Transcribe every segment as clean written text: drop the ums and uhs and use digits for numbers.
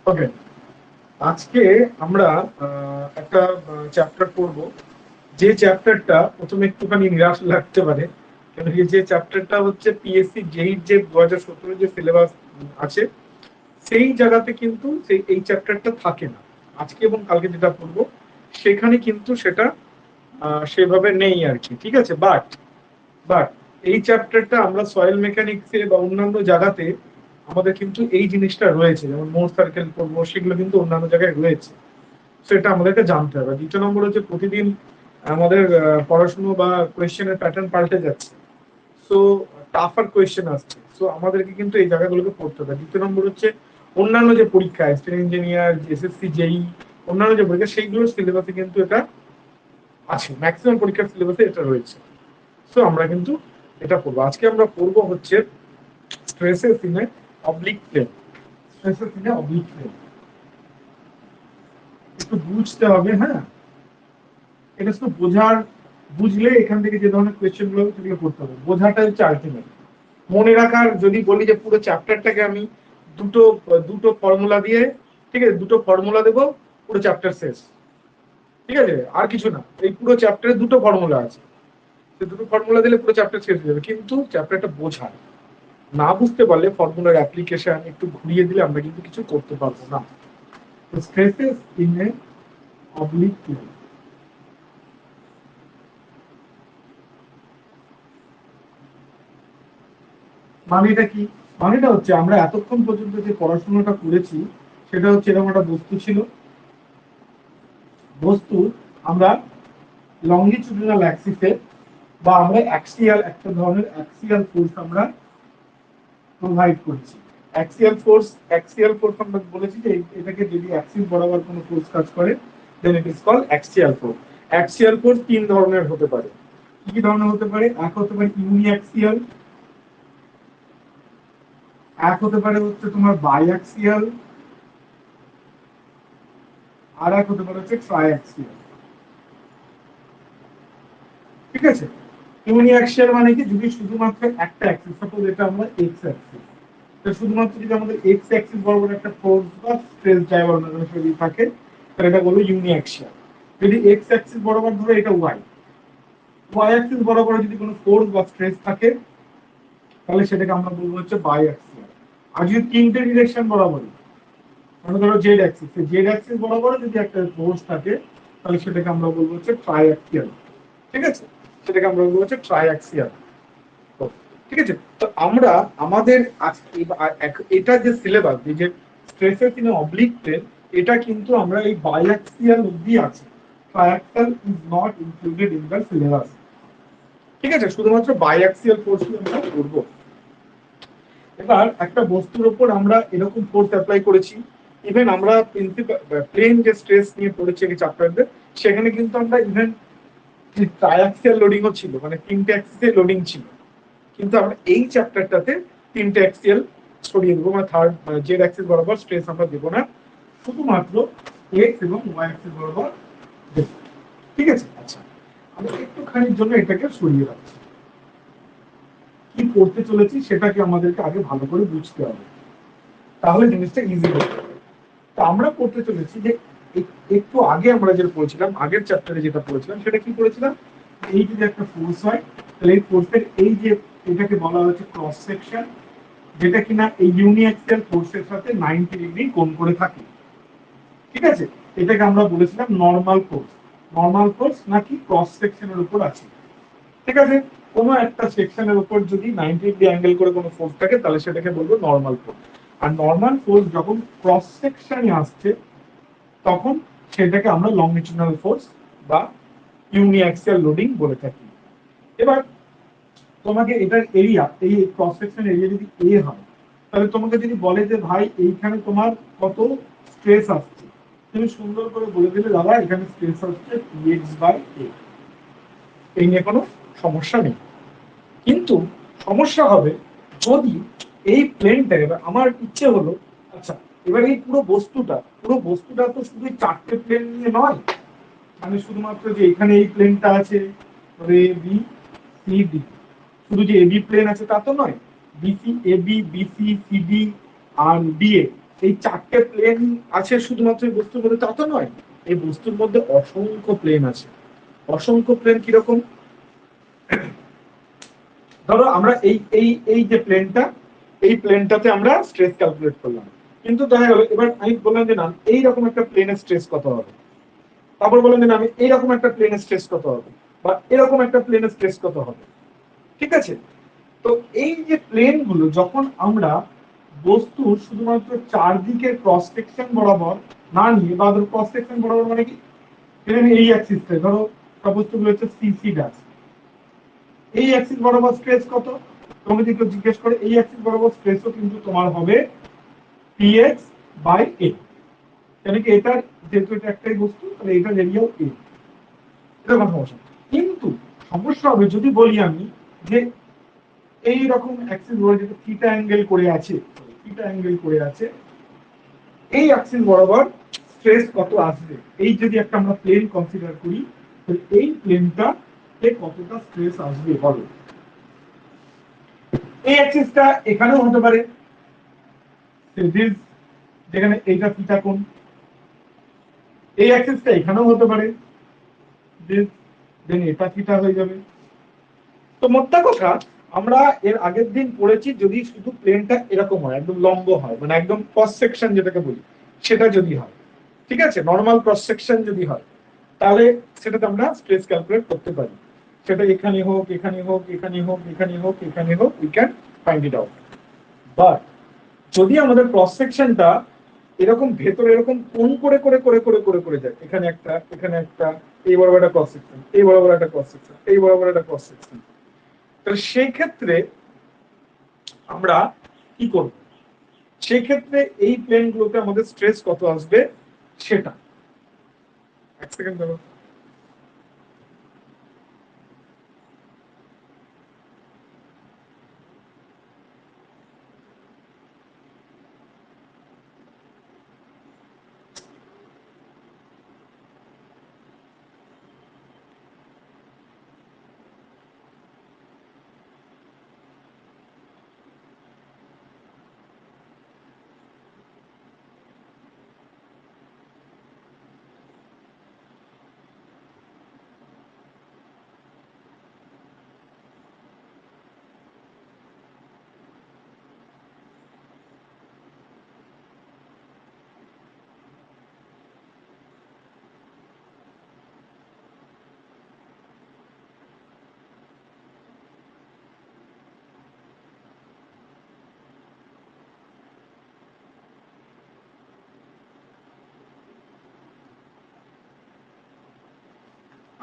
ওকে, আজকে আমরা একটা চ্যাপ্টার পড়বো, যে চ্যাপ্টারটা প্রথমে একটুখানি নিরাশ লাগতে পারে, কেন কি যে চ্যাপ্টারটা হচ্ছে পিএসসি জেই যে 2017 যে সিলেবাস আছে, সেই জায়গাতে কিন্তু সেই এই চ্যাপ্টারটা থাকে না। আজকে এবং কালকে যেটা পড়বো সেখানে কিন্তু সেটা সেভাবে নেই আর কি, ঠিক আছে। বাট বাট এই চ্যাপ্টারটা আমরা সয়েল মেকানিক্সে বা অন্যান্য জায়গাতে আমাদের কিন্তু এই জিনিসটা রয়েছে, যেমন মোর সার্কেল করবো, সেগুলো কিন্তু অন্যান্য জায়গায় রয়েছে। সেটা আমাদেরকে জানতে হবে। দ্বিতীয় নম্বর হচ্ছে প্রতিদিন আমাদের পড়াশুনো বা কোয়েশ্চেনের প্যাটার্ন পাল্টে যাচ্ছে। সো টাফার কোয়েশ্চেন আসছে, সো আমাদেরকে কিন্তু এই জায়গাগুলোকে পড়তে হবে। দ্বিতীয় নম্বর হচ্ছে অন্যান্য যে পরীক্ষা, স্টেট ইঞ্জিনিয়ার, এসএসসি, জেই, অন্যান্য যে পরীক্ষা, সেইগুলোর সিলেবাসে কিন্তু এটা আছে, ম্যাক্সিমাম পরীক্ষার সিলেবাসে এটা রয়েছে। সো আমরা কিন্তু এটা পড়বো। আজকে আমরা পড়বো হচ্ছে stresses in a oblique plane. Stresses in a oblique plane একটু বুঝতে হবে, হ্যাঁ। এটা শুধু বুঝলে এখান থেকে যে ধরনের কোয়েশ্চেন গুলো সেগুলো করতে হবে, বোঝাটা হচ্ছে আলটিমেট। মনে রাখার যদি বলি যে পুরো চ্যাপ্টারটাকে আমি দুটো দুটো ফর্মুলা দিয়ে, ঠিক আছে, দুটো ফর্মুলা দেবো, পুরো চ্যাপ্টার শেষ, ঠিক আছে। আর কিছু না, এই পুরো চ্যাপ্টারে দুটো ফর্মুলা আছে, সেই দুটো ফর্মুলা দিলে পুরো চ্যাপ্টার শেষ হয়ে যাবে। কিন্তু চ্যাপ্টারটা বোঝা না, বুঝতে পারলে ফর্মুলার অ্যাপ্লিকেশন একটু ঘুরিয়ে দিলে আমরা কিন্তু কিছু করতে পারবো না। তো stresses in a oblique plane মানেটা কি? মানেটা হচ্ছে আমরা এতক্ষণ পর্যন্ত যে পড়াশোনাটা করেছি সেটা হচ্ছে এরকম একটা বস্তু ছিল। বস্তু আমরা লংগিটিউডিনাল অ্যাক্সিসে বা আমরা অ্যাক্সিয়াল, একটা ধরনের অ্যাক্সিয়াল ফোর্স আমরা প্রোভাইড করছি। অ্যাক্সিয়াল ফোর্স আমরা বলেছি যে এটাকে যদি অ্যাক্সিস বরাবর কোনো ফোর্স কাজ করে then it is called axial force. Axial force তিন ধরনের হতে পারে। কি কি ধরনের হতে পারে? এক হতে পারে ইউনিঅ্যাক্সিয়াল, এক হতে পারে হচ্ছে তোমার বাইঅ্যাক্সিয়াল, আর এক হতে পারে হচ্ছে ট্রাইঅ্যাক্সিয়াল, ঠিক আছে। ইউনিঅ্যাক্সিয়াল মানে কি? যদি শুধুমাত্র একটা অ্যাক্সিস, সাপোজ এটা আমরা এক্স অ্যাক্সিস, তো শুধুমাত্র যদি আমাদের এক্স অ্যাক্সিস বরাবর একটা ফোর্স বা স্ট্রেস যাই বর্ণনা যদি থাকে তাহলে এটা বলবো ইউনিঅ্যাক্সিয়াল। যদি এক্স অ্যাক্সিস বরাবর ধরো এটা ওয়াই, ওয়াই অ্যাক্সিস বরাবর যদি কোনো ফোর্স বা স্ট্রেস থাকে তাহলে সেটাকে আমরা বলবো হচ্ছে বাই অ্যাক্সিয়াল। আর যদি তিনটে ডিরেকশন বরাবরই, মানে ধরো জেড অ্যাক্সিস, জেড অ্যাক্সিস বরাবর যদি একটা ফোর্স থাকে তাহলে সেটাকে আমরা বলবো হচ্ছে ট্রাই অ্যাক্সিয়াল, ঠিক আছে। সেটাকে আমরা বলবো হচ্ছে ট্রাই অ্যাক্সিয়াল, ঠিক আছে। তো আমরা আমাদের এটা যে সিলেবাস, যে স্ট্রেসের ইন অবলিক প্লেন, এটা কিন্তু আমরা এই বাইঅ্যাক্সিয়াল অবধি আছে। Triaxial is not included in the syllabus, ঠিক আছে। শুধুমাত্র বাইঅ্যাক্সিয়াল ফোর্স আমরা করব। এবার একটা বস্তুর উপর আমরা এরকম ফোর্স অ্যাপ্লাই করেছি, ইভেন আমরা প্লেন যে স্ট্রেস নিয়ে পড়েছি এই চ্যাপ্টারে, সেখানে কিন্তু আমরা ইভেন ট্রাইঅ্যাক্সিয়াল লোডিংও ছিল, মানে তিনটে অ্যাক্সিসে লোডিং ছিল। কিন্তু আমরা এই চ্যাপ্টারটাতে তিনটে অ্যাক্সিয়াল ছড়িয়ে দেবো, মানে থার্ড, মানে জেড অ্যাক্সিস বরাবর স্ট্রেস আমরা দেবো না, শুধুমাত্র এক্স এবং ওয়াই অ্যাক্সিস বরাবর দেবো, ঠিক আছে। আচ্ছা, আমরা একটুখানির জন্য এটাকে সরিয়ে রাখছি। কি করতে চলেছি সেটাকে আমাদেরকে আগে ভালো করে বুঝতে হবে, তাহলে জিনিসটা ইজি হবে। তো আমরা করতে চলেছি যে একটু আগে আমরা যেটা পড়েছিলাম, আগের চ্যাপ্টারে যেটা পড়েছিলাম সেটা কি করেছিলাম, এই যদি একটা ফোর্স হয় তাহলে এই ফোর্সের এই যে এটাকে বলা হচ্ছে ক্রস সেকশন, যেটা কিনা এই ইউনিঅ্যাক্সিয়াল ফোর্সের সাথে 90 ডিগ্রি কোণ করে থাকে, ঠিক আছে। এটাকে আমরা বলেছিলাম নরমাল ফোর্স। নরমাল ফোর্স নাকি ক্রস সেকশনের উপর আছে, ঠিক আছে। কোনো একটা সেকশনের উপর যদি 90 ডিগ্রি অ্যাঙ্গেল করে কোনো ফোর্স থাকে তাহলে সেটাকে বলবো নরমাল ফোর্স। আর নরমাল ফোর্স যখন ক্রস সেকশনে আসছে তখন সেটাকে আমরা লংজিটিউডাল ফোর্স বা ইউনিঅ্যাক্সিয়াল লোডিং বলে থাকি। এবার তোমাকে এটার এরিয়া, এই ক্রস সেকশন এরিয়া যদি এ হয়, তাহলে তোমাকে যদি বলে যে ভাই এইখানে তোমার কত স্ট্রেস আসছে, তুমি সুন্দর করে বলে দিলে দাদা এখানে স্ট্রেস হচ্ছে px বাই a, এই নিয়ে কোনো সমস্যা নেই। কিন্তু সমস্যা হবে যদি এই প্লেনটা, এবার আমার ইচ্ছে হলো, আচ্ছা এবার এই পুরো বস্তুটা তো শুধু চারটে প্লেন নিয়ে নয়, মানে শুধুমাত্র যে এখানে এই প্লেনটা আছে এ বি সি ডি, শুধু যে এবি প্লেন আছে তা তো নয়, বিসি এবি বিসি সিডি আর ডিএ, এই 4টে প্লেন আছে শুধুমাত্র এই বস্তুর মধ্যে, তা তো নয়। এই বস্তুর মধ্যে অসংখ্য প্লেন আছে। অসংখ্য প্লেন কিরকম? ধরো আমরা এই এই এই যে প্লেনটা, এই প্লেনটাতে আমরা স্ট্রেস ক্যালকুলেট করলাম, কিন্তু দেখা গেল এবার আমি বললাম যে না এইরকম একটা প্লেনের স্ট্রেস কত হবে, তারপর বললাম যে না আমি এইরকম একটা প্লেনের স্ট্রেস কত হবে, বা এরকম একটা প্লেনের স্ট্রেস কত হবে। ঠিক আছে? তো এই যে প্লেন গুলো যখন আমরা বস্তুর শুধুমাত্র চারদিকের ক্রস সেকশন বরাবর না নিয়ে, বা ধরো ক্রস সেকশন বরাবর মানে কি, এই অ্যাক্সিসটা ধরো সব বস্তুগুলো হচ্ছে সিসি ডাস, এই অ্যাক্সিস বরাবর স্ট্রেস কত, তুমি যদি কেউ জিজ্ঞেস করে এই অ্যাক্সিস বরাবর স্ট্রেসও কিন্তু তোমার হবে px বাই a, মানে কি এটার যেহেতু এটা একটাই বস্তু তাহলে এটার এরিয়াও a, এটা কোনো সমস্যা। কিন্তু সমস্যা হবে যদি বলি আমি যে এই রকম অ্যাক্সিস বরাবর যেটা থিটা অ্যাঙ্গেল করে আছে, থিটা অ্যাঙ্গেল করে আছে, এই অ্যাক্সিস বরাবর স্ট্রেস কত আসবে, এই যদি একটা আমরা প্লেন কনসিডার করি তাহলে এই প্লেনটা কতটা স্ট্রেস আসবে বলো। এই অ্যাক্সিসটা এখানেও হতে পারে, যেখানে এইটা থিটা কোণ, এই অ্যাক্সিসটা এখানেও হতে পারে, দেন এটা থিটা হয়ে যাবে। তো মোদ্দা কথা আমরা এর আগের দিন পড়েছি যদি শুধু প্লেনটা এরকম হয়, একদম লম্ব হয়, মানে একদম ক্রস সেকশন যেটাকে বলি সেটা যদি হয়, ঠিক আছে, নর্মাল ক্রস সেকশন যদি হয়, তাহলে সেটাতে আমরা স্ট্রেস ক্যালকুলেট করতে পারি। সেটা এখানে হোক, এখানে হোক, এখানে হোক, এখানে হোক, এখানে হোক, we can find it out. But যদি আমাদের ক্রস সেকশনটা এরকম ভেতরে এরকম কোণ করে করে করে করে করে করে যায়, এখানে একটা, এখানে একটা, এই বরাবর একটা ক্রস সেকশন, এই বরাবর একটা ক্রস সেকশন, এই বরাবর একটা ক্রস সেকশন, তাহলে সেই ক্ষেত্রে আমরা কি করব? সেই ক্ষেত্রে এই প্লেন গুলোতে আমাদের স্ট্রেস কত আসবে সেটা, এক সেকেন্ড ধরো।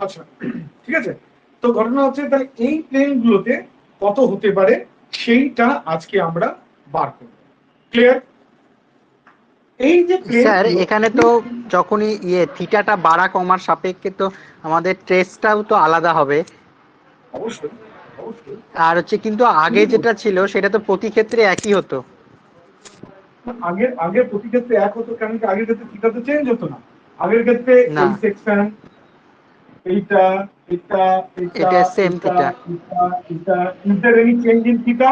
আচ্ছা, ঠিক আছে। তো ঘটনা হচ্ছে তাহলে এই প্লেন গুলোতে কত হতে পারে সেইটা আজকে আমরা বার করব। ক্লিয়ার? এই যে প্লেন স্যার গুলো, এখানে তো যখনই থিটাটা বাড়া কমার সাপেক্ষে তো আমাদের ট্রেসটাও তো আলাদা হবে। অবশ্যই অবশ্যই, আর কিন্তু আগে যেটা ছিল সেটা তো প্রতি ক্ষেত্রে একই হতো। আগের আগের প্রতি ক্ষেত্রে এক হতো, কারণ কি আগের ক্ষেত্রে থিটা তো চেঞ্জ হতো না। আগের ক্ষেত্রে না, এই সেকশন, এইটা, এটা, এটা, এটা সেম এটা, থিটা। এটা, এটা, is there any change in theta?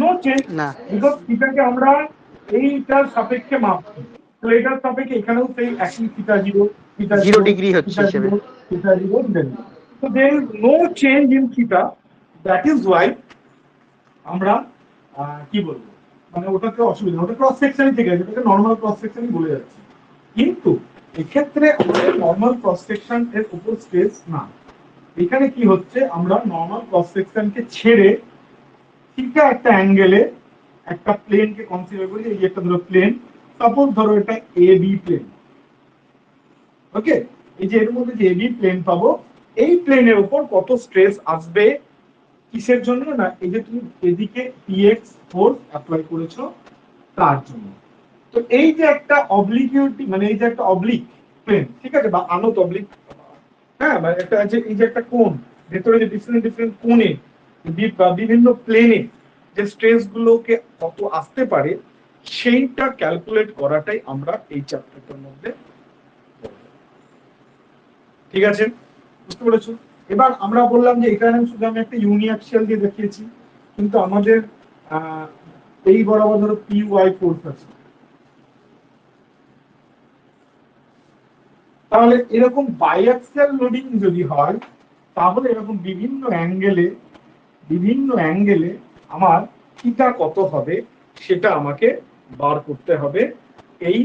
No change, না, because থিটাকে আমরা এইটার সাপেক্ষে মাপছি, তাহলে এটার সাপেক্ষে এখানেও সেই একই theta zero, theta 0 zero, degree হচ্ছে থিটা হিসেবে। Zero, theta zero, theta zero. So there is no change in theta. That is why আমরা কি বলবো, মানে ওটাতে অসুবিধা, ওটা ক্রস সেকশনই থেকে আছে, ওটাকে নর্মাল ক্রস সেকশনই বলে যাচ্ছে। কিন্তু এক্ষেত্রে আমাদের নর্মাল ক্রস সেকশন এর উপর স্ট্রেস না, এখানে কি হচ্ছে আমরা নর্মাল ক্রস সেকশনকে ছেড়ে থিটা একটা অ্যাঙ্গেলে একটা প্লেনকে কনসিডার করি, এই একটা ধরো প্লেন, সাপোজ ধরো এটা এ বি প্লেন। ওকে, এই যে এর মধ্যে যে এ বি প্লেন পাবো, এই প্লেনের উপর কত স্ট্রেস আসবে কিসের জন্য, না এই যে তুমি এদিকে পিএক্স ফোর্স অ্যাপ্লাই করেছো তার জন্য। তো এই যে একটা অবলিকুইটি, মানে এই যে একটা অবলিক প্লেন, ঠিক আছে, বা আনত অবলিক, হ্যাঁ, মানে একটা যে এই যে একটা কোণ, ভেতরে যে ডিফারেন্ট ডিফারেন্ট কোণে বা বিভিন্ন প্লেনে যে স্ট্রেস গুলোকে কত আসতে পারে সেইটা ক্যালকুলেট করাটাই আমরা এই চ্যাপ্টারটার মধ্যে, ঠিক আছে, বুঝতে পেরেছো? এবার আমরা বললাম যে এখানে শুধু আমি একটা ইউনিঅ্যাক্সিয়াল দিয়ে দেখিয়েছি, কিন্তু আমাদের এই বরাবর ধরো পি ওয়াই ফোর্স আছে, তাহলে এরকম বাইঅ্যাক্সিয়াল লোডিং যদি হয় তাহলে এরকম বিভিন্ন অ্যাঙ্গেলে আমার থিটা কত হবে সেটা আমাকে বার করতে হবে এই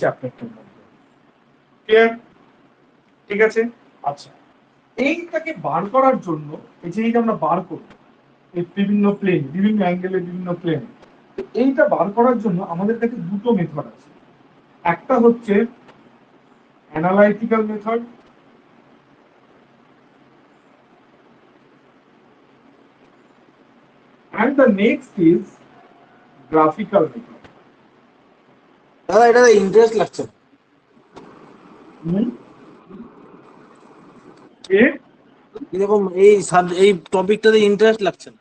চ্যাপ্টারটার মধ্যে। ক্লিয়ার? ঠিক আছে। আচ্ছা, এইটাকে বার করার জন্য এই যে আমরা বার করব এই বিভিন্ন প্লেন, বিভিন্ন অ্যাঙ্গেলে বিভিন্ন প্লেন, এইটা বার করার জন্য আমাদের কাছে দুটো মেথড আছে। একটা হচ্ছে analytical method, and the next is graphical method. দাদা এটা ইন্টারেস্ট লাগছে না। এরকম এই টপিকটাতে ইন্টারেস্ট লাগছে না।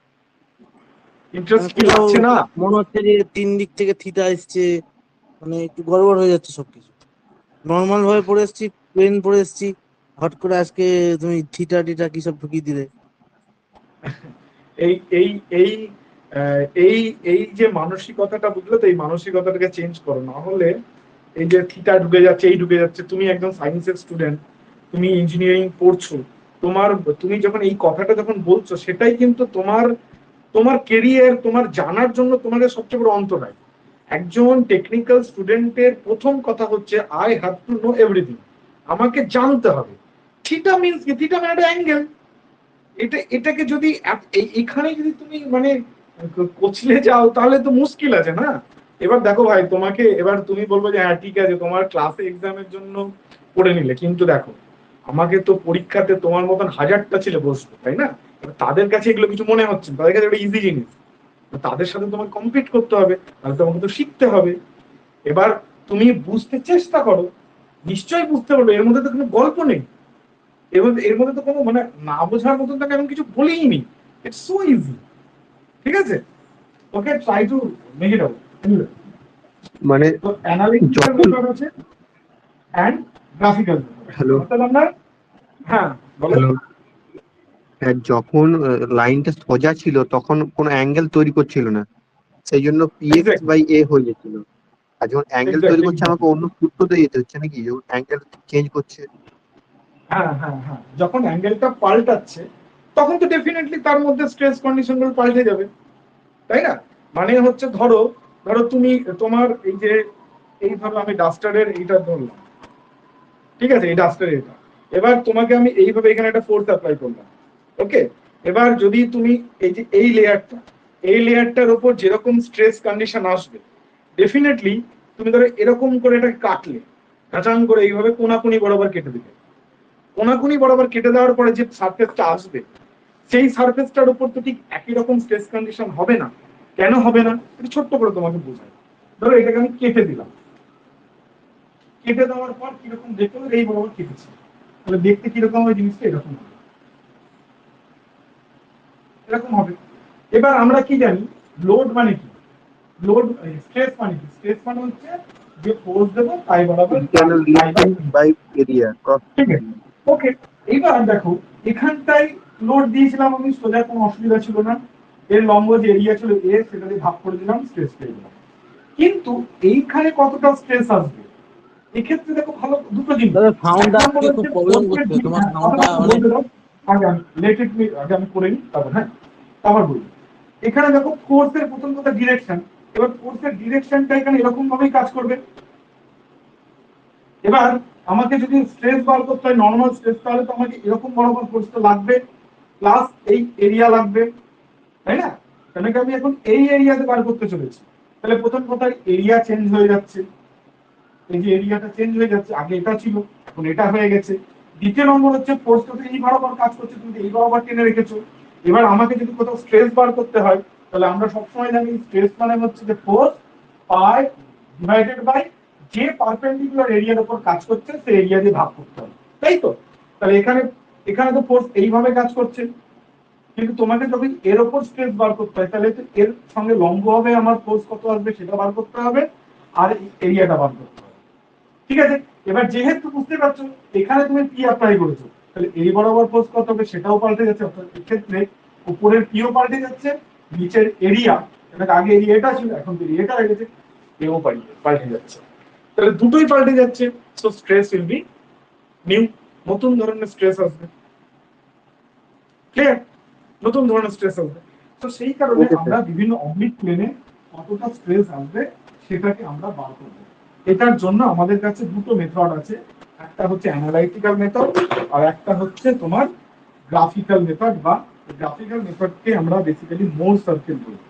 ইন্টারেস্ট কি লাগছে না? মনে হচ্ছে যে তিন দিক থেকে থিটা এসছে, মানে একটু গড়বড় হয়ে যাচ্ছে সবকিছু। নর্মাল ভাবে পড়ে এসছি, প্লেন পড়ে এসছি, হট করে আজকে তুমি থিটা টিটা কি সব ঢুকিয়ে দিলে। এই এই এই এই এই যে মানসিকতাটা, বুঝলে তো, এই মানসিকতাটাকে চেঞ্জ করো, না হলে এই যে থিটা ঢুকে যাচ্ছে, এই ঢুকে যাচ্ছে, তুমি একদম সায়েন্সের স্টুডেন্ট, তুমি ইঞ্জিনিয়ারিং পড়ছো, তুমি যখন এই কথাটা যখন বলছো, সেটাই কিন্তু তোমার কেরিয়ার, তোমার জানার জন্য তোমাদের সবচেয়ে বড় অন্তরায়। একজন টেকনিক্যাল স্টুডেন্টের প্রথম কথা হচ্ছে I have to know everything, আমাকে জানতে হবে। থিটা মিন্স কি? থিটা মানে একটা অ্যাঙ্গেল। এটাকে যদি এখানে যদি তুমি মানে কোচলে যাও তাহলে তো মুশকিল আছে না। এবার দেখো ভাই, তোমাকে এবার তুমি বলবো যে হ্যাঁ ঠিক আছে তোমার ক্লাসে এক্সামের জন্য পড়ে নিলে, কিন্তু দেখো আমাকে তো পরীক্ষাতে তোমার মতন হাজারটা ছেলে বসবে, তাই না? এবার তাদের কাছে এগুলো কিছু মনে হচ্ছে না, তাদের কাছে একটা ইজি জিনিস, তাদের সাথে তোমাকে কম্পিট করতে হবে, তাহলে তোমাকে তো শিখতে হবে। এবার তুমি বুঝতে চেষ্টা করো, নিশ্চয়ই বুঝতে পারবে, এর মধ্যে তো কোনো গল্প নেই, এর মধ্যে তো কোনো মানে না বোঝার মতন তাকে এমন কিছু বলেই নি। It's so easy. ঠিক আছে, okay, try to make it out. মানে তো অ্যানালিটিক্যাল মেথড আছে এন্ড গ্রাফিক্যাল মেথড। হ্যালো অর্থাৎ আমরা, হ্যাঁ বলো। হ্যালো যখন লাইনটা সোজা ছিল তখন কোনো অ্যাঙ্গেল তৈরি করছিল না, সেই জন্য পিএক্স এক্স্যাক্টলি বাই এ হয়ে যাচ্ছিল। আর যখন অ্যাঙ্গেল তৈরি করছে আমাকে অন্য সূত্র দিয়ে যেতে হচ্ছে নাকি, যখন অ্যাঙ্গেল চেঞ্জ করছে। হ্যাঁ হ্যাঁ হ্যাঁ, যখন অ্যাঙ্গেলটা পাল্টাচ্ছে তখন তো ডেফিনেটলি তার মধ্যে স্ট্রেস কন্ডিশন গুলো পাল্টে যাবে, তাই না? মানে হচ্ছে ধরো ধরো তুমি তোমার এই যে এইভাবে আমি ডাস্টারের এইটা ধরলাম, ঠিক আছে, এই ডাস্টারের এটা, এবার তোমাকে আমি এইভাবে এখানে একটা ফোর্স অ্যাপ্লাই করলাম, ওকে। এবার যদি তুমি এই যে এই লেয়ারটার উপর যেরকম স্ট্রেস কন্ডিশন আসবে, ডেফিনেটলি তুমি ধরো এরকম করে এটা কাটলে, কাঁচান করে এইভাবে কোনাকুনি বরাবর কেটে দিবে, কোনাকুনি বরাবর কেটে দেওয়ার পরে যে সারফেসটা আসবে, সেই সারফেসটার উপর তো ঠিক একই রকম স্ট্রেস কন্ডিশন হবে না। কেন হবে না? একটু ছোট্ট করে তোমাকে বোঝাই। ধরো এটাকে আমি কেটে দিলাম, কেটে দেওয়ার পর কিরকম দেখতে হবে, এই বরাবর কেটেছি, তাহলে দেখতে কিরকম হবে জিনিসটা? এরকম হবে, এরকম হবে। এবার আমরা কি জানি লোড মানে কি? লোড, স্ট্রেস মানে কি? স্ট্রেস মানে হচ্ছে যে ফোর্স দেবো তাই বরাবর internal reaction by area cross. ঠিক আছে, ওকে। এবার দেখো এখানটাই লোড দিয়েছিলাম আমি, সোজা কোনো অসুবিধা ছিল না, এর লম্ব যে এরিয়া ছিল এ, সেটা দিয়ে ভাগ করে দিলাম, স্ট্রেস পেয়ে দিলাম। কিন্তু এইখানে কতটা স্ট্রেস আসবে, এক্ষেত্রে দেখো ভালো দুটো জিনিস। দাদা সাউন্ডটা আজকে খুব প্রবলেম করছে, তোমার সাউন্ডটা অনেক। আগে আমি করে নিই, তারপর হ্যাঁ, তারপর বলি। এখানে দেখো ফোর্সের প্রথম কথা ডিরেকশন, এবার ফোর্সের ডিরেকশনটা এখানে এরকম ভাবেই কাজ করবে। এবার আমাকে যদি স্ট্রেস বার করতে হয়, নর্মাল স্ট্রেস, তাহলে তো আমাকে এরকম বরাবর ফোর্সটা লাগবে, প্লাস এই এরিয়া লাগবে, তাই না? কেন কি আমি এখন এই এরিয়াতে বার করতে চলেছি, তাহলে প্রথম কথা এরিয়া চেঞ্জ হয়ে যাচ্ছে, এই যে এরিয়াটা চেঞ্জ হয়ে যাচ্ছে, আগে এটা ছিল এখন এটা হয়ে গেছে। দ্বিতীয় নম্বর হচ্ছে ফোর্সটা তো এই বরাবর কাজ করছে, তুমি এই বরাবর টেনে রেখেছো। এবার আমাকে যদি কোথাও স্ট্রেস বার করতে হয়, তাহলে আমরা সবসময় জানি স্ট্রেস মানে হচ্ছে যে ফোর্স পাই ডিভাইডেড বাই যে পারপেন্ডিকুলার এরিয়ার উপর কাজ করছে সেই এরিয়া দিয়ে ভাগ করতে হবে, তাই তো? তাহলে এখানে এখানে তো ফোর্স এইভাবে কাজ করছে, কিন্তু তোমাকে যখন এর উপর স্ট্রেস বার করতে হয়, তাহলে তো এর সঙ্গে লম্ব হবে আমার ফোর্স কত আসবে সেটা বার করতে হবে, আর এরিয়াটা বার করতে হবে। ঠিক আছে, এবার যেহেতু বুঝতে পারছো এখানে তুমি পি অ্যাপ্লাই করেছো, তাহলে এই বরাবর ফোর্স কত হবে সেটাও পাল্টে যাচ্ছে, অর্থাৎ এক্ষেত্রে উপরের পিও পাল্টে যাচ্ছে, নিচের এরিয়া, আগে এরিয়া এটা ছিল এখন তো এরিয়াটা হয়ে গেছে, এও পাল্টে যাচ্ছে, তাহলে দুটোই পাল্টে যাচ্ছে। So stress will be new নতুন ধরনের স্ট্রেস আসবে, ক্লিয়ার? নতুন ধরনের স্ট্রেস আসবে। তো সেই কারণে ওকে আমরা স্যার। বিভিন্ন অবলিক প্লেনে কতটা স্ট্রেস আসবে সেটাকে আমরা বার করব। এটার জন্য আমাদের কাছে দুটো মেথড আছে, একটা হচ্ছে অ্যানালাইটিক্যাল মেথড আর একটা হচ্ছে তোমার গ্রাফিক্যাল মেথড, বা গ্রাফিক্যাল মেথডকে আমরা বেসিক্যালি মোর সার্কেল বলি।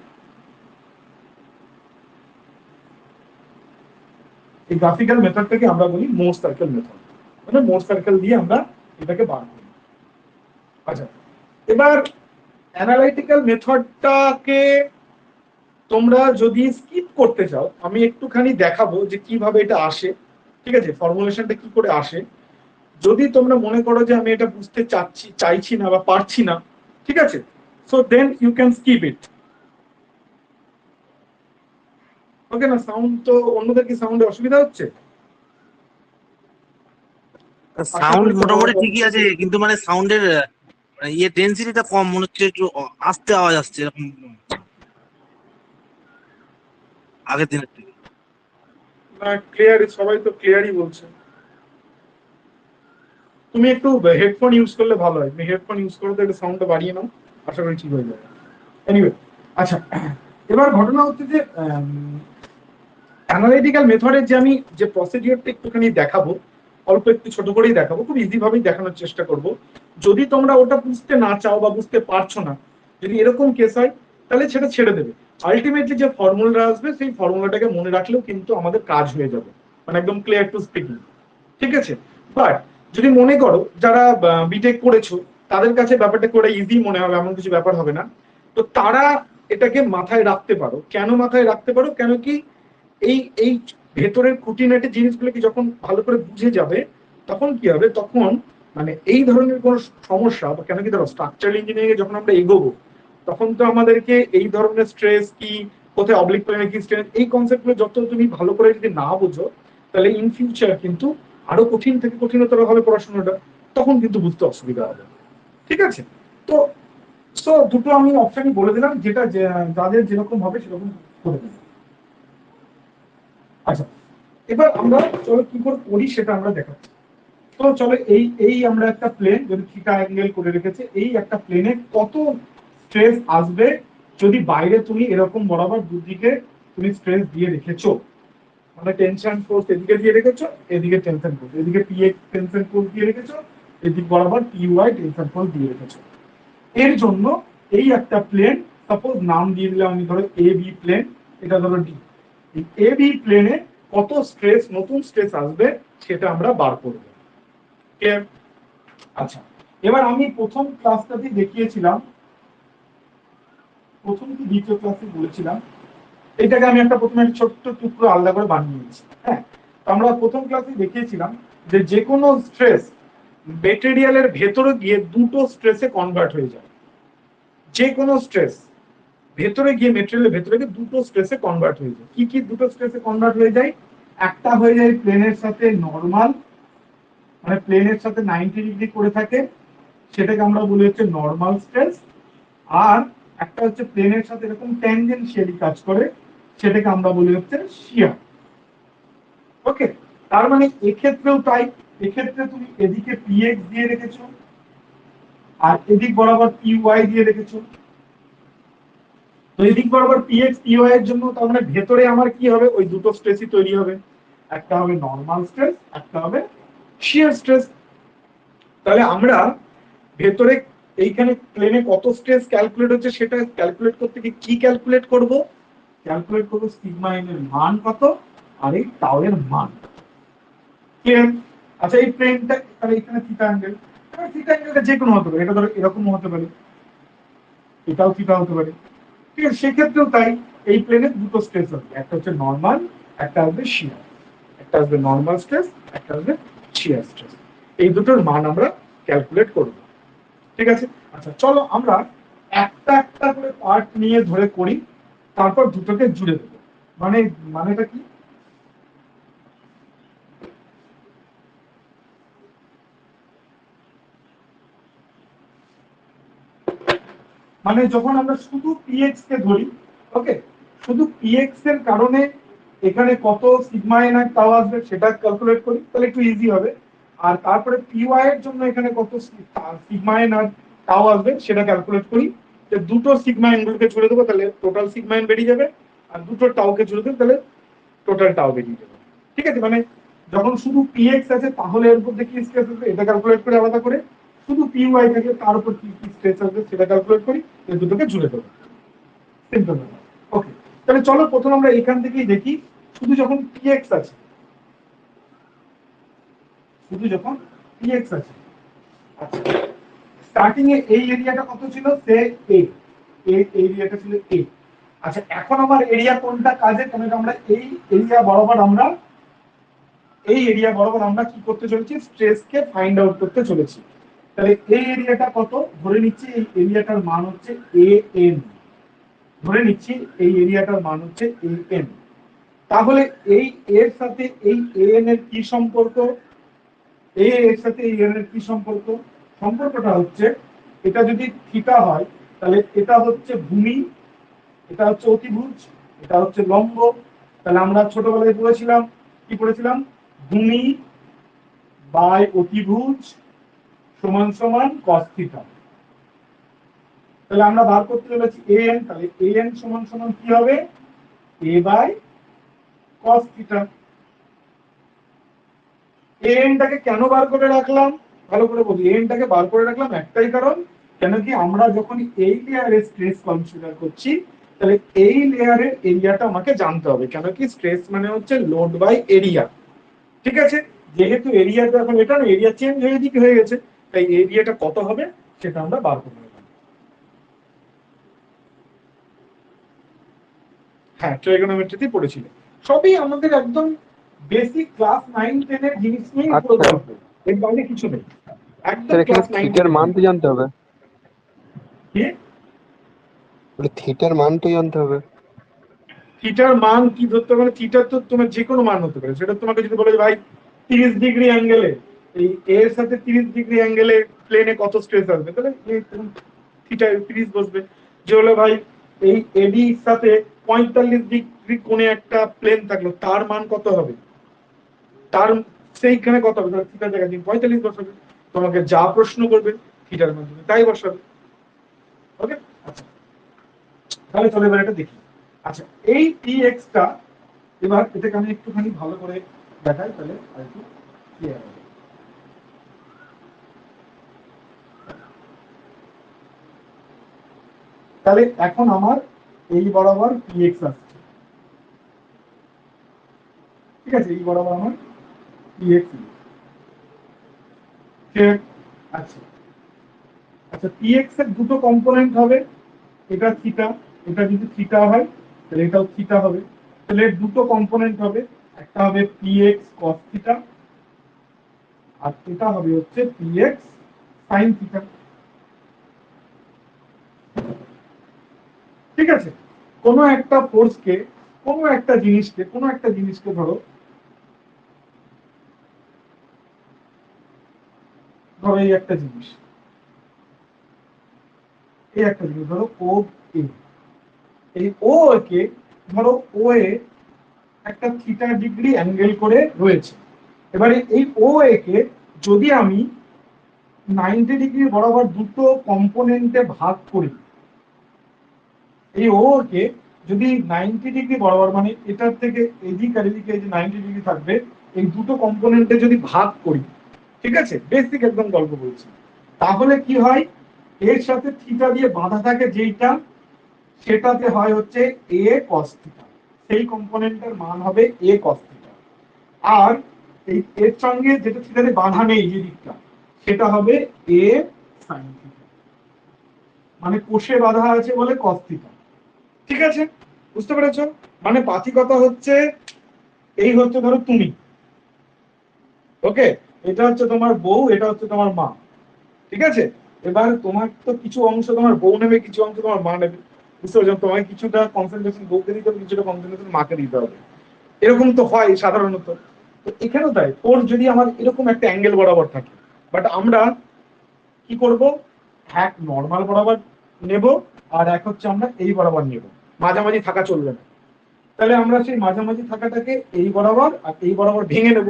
এই গ্রাফিক্যাল মেথডটাকে আমরা বলি মোর সার্কেল মেথড, মানে মোর সার্কেল দিয়ে আমরা এটাকে বার করি। আচ্ছা, এবার অ্যানালাইটিক্যাল মেথডটাকে তোমরা যদি স্কিপ করতে চাও, আমি একটুখানি দেখাবো যে কিভাবে এটা আসে, ঠিক আছে, ফর্মুলেশনটা কি করে আসে। যদি তোমরা মনে করো যে আমি এটা বুঝতে চাইছি না বা পারছি না, ঠিক আছে, so then you can skip it. Okay না? সাউন্ড তো অন্যদের কি সাউন্ডে অসুবিধা হচ্ছে? আশা সাউন্ড করি মোটামুটি তোমার ঠিকই আছে, কিন্তু মানে সাউন্ডের ইয়ে ডেন্সিটিটা কম মনে হচ্ছে, একটু আস্তে আওয়াজ আসছে এরকম আগের দিনের থেকে। ক্লিয়ার, সবাই তো ক্লিয়ারই বলছে। তুমি একটু হেডফোন ইউজ করলে ভালো হয়, তুমি হেডফোন ইউজ করে একটু সাউন্ডটা বাড়িয়ে নাও, আশা করি ঠিক হয়ে যাবে। এনিওয়ে, আচ্ছা, এবার ঘটনা হচ্ছে যে অ্যানালিটিক্যাল মেথডের যে আমি যে প্রসিডিওরটা একটুখানি দেখাবো, অল্প একটু ছোট করেই দেখাবো, খুব ইজি ভাবেই দেখানোর চেষ্টা করব। যদি তোমরা ওটা বুঝতে না চাও বা বুঝতে পারছো না, যদি এরকম কেস হয়, তাহলে সেটা ছেড়ে দেবে। আলটিমেটলি যে ফর্মুলাটা আসবে সেই ফর্মুলাটাকে মনে রাখলেও কিন্তু আমাদের কাজ হয়ে যাবে, মানে একদম ক্লিয়ার টু স্পিকিং, ঠিক আছে। বাট যদি মনে করো যারা বিটেক করেছো, তাদের কাছে ব্যাপারটা করে ইজি মনে হবে, এমন কিছু ব্যাপার হবে না, তো তারা এটাকে মাথায় রাখতে পারো। কেন মাথায় রাখতে পারো? কেন কি এই এই ভেতরের খুঁটিনাটি জিনিসগুলোকে যখন ভালো করে বুঝে যাবে, তখন কি হবে, তখন মানে এই ধরনের কোন সমস্যা বা কেন কি ধরো স্ট্রাকচারাল ইঞ্জিনিয়ারিং এ যখন আমরা এগোবো, তখন তো আমাদেরকে এই ধরনের স্ট্রেস কি, কোথায় অবলিক প্লেনে কি স্ট্রেস, এই কনসেপ্ট গুলো যত তুমি ভালো করে যদি না বুঝো, তাহলে ইন ফিউচার কিন্তু আরো কঠিন থেকে কঠিনতর হবে পড়াশোনাটা, তখন কিন্তু বুঝতে অসুবিধা হবে, ঠিক আছে। তো সো দুটো আমি অপশনই বলে দিলাম, যেটা যাদের যেরকম হবে সেরকম করে দিলাম। আচ্ছা, এবার আমরা চলো কি করে করি সেটা আমরা দেখাচ্ছি। তো চলো এই এই আমরা একটা প্লেন যদি থিটা অ্যাঙ্গেল করে রেখেছে, এই একটা প্লেনে কত স্ট্রেস আসবে যদি বাইরে তুমি এরকম বরাবর দুদিকে তুমি স্ট্রেস দিয়ে রেখেছো, মানে টেনশন ফোর্স এদিকে দিয়ে রেখেছো, এদিকে টেনশন ফোর্স, এদিকে পিএক্স টেনশন ফোর্স দিয়ে রেখেছো, এদিক বরাবর পিওয়াই টেনশন ফোর্স দিয়ে রেখেছো। এর জন্য এই একটা প্লেন, সাপোজ নাম দিয়ে দিলাম আমি, ধরো এ বি প্লেন, এটা ধরো ডি। এই এ বি প্লেনে কত স্ট্রেস, নতুন স্ট্রেস আসবে সেটা আমরা বার করব। আচ্ছা, এবার আমি প্রথম ক্লাসটাতে দেখিয়েছিলাম, প্রথম কি দ্বিতীয় ক্লাসে বলেছিলাম, এটাকে আমি একটা প্রথমে একটা ছোট্ট টুকরো আলাদা করে বানিয়ে নিয়েছি। হ্যাঁ, তো আমরা প্রথম ক্লাসে দেখিয়েছিলাম যে যে কোনো স্ট্রেস মেটেরিয়ালের ভেতরে গিয়ে দুটো স্ট্রেসে কনভার্ট হয়ে যায়। যে কোনো স্ট্রেস ভেতরে গিয়ে মেটেরিয়ালের ভেতরে গিয়ে দুটো স্ট্রেসে কনভার্ট হয়ে যায়। কি কি দুটো স্ট্রেসে কনভার্ট হয়ে যায়? একটা হয়ে যায় প্লেনের সাথে নর্মাল, মানে প্লেনের সাথে 90 ডিগ্রি করে থাকে, সেটাকে আমরা বলি হচ্ছে নর্মাল স্ট্রেস। আর একটা হচ্ছে প্লেনের সাথে এরকম ট্যানজেনশিয়ালি কাজ করে, সেটাকে আমরা বলি হচ্ছে শিয়ার। ওকে, তার মানে এক্ষেত্রেও তাই, এক্ষেত্রে তুমি এদিকে পিএক্স দিয়ে রেখেছো আর এদিক বরাবর পিওয়াই দিয়ে রেখেছো। তো এদিক বরাবর পিএক্স পিওয়াই এর জন্য তার মানে ভেতরে আমার কি হবে, ওই দুটো স্ট্রেসই তৈরি হবে, একটা হবে নর্মাল স্ট্রেস, একটা হবে শিয়ার স্ট্রেস। তাহলে আমরা ভেতরে এইখানে প্লেনে কত স্ট্রেস ক্যালকুলেট হচ্ছে সেটা ক্যালকুলেট করতে গিয়ে কি ক্যালকুলেট করব, ক্যালকুলেট করব সিগমা এন এর মান কত আর এই টাউ এর মান। ক্লিয়ার? আচ্ছা, এই প্লেনটা তাহলে এখানে থিটা অ্যাঙ্গেল, থিটা অ্যাঙ্গেলটা যে কোনো হতে পারে, এটা ধরো এরকম হতে পারে, এটাও থিটা হতে পারে, ঠিক আছে। সেক্ষেত্রেও তাই, এই প্লেনে দুটো স্ট্রেস হবে, একটা হচ্ছে নর্মাল, একটা আসবে শিয়ার, একটা আসবে নর্মাল স্ট্রেস, একটা আসবে শিয়ার স্ট্রেস। এই দুটোর মান আমরা ক্যালকুলেট করব, ঠিক আছে। আচ্ছা, চলো আমরা একটা একটা করে পার্ট নিয়ে ধরে করি, তারপর দুটোকে জুড়ে দেবো। মানে মানেটা কি? মানে যখন আমরা শুধু পিএক্স কে ধরি, ওকে, শুধু পিএক্স এর কারণে এখানে কত সিগমা এন আর টাউ আসবে সেটা ক্যালকুলেট করি, তাহলে একটু ইজি হবে। আর তারপরে পিওয়াই এর জন্য এখানে কত সিগমা এন আর টাও আসবে সেটা ক্যালকুলেট করি। যে দুটো সিগমা এন গুলোকে জুড়ে দেবো তাহলে টোটাল সিগমা এন বেরিয়ে যাবে, আর দুটো টাওকে জুড়ে দেবো তাহলে টোটাল টাও বেরিয়ে যাবে। ঠিক আছে, মানে যখন শুধু পিএক্স আছে তাহলে এর উপর কি স্ট্রেস আসবে এটা ক্যালকুলেট করে আলাদা করে, শুধু পিওয়াই থাকে তার উপর কি স্ট্রেস আসবে সেটা ক্যালকুলেট করি, এই দুটোকে জুড়ে দেবো। সিম্পল ব্যাপার। ওকে, তাহলে চলো প্রথম আমরা এখান থেকেই দেখি শুধু যখন পিএক্স আছে, শুধু যখন পিএক্স আছে। আচ্ছা, স্টার্টিং এ এই এরিয়াটা কত ছিল, সে এ, এই এরিয়াটা ছিল এ। আচ্ছা, এখন আমার এরিয়া কোনটা কাজে, কারণ আমরা এই এরিয়া বরাবর আমরা কি করতে চলেছি, স্ট্রেস কে ফাইন্ড আউট করতে চলেছি। তাহলে এই এরিয়াটা কত, ধরে নিচ্ছি এই এরিয়াটার মান হচ্ছে এ এন, ধরে নিচ্ছি এই এরিয়াটার মান হচ্ছে এ এন। তাহলে এই এর সাথে এই এ এন এর কি সম্পর্ক, এর সাথে এই এন এর কি সম্পর্ক, সম্পর্কটা হচ্ছে এটা যদি থিটা হয় তাহলে এটা হচ্ছে ভূমি, এটা হচ্ছে অতিভুজ, এটা হচ্ছে লম্ব। তাহলে আমরা ছোটবেলায় পড়েছিলাম, কি পড়েছিলাম, ভূমি বাই অতিভুজ সমান সমান cos থিটা। তাহলে আমরা বার করতে চলেছি an, তাহলে an সমান সমান কি হবে, a by cos theta. an টাকে কেন বার করে রাখলাম, ভালো করে বলি, an টাকে বার করে রাখলাম একটাই কারণ, কেন কি আমরা যখন এই লেয়ারে স্ট্রেস কনসিডার করছি তাহলে এই লেয়ারের এরিয়াটা আমাকে জানতে হবে, কেন কি স্ট্রেস মানে হচ্ছে লোড বাই এরিয়া। ঠিক আছে, যেহেতু এরিয়াটা এখন এটা না, এরিয়া চেঞ্জ হয়ে গেছে, তাই এরিয়াটা কত হবে সেটা আমরা বার করে নেব। হ্যাঁ, ট্রাইগোনোমেট্রিতে পড়েছিল, সবই আমাদের একদম বেসিক ক্লাস 9 10 এর জিনিস নিয়ে পুরো আচ্ছা, গল্প, এর বাইরে কিছু নেই, একদম স্যার এখানে ক্লাস 9 থিটার 10 মান তো জানতে হবে, কি বলে থিটার মান তো জানতে হবে। থিটার মান কি ধরতে হবে, থিটার তো তোমার যে কোনো মান হতে পারে, সেটা তোমাকে যদি বলে যে ভাই 30 ডিগ্রি অ্যাঙ্গেলে এই এর সাথে 30 ডিগ্রি অ্যাঙ্গেলে প্লেনে কত স্ট্রেস আসবে, তাহলে এই থিটা 30 বসবে। যে হলো ভাই এই এডি এর সাথে 45 ডিগ্রি কোণে একটা প্লেন থাকলো তার মান কত হবে, তার সেইখানে কত হবে, তাহলে থিটার জায়গায় 45 বসাবে, তোমাকে যা প্রশ্ন করবে থিটার মাধ্যমে তাই বসাবে। ওকে, আচ্ছা তাহলে চলো এবার এটা দেখি। আচ্ছা, এই px টা এবার এটাকে আমি একটুখানি ভালো করে দেখাই তাহলে আরেকটু ক্লিয়ার হবে। তাহলে এখন আমার এই বরাবর px আসছে, ঠিক আছে, এই বরাবর আমার px। আচ্ছা আচ্ছা, px এর দুটো কম্পোনেন্ট হবে, এটা থিটা, এটা যদি থিটা হয় তাহলে এটাও থিটা হবে, তাহলে এর দুটো কম্পোনেন্ট হবে, একটা হবে px cos থিটা আর এটা হবে হচ্ছে px sin থিটা। ঠিক আছে, কোনো একটা ফোর্সকে, কোনো একটা জিনিসকে ধরো ধরো এই একটা জিনিস, ধরো ও এ, এই ও কে ধরো ও এ একটা থিটা ডিগ্রি অ্যাঙ্গেল করে রয়েছে। এবারে এই ও এ কে যদি আমি 90 ডিগ্রি বরাবর দুটো কম্পোনেন্টে ভাগ করি, এই ও কে যদি 90 ডিগ্রি বরাবর মানে এটার থেকে এদিক আর এদিকে যে 90 ডিগ্রি থাকবে এই দুটো কম্পোনেন্টে যদি ভাগ করি, ঠিক আছে, বেসিক একদম গল্প বলছি, তাহলে কি হয়, এর সাথে থিটা দিয়ে বাঁধা থাকে যেইটা, সেটাতে হয় হচ্ছে এ cos থিটা, সেই কম্পোনেন্টের মান হবে এ cos থিটা। আর এই এর সঙ্গে যেটা থিটাতে বাঁধা নেই যে দিকটা, সেটা হবে এ sin থিটা, মানে কোষে বাঁধা আছে বলে cos থিটা। ঠিক আছে, বুঝতে পেরেছো, মানে বাকি কথা হচ্ছে এই হচ্ছে ধরো তুমি, ওকে, এটা হচ্ছে তোমার বউ, এটা হচ্ছে তোমার মা, ঠিক আছে, এবার তোমার তো কিছু অংশ তোমার বউ নেবে, কিছু অংশ তোমার মা নেবে, বুঝতে পারছো, তোমাকে কিছুটা কনসেন্ট্রেশন বউকে দিতে হবে, কিছুটা কনসেন্ট্রেশন মাকে দিতে হবে, এরকম তো হয় সাধারণত। তো এখানেও তাই, ফোর্স যদি আমার এরকম একটা অ্যাঙ্গেল বরাবর থাকে, বাট আমরা কি করব, এক নর্মাল বরাবর নেব আর এক হচ্ছে আমরা এই বরাবর নেব, মাঝামাঝি থাকা চলবে না। তাহলে আমরা সেই মাঝামাঝি থাকাটাকে এই বরাবর আর এই বরাবর ভেঙে নেব।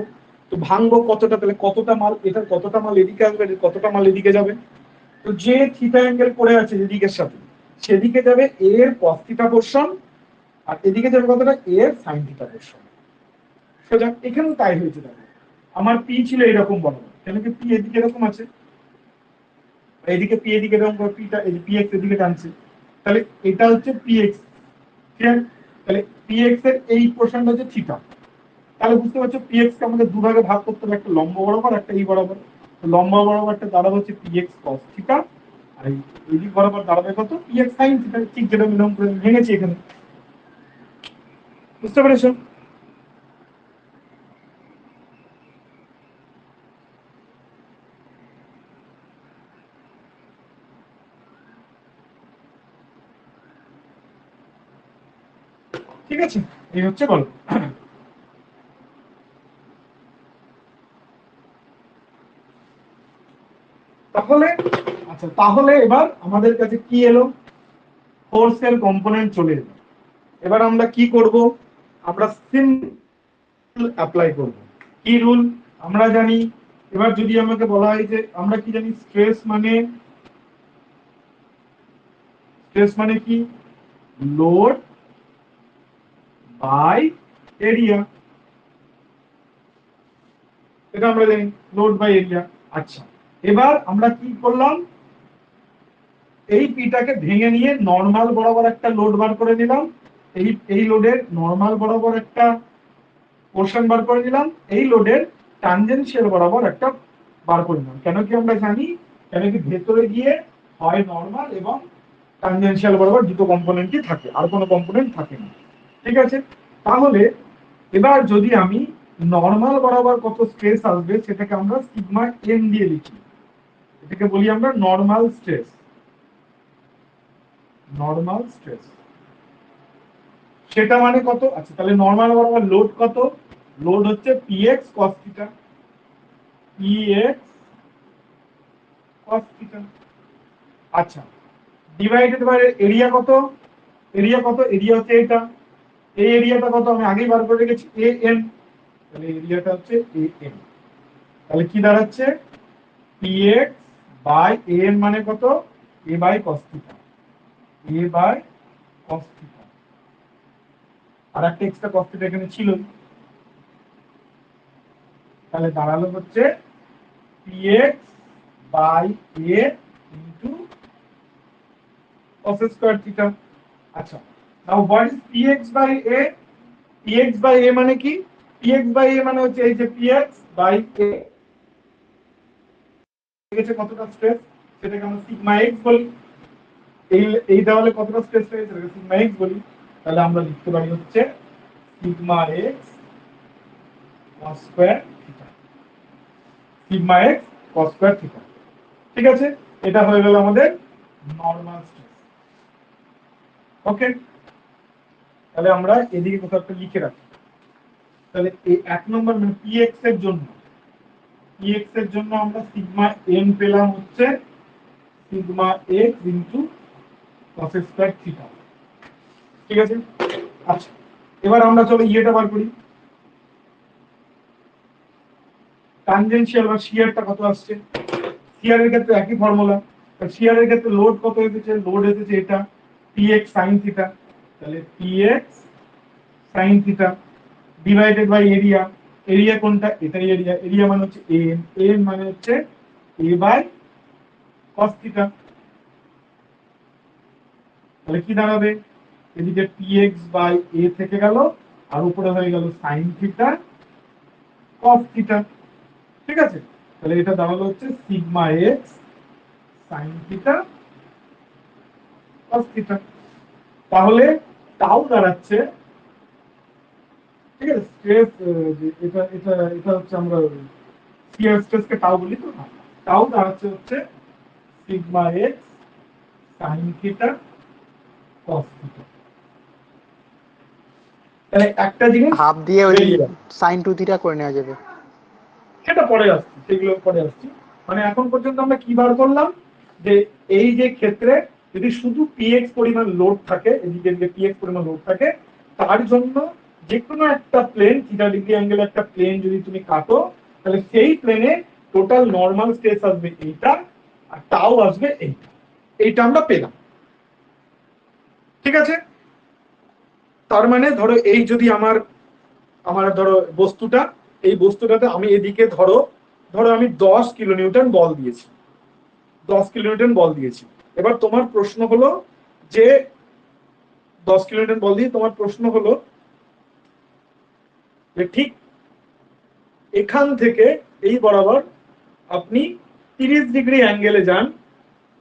তো ভাঙবো কতটা, তাহলে কতটা মাল, এটা কতটা মাল এদিকে আসবে, কতটা মাল এদিকে যাবে। তো যে থিটা অ্যাঙ্গেল পড়ে আছে এদিকের সাথে, সেদিকে যাবে এ এর cos থিটা পোরশন, আর এদিকে যাবে কতটা এ এর sin থিটা পোরশন। সোজা এখানেও তাই হয়েছে। দেখো আমার পি ছিল এরকম বরাবর, কেন কি পি এদিকে এরকম আছে, এদিকে পি এদিকে এরকম করে পিটা এই পি এক্স এদিকে টানছে, তাহলে এটা হচ্ছে পি এক্স। ঠিক আছে, তাহলে পি এক্স এর এই পোরশনটা হচ্ছে থিটা। তাহলে বুঝতে পারছো পি এক্স কে আমাদের দুভাগে ভাগ করতে হবে, একটা লম্ব বরাবর, একটা এই বরাবর। লম্ব বরাবরটা দাঁড়াবে হচ্ছে পি এক্স কস থিটা, আর এই দিক বরাবর দাঁড়াবে কত পি এক্স সাইন থিটা। ঠিক যেটা মিলন করে ভেঙেছি এখানে, বুঝতে পেরেছো? ঠিক আছে, এই হচ্ছে গল্প। তাহলে আচ্ছা, তাহলে এবার আমাদের কাছে কি এলো, ফোর্সের কম্পোনেন্ট চলে এলো। এবার আমরা কি করব, আমরা সিম্পল অ্যাপ্লাই করব। কি রুল আমরা জানি। এবার যদি আমাকে বলা হয় যে আমরা কি জানি, স্ট্রেস মানে কি, লোড বাই এরিয়া, এটা আমরা জানি, লোড বাই এরিয়া। আচ্ছা, এবার আমরা কি করলাম, এই পিটাকে ভেঙে নিয়ে নর্মাল বরাবর একটা লোড বার করে নিলাম, এই লোডের নর্মাল বরাবর একটা পোর্শন বার করে নিলাম, এই লোডের ট্যানজেনশিয়াল বরাবর একটা বার করে নিলাম। কেন কি আমরা জানি, কেন কি ভেতরে গিয়ে হয় নর্মাল এবং ট্যানজেনশিয়াল বরাবর দুটো কম্পোনেন্টই থাকে, আর কোনো কম্পোনেন্ট থাকে না। ঠিক আছে, তাহলে এবার যদি আমি নর্মাল বরাবর কত স্ট্রেস আসবে সেটাকে আমরা সিগমা এন দিয়ে লিখি, এটাকে বলি আমরা নর্মাল স্ট্রেস। নর্মাল স্ট্রেস সেটা মানে কত, আচ্ছা তাহলে নর্মাল বরাবর লোড কত, লোড হচ্ছে px cos theta, px cos theta. আচ্ছা, ডিভাইডেড বাই এরিয়া কত, এরিয়া কত, এরিয়া হচ্ছে এটা, এই এরিয়াটা কত আমি আগেই বার করে রেখেছি an, তাহলে এরিয়াটা হচ্ছে an। তাহলে কি দাঁড়াচ্ছে, px বাই an মানে কত, a by cos theta, a by cos theta. আর একটা এক্সট্রা cos থিটা এখানে ছিল, তাহলে দাঁড়ালো হচ্ছে px by a into cos square theta. আচ্ছা, now what is px by a, px by a মানে কি, px বাই a মানে হচ্ছে এই যে px বাই a এসে কতটা স্ট্রেস, সেটাকে আমরা সিগমা x বলি। এই দেওয়ালে কতটা স্ট্রেস রয়েছে সেটাকে সিগমা x বলি। তাহলে আমরা লিখতে পারি হচ্ছে sigma x cos square theta, sigma x cos square theta. ঠিক আছে, এটা হয়ে গেল আমাদের নরমাল স্ট্রেস। ওকে, তাহলে আমরা এদিকে কোথাও একটা লিখে রাখি। তাহলে এই এক নম্বর মানে px এর জন্য, px এর জন্য আমরা সিগমা n পেলাম হচ্ছে sigma x into cos square theta. ঠিক আছে, আচ্ছা এবার আমরা চলো ইয়েটা বার করি, ট্যানজেনশিয়াল বা শিয়ারটা কত আসছে। শিয়ারের ক্ষেত্রে একই ফর্মুলা, শিয়ারের ক্ষেত্রে লোড কত এসেছে, লোড এসেছে এটা px sin থিটা, তাহলে px sin theta divided by area, area কোনটা, এটাই এরিয়া, এরিয়া মানে হচ্ছে an, an মানে হচ্ছে a বাই cos থিটা। তাহলে কি দাঁড়াবে, এদিকে px বাই a থেকে গেল, আর উপরে হয়ে গেল sin থিটা cos থিটা। ঠিক আছে, তাহলে এটা দাঁড়ালো হচ্ছে sigma x sin theta cos theta. তাহলে টাউ দাঁড়াচ্ছে, ঠিক আছে, স্ট্রেস এটা এটা এটা হচ্ছে আমরা শিয়ার স্ট্রেসকে টাউ বলি, তো না, টাউ দাঁড়াচ্ছে হচ্ছে sigma x sin theta cos theta. তাহলে একটা জিনিস হাফ দিয়ে ওই বেরিয়ে গেল। সাইন টু থিটা করে নেওয়া যাবে। সেটা পরে আসছি, সেগুলো পরে আসছি। মানে এখন পর্যন্ত আমরা কি বার করলাম, যে এই যে ক্ষেত্রে যদি শুধু px পরিমাণ লোড থাকে, এদিকে যে px পরিমাণ লোড থাকে, তার জন্য যে কোনো একটা প্লেন থিটা ডিগ্রি অ্যাঙ্গেল একটা প্লেন যদি তুমি কাটো, তাহলে সেই প্লেনে টোটাল নর্মাল স্ট্রেস আসবে এইটা, আর টাও আসবে এইটা। এইটা আমরা পেলাম, ঠিক আছে। তার মানে ধরো এই যদি আমার আমার ধরো বস্তুটা, এই বস্তুটাতে আমি এদিকে ধরো ধরো আমি 10 কিলোনিউটন বল দিয়েছি, 10 কিলোনিউটন বল দিয়েছি। এবার তোমার প্রশ্ন হলো যে 10 কিলোনিউটন বল দিয়ে তোমার প্রশ্ন হলো যে ঠিক এখান থেকে এই বরাবর আপনি 30 ডিগ্রি অ্যাঙ্গেলে যান,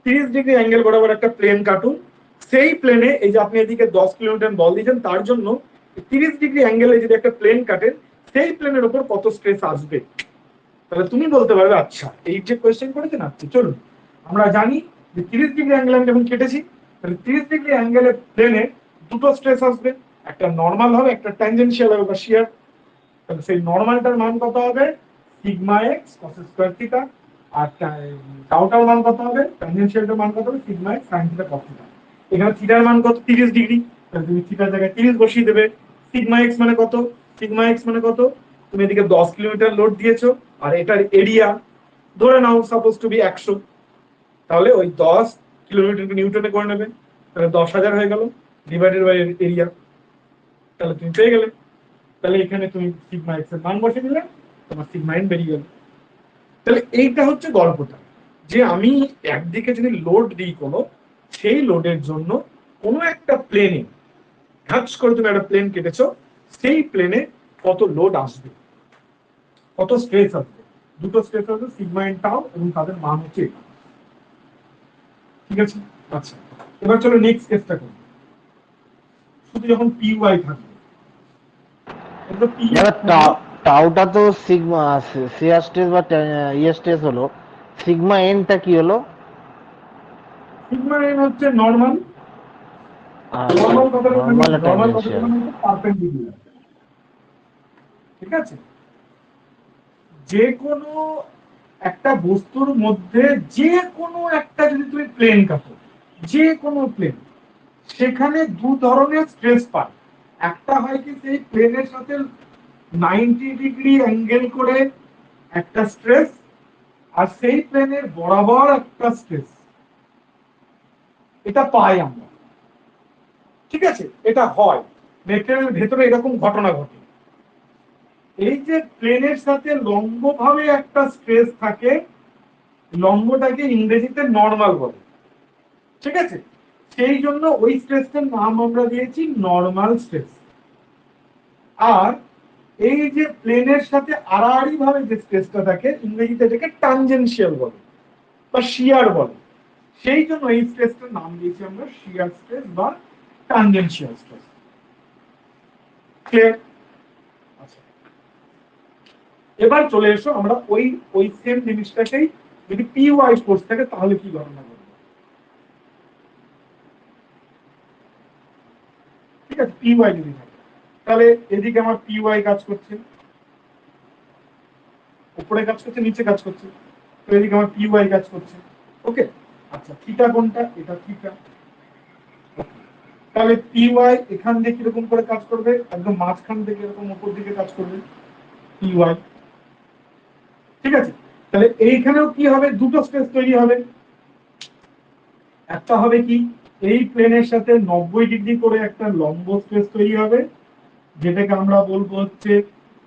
30 ডিগ্রি অ্যাঙ্গেল বরাবর একটা প্লেন কাটুন। সেই প্লেনে এই যে আপনি এদিকে 10 কিলোমিটার বল দিয়েছেন, তার জন্য 30 ডিগ্রি অ্যাঙ্গেলে যদি একটা প্লেন কাটেন, সেই প্লেনের উপর কত স্ট্রেস আসবে। তাহলে তুমি বলতে পারবে আচ্ছা এই যে কোয়েশ্চেন করেছেন, আচ্ছা চলুন আমরা জানি যে 30 ডিগ্রি অ্যাঙ্গেল আমি যখন কেটেছি, তাহলে 30 ডিগ্রি অ্যাঙ্গেলে প্লেনে দুটো স্ট্রেস আসবে, একটা নর্মাল হবে, একটা ট্যানজেনশিয়াল হবে বা শিয়ার। তাহলে সেই নর্মালটার মান কত হবে, sigma x cos square theta, আর টাউটার মান কত হবে, ট্যানজেনশিয়ালটার মান কত হবে, sigma x sine theta cos theta. এখানে থিটার মান কত, 30 ডিগ্রি, তাহলে তুমি থিটার জায়গায় 30 বসিয়ে দেবে। সিগমা এক্স মানে কত, সিগমা এক্স মানে কত, তুমি এদিকে 10 কিলোমিটার লোড দিয়েছো, আর এটার এরিয়া ধরে নাও সাপোজ টু বি 100, তাহলে ওই 10 কিলোমিটারকে নিউটনে করে নেবে, তাহলে 10,000 হয়ে গেল ডিভাইডেড বাই এরিয়া, তাহলে তুমি পেয়ে গেলে। তাহলে এখানে তুমি সিগমা এক্স এর মান বসিয়ে দিলে, তোমার সিগমা এন বেরিয়ে গেল। তাহলে এইটা হচ্ছে গল্পটা, যে আমি একদিকে যদি লোড দিই কোনো, সেই লোডের জন্য কোনো একটা প্লেনে ঘাস করে তুমি একটা প্লেন কেটেছো, সেই প্লেনে কত লোড আসবে, কত স্ট্রেস আসবে। দুটো স্ট্রেস আসবে, সিগমা এন টাও, এবং তাদের মান হচ্ছে এটা। ঠিক আছে, আচ্ছা এবার চলো নেক্সট কেসটা করি। শুধু যখন পি ওয়াই থাকবে, টাউটা তো সিগমা শিয়ার স্ট্রেস বা ইয়ে স্ট্রেস হলো, সিগমা এনটা কি হলো? সিগমা এন হচ্ছে নর্মাল, নর্মাল কথাটা মানে নর্মাল নর্মাল কথাটা ট্যানজেনশিয়াল। মানে হচ্ছে পারপেন্ডিকুলার। ঠিক আছে, যে কোনো একটা বস্তুর মধ্যে যে কোনো একটা যদি তুমি প্লেন কাটো, যে কোনো প্লেন, সেখানে দু ধরনের স্ট্রেস পায়। একটা হয় কি সেই প্লেনের সাথে 90 ডিগ্রি অ্যাঙ্গেল করে একটা স্ট্রেস, আর সেই প্লেনের বরাবর একটা স্ট্রেস, এটা পাই আমরা। ঠিক আছে, এটা হয় মেটেরিয়ালের ভেতরে, এরকম ঘটনা ঘটে। এই যে প্লেনের সাথে লম্বভাবে একটা স্ট্রেস থাকে, লম্বটাকে ইংরেজিতে নর্মাল বলে। ঠিক আছে, সেই জন্য ওই স্ট্রেসটার নাম আমরা দিয়েছি নর্মাল স্ট্রেস। আর এই যে প্লেনের সাথে আড়াআড়ি ভাবে যে স্ট্রেসটা থাকে, ইংরেজিতে এটাকে ট্যানজেনশিয়াল বলে বা শিয়ার বলে। সেই জন্য এই স্ট্রেসটার নাম দিয়েছি আমরা শিয়ার স্ট্রেস বা ট্যানজেনশিয়াল স্ট্রেস। ক্লিয়ার? আচ্ছা, এবার চলে এসো আমরা ওই ওই সেম জিনিসটাকেই যদি পি ওয়াই ফোর্স থাকে তাহলে কি ঘটনা ঘটবে। ঠিক আছে, পি ওয়াই যদি থাকে, তাহলে এদিকে আমার পি ওয়াই কাজ করছে, উপরে কাজ করছে, নিচে কাজ করছে, তো এদিকে আমার পি ওয়াই কাজ করছে। ওকে, আচ্ছা থিটা কোনটা, এটা থিটা। তাহলে পি ওয়াই এখান দিয়ে কিরকম করে কাজ করবে, একদম মাঝখান থেকে এরকম উপর দিকে কাজ করবে পি ওয়াই। ঠিক আছে, তাহলে এইখানেও কি হবে, দুটো স্পেস তৈরি হবে। একটা হবে কি, এই প্লেনের সাথে 90 ডিগ্রি করে একটা লম্ব স্পেস তৈরি হবে, যেটাকে আমরা বলবো হচ্ছে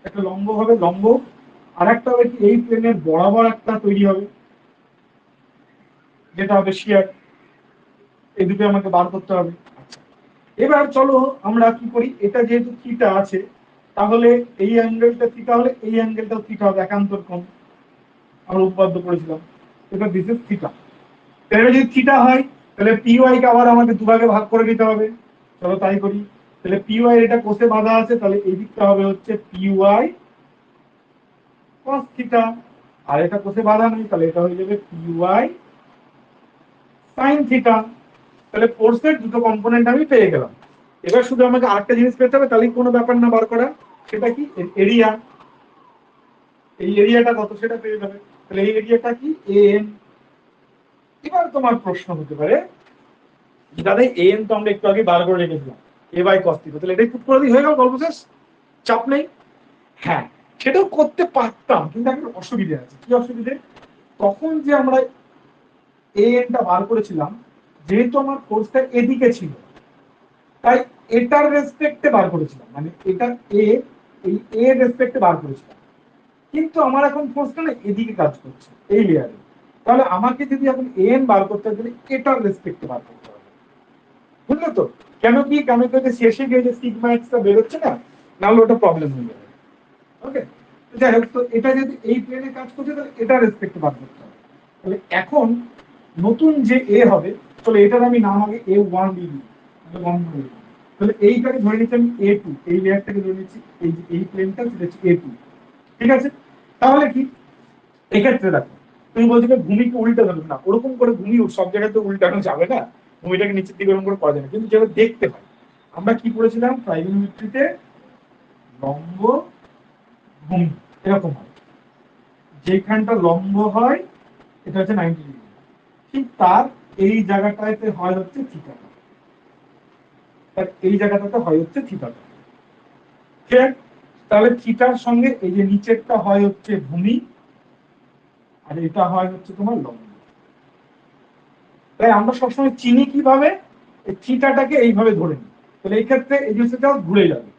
একটা লম্ব হবে, লম্ব। আর একটা হবে কি, এই প্লেনের বরাবর একটা তৈরি হবে, যেটা হবে শিয়ার। এই দুটো আমাকে বার করতে হবে। আচ্ছা, এবার চলো আমরা কি করি, এটা যেহেতু থিটা আছে, তাহলে এই অ্যাঙ্গেলটা থিটা হলে এই অ্যাঙ্গেলটাও থিটা হবে, একান্তর কোণ আমরা উপপাদ্য করেছিলাম। এটা দিস ইজ থিটা। তাহলে যদি থিটা হয়, তাহলে পি ওয়াই কে আবার আমাকে দুভাগে ভাগ করে দিতে হবে। চলো তাই করি। তাহলে পি ওয়াই এটা কোষে বাঁধা আছে, তাহলে এই দিকটা হবে হচ্ছে পি ওয়াই কস থিটা, আর এটা কোষে বাঁধা নেই, তাহলে এটা হয়ে যাবে পি ওয়াই সাইন থিটা। তাহলে ফোর্সের দুটো কম্পোনেন্ট আমি পেয়ে গেলাম। এবার শুধু আমাকে আরেকটা জিনিস পেতে হবে, তাহলে কোনো ব্যাপার না বার করা, সেটা কি এরিয়া। এই এরিয়াটা কত সেটা পেয়ে যাবে, তাহলে এই এরিয়াটা কি এন। এবার তোমার প্রশ্ন হতে পারে, দাদা এন তো আমরা একটু আগে বার করে রেখেছিলাম, এ বাই কস থিটা, তাহলে এটাই পুট করে দিই, হয়ে গেল, গল্প শেষ, চাপ নেই। হ্যাঁ, সেটাও করতে পারতাম, কিন্তু একটা অসুবিধা আছে। কি অসুবিধে? তখন যে আমরা এনটা বার করেছিলাম, যেহেতু আমার ফোর্সটা এদিকে ছিল, তাই এটার রেসপেক্টে বার করেছিলাম, মানে এটা এ, এই এর রেসপেক্টে বার করেছিলাম। কিন্তু আমার এখন ফোর্সটা না এদিকে কাজ করছে, এই লেয়ারে। তাহলে আমাকে যদি এখন এন বার করতে হয়, তাহলে এটার রেসপেক্টে বার করতে হবে। বুঝলে তো? কেন কি শেষে গিয়ে যে সিগমা এক্সটা বেরোচ্ছে না, নাহলে ওটা প্রবলেম হয়ে যাবে। ওকে, যাই হোক, তো এটা যদি এই প্লেনে কাজ করছে, তাহলে এটা রেসপেক্টে বার করতে হবে। তাহলে এখন নতুন যে এ হবে, চলো এটার আমি নাম আগে A1 দিয়ে দিই, তাহলে এইটাকে ধরে নিচ্ছি আমি A2, এই লেয়ারটাকে ধরে নিচ্ছি, এই যে এই প্লেনটা সেটা হচ্ছে A2। ঠিক আছে, তাহলে কি এক্ষেত্রে দেখো, তুমি বলছো যে ভূমিকে উল্টে দেবে না, ওরকম করে ভূমি সব জায়গায় তো উল্টানো যাবে না, ভূমিটাকে নিচের দিকে ওরকম করে করা যাবে, কিন্তু যেটা দেখতে হয়, আমরা কি করেছিলাম ট্রাইগোনোমেট্রিতে, লম্ব ভূমি এরকম হয়, যেখানটা লম্ব হয় এটা হচ্ছে 90 ডিগ্রি, ঠিক তার এই জায়গাটাতে হয় হচ্ছে থিটাটা, তার এই জায়গাটাতে হয় হচ্ছে থিটাটা। ঠিক, তাহলে থিটার সঙ্গে এই যে নিচেরটা হয় হচ্ছে ভূমি, আর এটা হয় হচ্ছে তোমার লম্ব। তাই আমরা সবসময় চিনি কিভাবে, এই থিটাটাকে এইভাবে ধরে নিই, তাহলে এই ক্ষেত্রে এই জিনিসটা ঘুরে যাবে।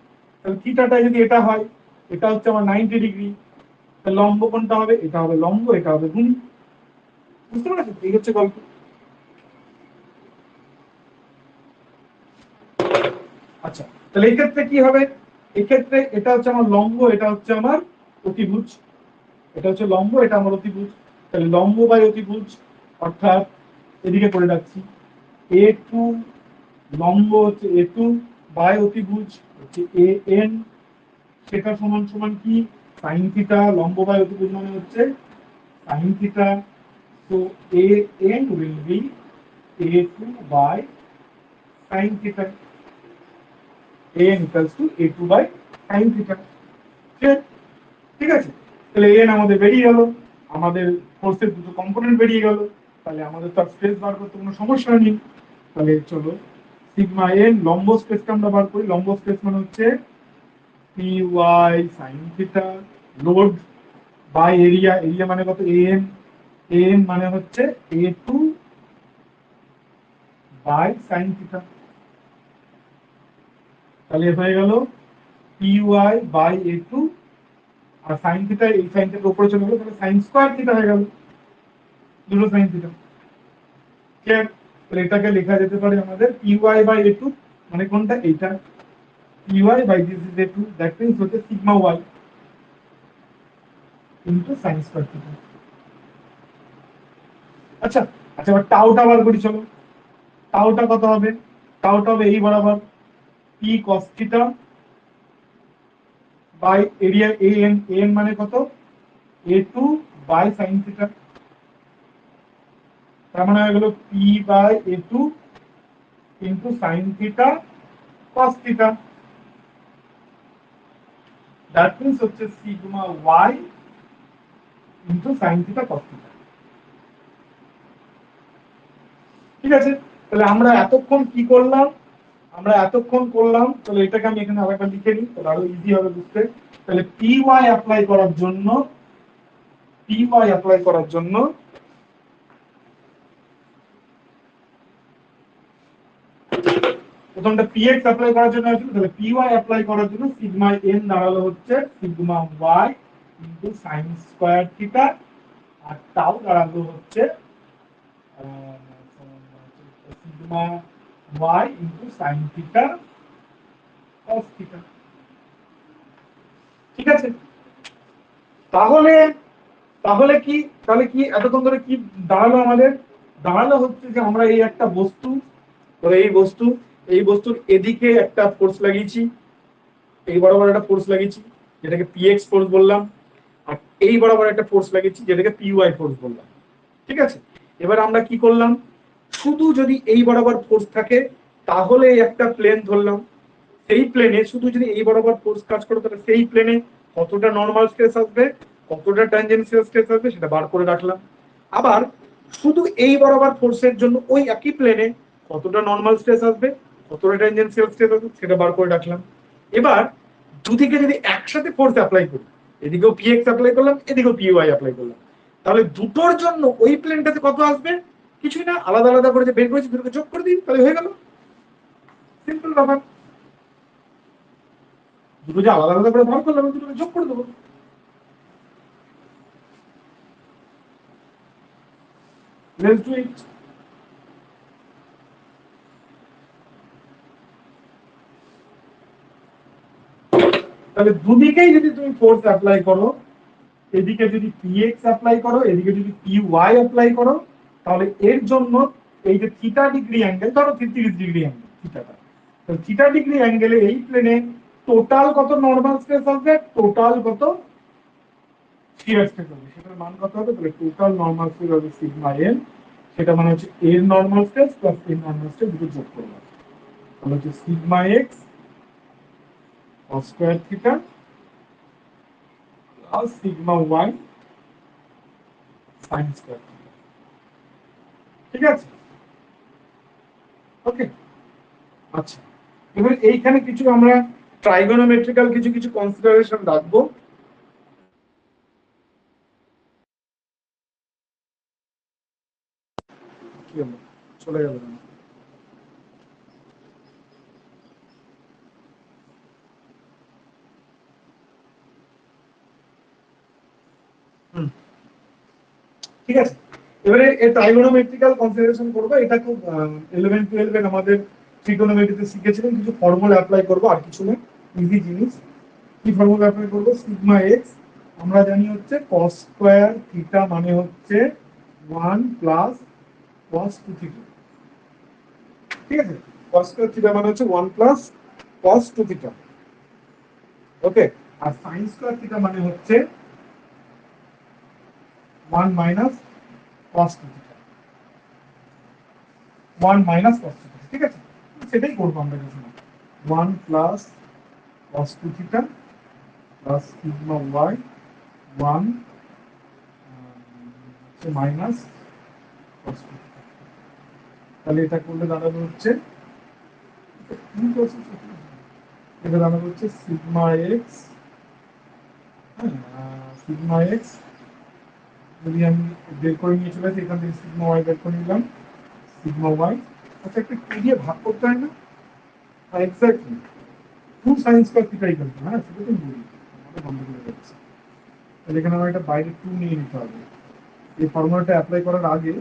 তাহলে থিটাটা যদি এটা হয়, এটা হচ্ছে আমার 90 ডিগ্রি, লম্ব কোনটা হবে? এটা হবে লম্ব, এটা হবে ভূমি। বুঝতে পারছো? এই হচ্ছে গল্প। আচ্ছা, তাহলে এই ক্ষেত্রে কি হবে? এক্ষেত্রে এটা হচ্ছে আমার লম্ব, এটা হচ্ছে আমার অতিভুজ, এটা হচ্ছে লম্ব, এটা আমার অতিভুজ। তাহলে লম্ব বাই অতিভুজ, অর্থাৎ এদিকে করে রাখছি A2, লম্ব হচ্ছে A2 বাই অতিভুজ হচ্ছে AN, সেটা সমান সমান কি সাইন থিটা, লম্ব বাই অতিভুজ মানে হচ্ছে সাইন থিটা। তো AN will be A2 by sin theta, AN equals to A2 by sin theta। ঠিক আছে, তাহলে এন আমাদের বেরিয়ে গেল, আমাদের ফোর্সের দুটো কম্পোনেন্ট বেরিয়ে গেল, তাহলে আমাদের তো স্পেস বার করতে কোনো সমস্যা নেই। তাহলে চলো সিগমা এন লম্ব স্পেসটা আমরা বার করি। লম্ব স্পেস মানে হচ্ছে P Y sine theta, load by area, area মানে কত? এন, এন মানে হচ্ছে A2 বাই সাইন থিটা। তাহলে হয়ে গেল পি ওয়াই বাই A2, আর সাইন থিটা, এই সাইন থিটার উপরে চলে গেল, তাহলে সাইন স্কয়ার থিটা হয়ে গেল, দুটো সাইন থিটা। ঠিক, তাহলে এটাকে লেখা যেতে পারে আমাদের পি ওয়াই বাই A2, মানে কোনটা? এইটা p Y by this is A2, that means হচ্ছে sigma y into sine square theta. আচ্ছা আচ্ছা, এবার টাউটা বার করি, চলো টাউটা কত হবে? টাউটা হবে এই বরাবর P cos theta by area N, N মানে কত? A2 বাই সাইন থিটা, তার মানে হয়ে গেল p by A2 into sine theta cos theta, that means হচ্ছে sigma y into sine theta cos theta. ঠিক আছে, তাহলে আমরা এতক্ষণ কি করলাম? আমরা এতক্ষণ করলাম, তাহলে এটাকে আমি এখানে আরেকবার লিখে নিই, তাহলে আরো ইজি হবে বুঝতে। তাহলে পি ওয়াই অ্যাপ্লাই করার জন্য, পি ওয়াই অ্যাপ্লাই করার জন্য প্রথমটা px অ্যাপ্লাই করার জন্য আছে, তাহলে py অ্যাপ্লাই করার জন্য সিগমা n দাঁড়ালো হচ্ছে sigma y into sin square theta, আর টাউ দাঁড়ালো হচ্ছে sigma y into sin theta cos theta. ঠিক আছে, তাহলে তাহলে কি, তাহলে কি এতক্ষণ ধরে কি দাঁড়ালো আমাদের? দাঁড়ালো হচ্ছে যে আমরা এই একটা বস্তু, এই বস্তু, এই বস্তুর এদিকে একটা ফোর্স লাগিয়েছি, এই বরাবর একটা ফোর্স লাগিয়েছি যেটাকে px ফোর্স বললাম, আর এই বরাবর একটা ফোর্স লাগিয়েছি যেটাকে py ফোর্স বললাম। ঠিক আছে, এবার আমরা কি করলাম? শুধু যদি এই বরাবর ফোর্স থাকে তাহলে একটা প্লেন ধরলাম, সেই প্লেনে শুধু যদি এই বরাবর ফোর্স কাজ করে, তাহলে সেই প্লেনে কতটা নরমাল স্ট্রেস আসবে, কতটা ট্যানজেনশিয়াল স্ট্রেস আসবে সেটা বার করে রাখলাম। আবার শুধু এই বরাবর ফোর্সের জন্য ওই একই প্লেনে কতটা নরমাল স্ট্রেস আসবে, কতটা ট্যানজেনশিয়াল স্ট্রেস আসবে সেটা বার করে রাখলাম। এবার দুদিকে যদি একসাথে ফোর্স অ্যাপ্লাই করি, এদিকেও px অ্যাপ্লাই করলাম, এদিকেও py অ্যাপ্লাই করলাম। তাহলে দুটোর জন্য ওই প্লেনটাতে কত আসবে? কিছুই না, আলাদা আলাদা করে যে বের করেছি দুটোকে যোগ করে দিই, তাহলে হয়ে গেল। সিম্পল ব্যাপার। দুটো যে আলাদা আলাদা করে ভাগ করলাম, দুটোকে যোগ করে দেবো। Let's do it. তাহলে দুদিকেই যদি তুমি ফোর্স অ্যাপ্লাই করো, এদিকে যদি px অ্যাপ্লাই করো, এদিকে যদি py অ্যাপ্লাই করো, তাহলে এর জন্য এই যে থিটা ডিগ্রি অ্যাঙ্গেল, ধরো 30 ডিগ্রি অ্যাঙ্গেল থিটাটা, তো থিটা ডিগ্রি অ্যাঙ্গেলে এই প্লেনে টোটাল কত নরমাল স্পেস হবে, টোটাল কত শিয়ার স্ট্রেস হবে, সেটার মান কত হবে? তাহলে টোটাল নরমাল স্পেস হবে সিগমা এন, সেটা মানে হচ্ছে এর নরমাল স্পেস প্লাস এর নরমাল স্পেস দুটো যোগ করলাম, তাহলে হচ্ছে sigma X cos square theta plus sigma Y sin square theta. ঠিক আছে, ওকে। আচ্ছা, এবার এইখানে কিছু আমরা ট্রাইগোনোমেট্রিক্যাল কিছু কিছু কনসিডারেশন রাখবো। কি হলো, চলে গেল না? ঠিক আছে, এবারে এই ট্রাইগোনোমেট্রিক্যাল কনসিডারেশন করবো। এটা খুব 11-12 এর আমাদের ট্রিগোনোমেট্রিতে শিখেছিলাম, কিছু ফর্মুলা অ্যাপ্লাই করবো, আর কিছু না, ইজি জিনিস। কি ফর্মুলা অ্যাপ্লাই করবো? সিগমা এক্স আমরা জানি হচ্ছে cos স্কয়ার থিটা মানে হচ্ছে 1 প্লাস cos 2 থিটা। ঠিক আছে, cos স্কয়ার থিটা মানে হচ্ছে 1 প্লাস cos 2 থিটা। ওকে, আর sin স্কয়ার থিটা মানে হচ্ছে 1 minus cos 2 theta, 1 minus cos 2 theta. ঠিক আছে, সেটাই করবো আমরা কিছু না। 1 plus cos 2 theta plus sigma Y 1 minus cos 2 theta. তাহলে এটা করলে দাঁড়াবে হচ্ছে, এটা দাঁড়াবে হচ্ছে সিগমা এক্স, সিগমা এক্স যদি আমি বের করে নিয়ে চলে আসি, এখান থেকে সিগমা ওয়াই বের করে নিলাম, সিগমা ওয়াই। আচ্ছা, একটা টু দিয়ে ভাগ করতে হয় না? Exactly, 2 sin square theta equal to, হ্যাঁ সেটা তো বলি, আমাদের বন্ধ করে যাচ্ছে। তাহলে এখানে আমার একটা বাইরে 2 নিয়ে নিতে হবে, এই ফর্মুলাটা অ্যাপ্লাই করার আগে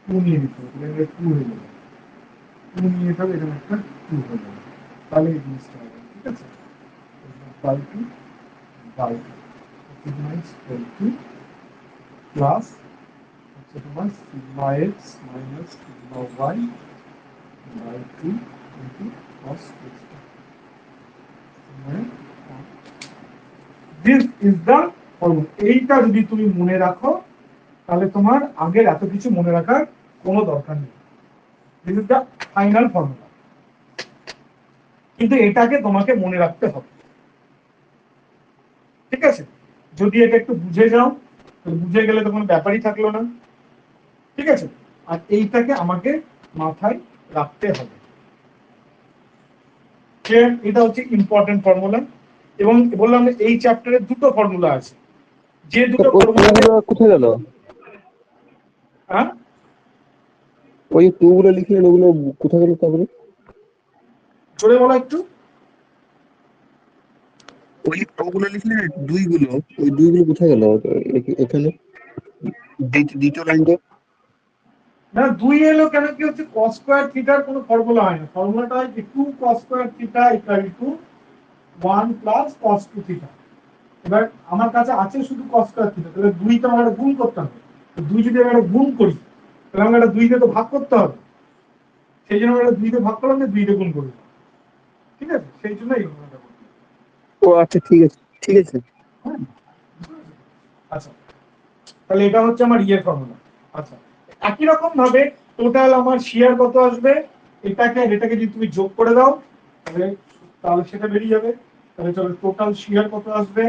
2 নিয়ে নিতে হবে, তাহলে এটা 2 হয়ে যাবে, 2 নিয়ে নিতে হবে, এখানে একটা 2 হয়ে যাবে, তাহলে এই জিনিসটা হবে। ঠিক আছে, by 2 by 2 sigma X equal to plus হচ্ছে তোমার sigma x minus sigma Y by 2 into cos X. This is the formula. এইটা যদি তুমি মনে রাখো, তাহলে তোমার আগের এত কিছু মনে রাখার কোনো দরকার নেই। This is the final formula, কিন্তু এটাকে তোমাকে মনে রাখতে হবে। ঠিক আছে, যদি এটা একটু বুঝে যাও, বুঝে গেলে তো কোনো ব্যাপারই থাকলো না। ঠিক আছে, আর এইটাকে আমাকে মাথায় রাখতে হবে। এটা হচ্ছে ইম্পর্টেন্ট ফর্মুলা, এবং বললাম এই চ্যাপ্টারে দুটো ফর্মুলা আছে, যে দুটো ফর্মুলা কোথায় গেল? হ্যাঁ ওই টু গুলো লিখলেন, ওগুলো কোথায় গেল? তারপরে জোরে বলো একটু। ওই ওগুলো লিখলেন, দুইগুলো, ওই দুইগুলো কোথায় গেল এখানে? দ্বিতীয় লাইনটা। না, দুই এলো কেন? কি হচ্ছে, cos স্কয়ার থিটার কোনো ফর্মুলা হয় না, ফর্মুলাটা হয় 2 cos square theta equal to 1 plus cos 2 theta. এবার আমার কাছে আছে শুধু cos স্কয়ার থিটা, তাহলে দুইটা আমার গুণ করতে হবে। তো দুই যদি আমরা গুণ করি, তাহলে আমরা দুই দিয়ে তো ভাগ করতে হবে, সেই জন্য আমরা দুই দিয়ে ভাগ করলাম, যে দুই দিয়ে গুণ করলাম। ঠিক আছে, সেই জন্য এই ফর্মুলাটা করলাম। ও আচ্ছা, ঠিক আছে ঠিক আছে। হ্যাঁ, আচ্ছা, তাহলে এটা হচ্ছে আমার ইয়ের ফর্মুলা। আচ্ছা, একই রকম ভাবে টোটাল আমার শিয়ার কত আসবে, এটাকে আর এটাকে যদি তুমি যোগ করে দাও, তাহলে তাহলে সেটা বেরিয়ে যাবে। তাহলে চলো, টোটাল শিয়ার কত আসবে,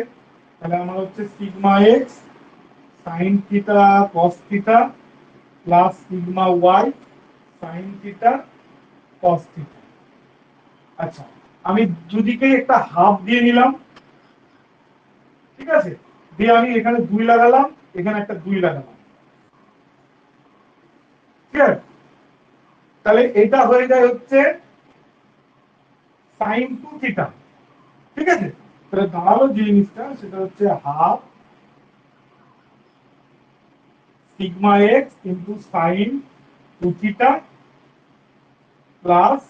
তাহলে আমার হচ্ছে sigma x sine theta cos theta plus sigma Y sine theta cos theta. আচ্ছা, আমি দুদিকেই একটা হাফ দিয়ে নিলাম, ঠিক আছে, দিয়ে আমি এখানে 2 লাগালাম, এখানে একটা 2 লাগালাম, ঠিক আছে। তাহলে এটা হয়ে যায় হচ্ছে sin 2 থিটা, ঠিক আছে। তাহলে দাঁড়ালো যে জিনিসটা সেটা হচ্ছে half sigma X into sine 2 theta plus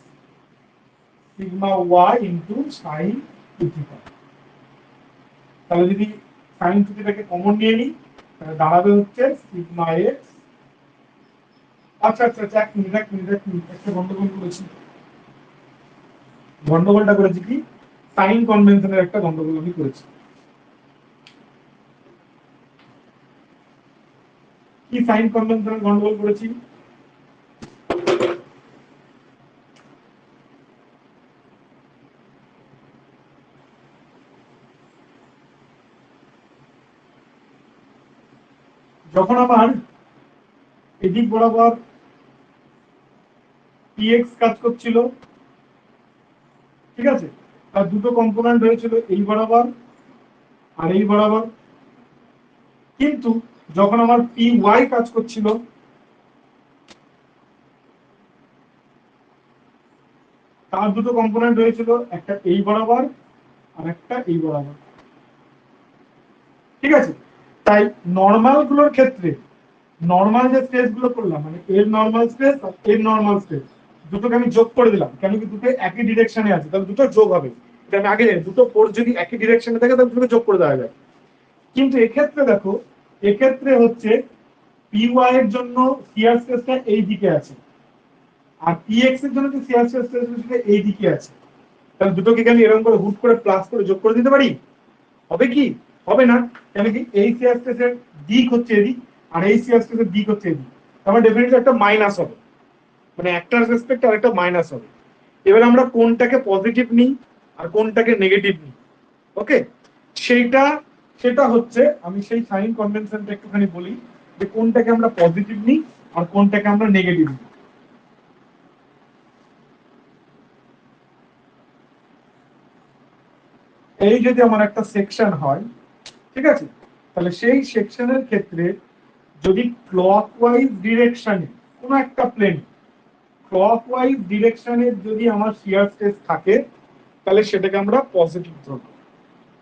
sigma Y into sine 2 theta. তাহলে যদি সাইন 2 থিটাকে কমন নিয়ে নিই তাহলে দাঁড়াবে হচ্ছে সিগমা এক্স। আচ্ছা আচ্ছা আচ্ছা, এক মিনিট একটা গন্ডগোল করেছি। গন্ডগোলটা করেছি কি, সাইন কনভেনশনের একটা গন্ডগোল আমি করেছি। কি সাইন কনভেনশনের গন্ডগোল করেছি? যখন আমার এদিক বরাবর px কাজ করছিল, ঠিক আছে, তার দুটো কম্পোনেন্ট হয়েছিল এই বরাবর আর এই বরাবর। কিন্তু যখন আমার py কাজ করছিল, তার দুটো কম্পোনেন্ট হয়েছিল, একটা এই বরাবর আর একটা এই বরাবর, ঠিক আছে। তাই নরমাল গুলোর ক্ষেত্রে নরমাল যে স্পেস গুলো করলাম, মানে এর নরমাল স্পেস আর এর নরমাল স্পেস দুটোকে আমি যোগ করে দিলাম, কেন কি দুটো একই ডিরেকশনে আছে, তাহলে দুটো যোগ হবে। এটা আমি আগে জানি, দুটো ফোর্স যদি একই ডিরেকশনে থাকে তাহলে দুটোকে যোগ করে দেওয়া যায়। কিন্তু এক্ষেত্রে দেখো, এক্ষেত্রে হচ্ছে py এর জন্য শিয়ার স্ট্রেসটা এই দিকে আছে আর px এর জন্য যে শিয়ার স্ট্রেসটা সেটা এই দিকে আছে। তাহলে দুটোকে কি আমি এরকম করে হুট করে প্লাস করে যোগ করে দিতে পারি? হবে কি? হবে না। কেন কি এই শিয়ার স্ট্রেসের দিক হচ্ছে এদিক আর এই শিয়ার স্ট্রেসের দিক হচ্ছে এদিক, তাহলে ডেফিনেটলি একটা মাইনাস হবে, মানে একটার রেসপেক্টে আরেকটা মাইনাস হবে। এবার আমরা কোনটাকে পজিটিভ নিই আর কোনটাকে নেগেটিভ নিই, ওকে, সেইটা সেটা হচ্ছে আমি সেই সাইন কনভেনশনটা একটুখানি বলি যে কোনটাকে আমরা পজিটিভ নিই আর কোনটাকে আমরা নেগেটিভ নিই। এই যদি আমার একটা সেকশন হয়, ঠিক আছে, তাহলে সেই সেকশনের ক্ষেত্রে যদি ক্লকওয়াইজ ডিরেকশনে কোন একটা প্লেন ক্লকওয়াইজ ডিরেকশনে যদি আমার শিয়ার স্ট্রেস থাকে তাহলে সেটাকে আমরা পজিটিভ ধরব,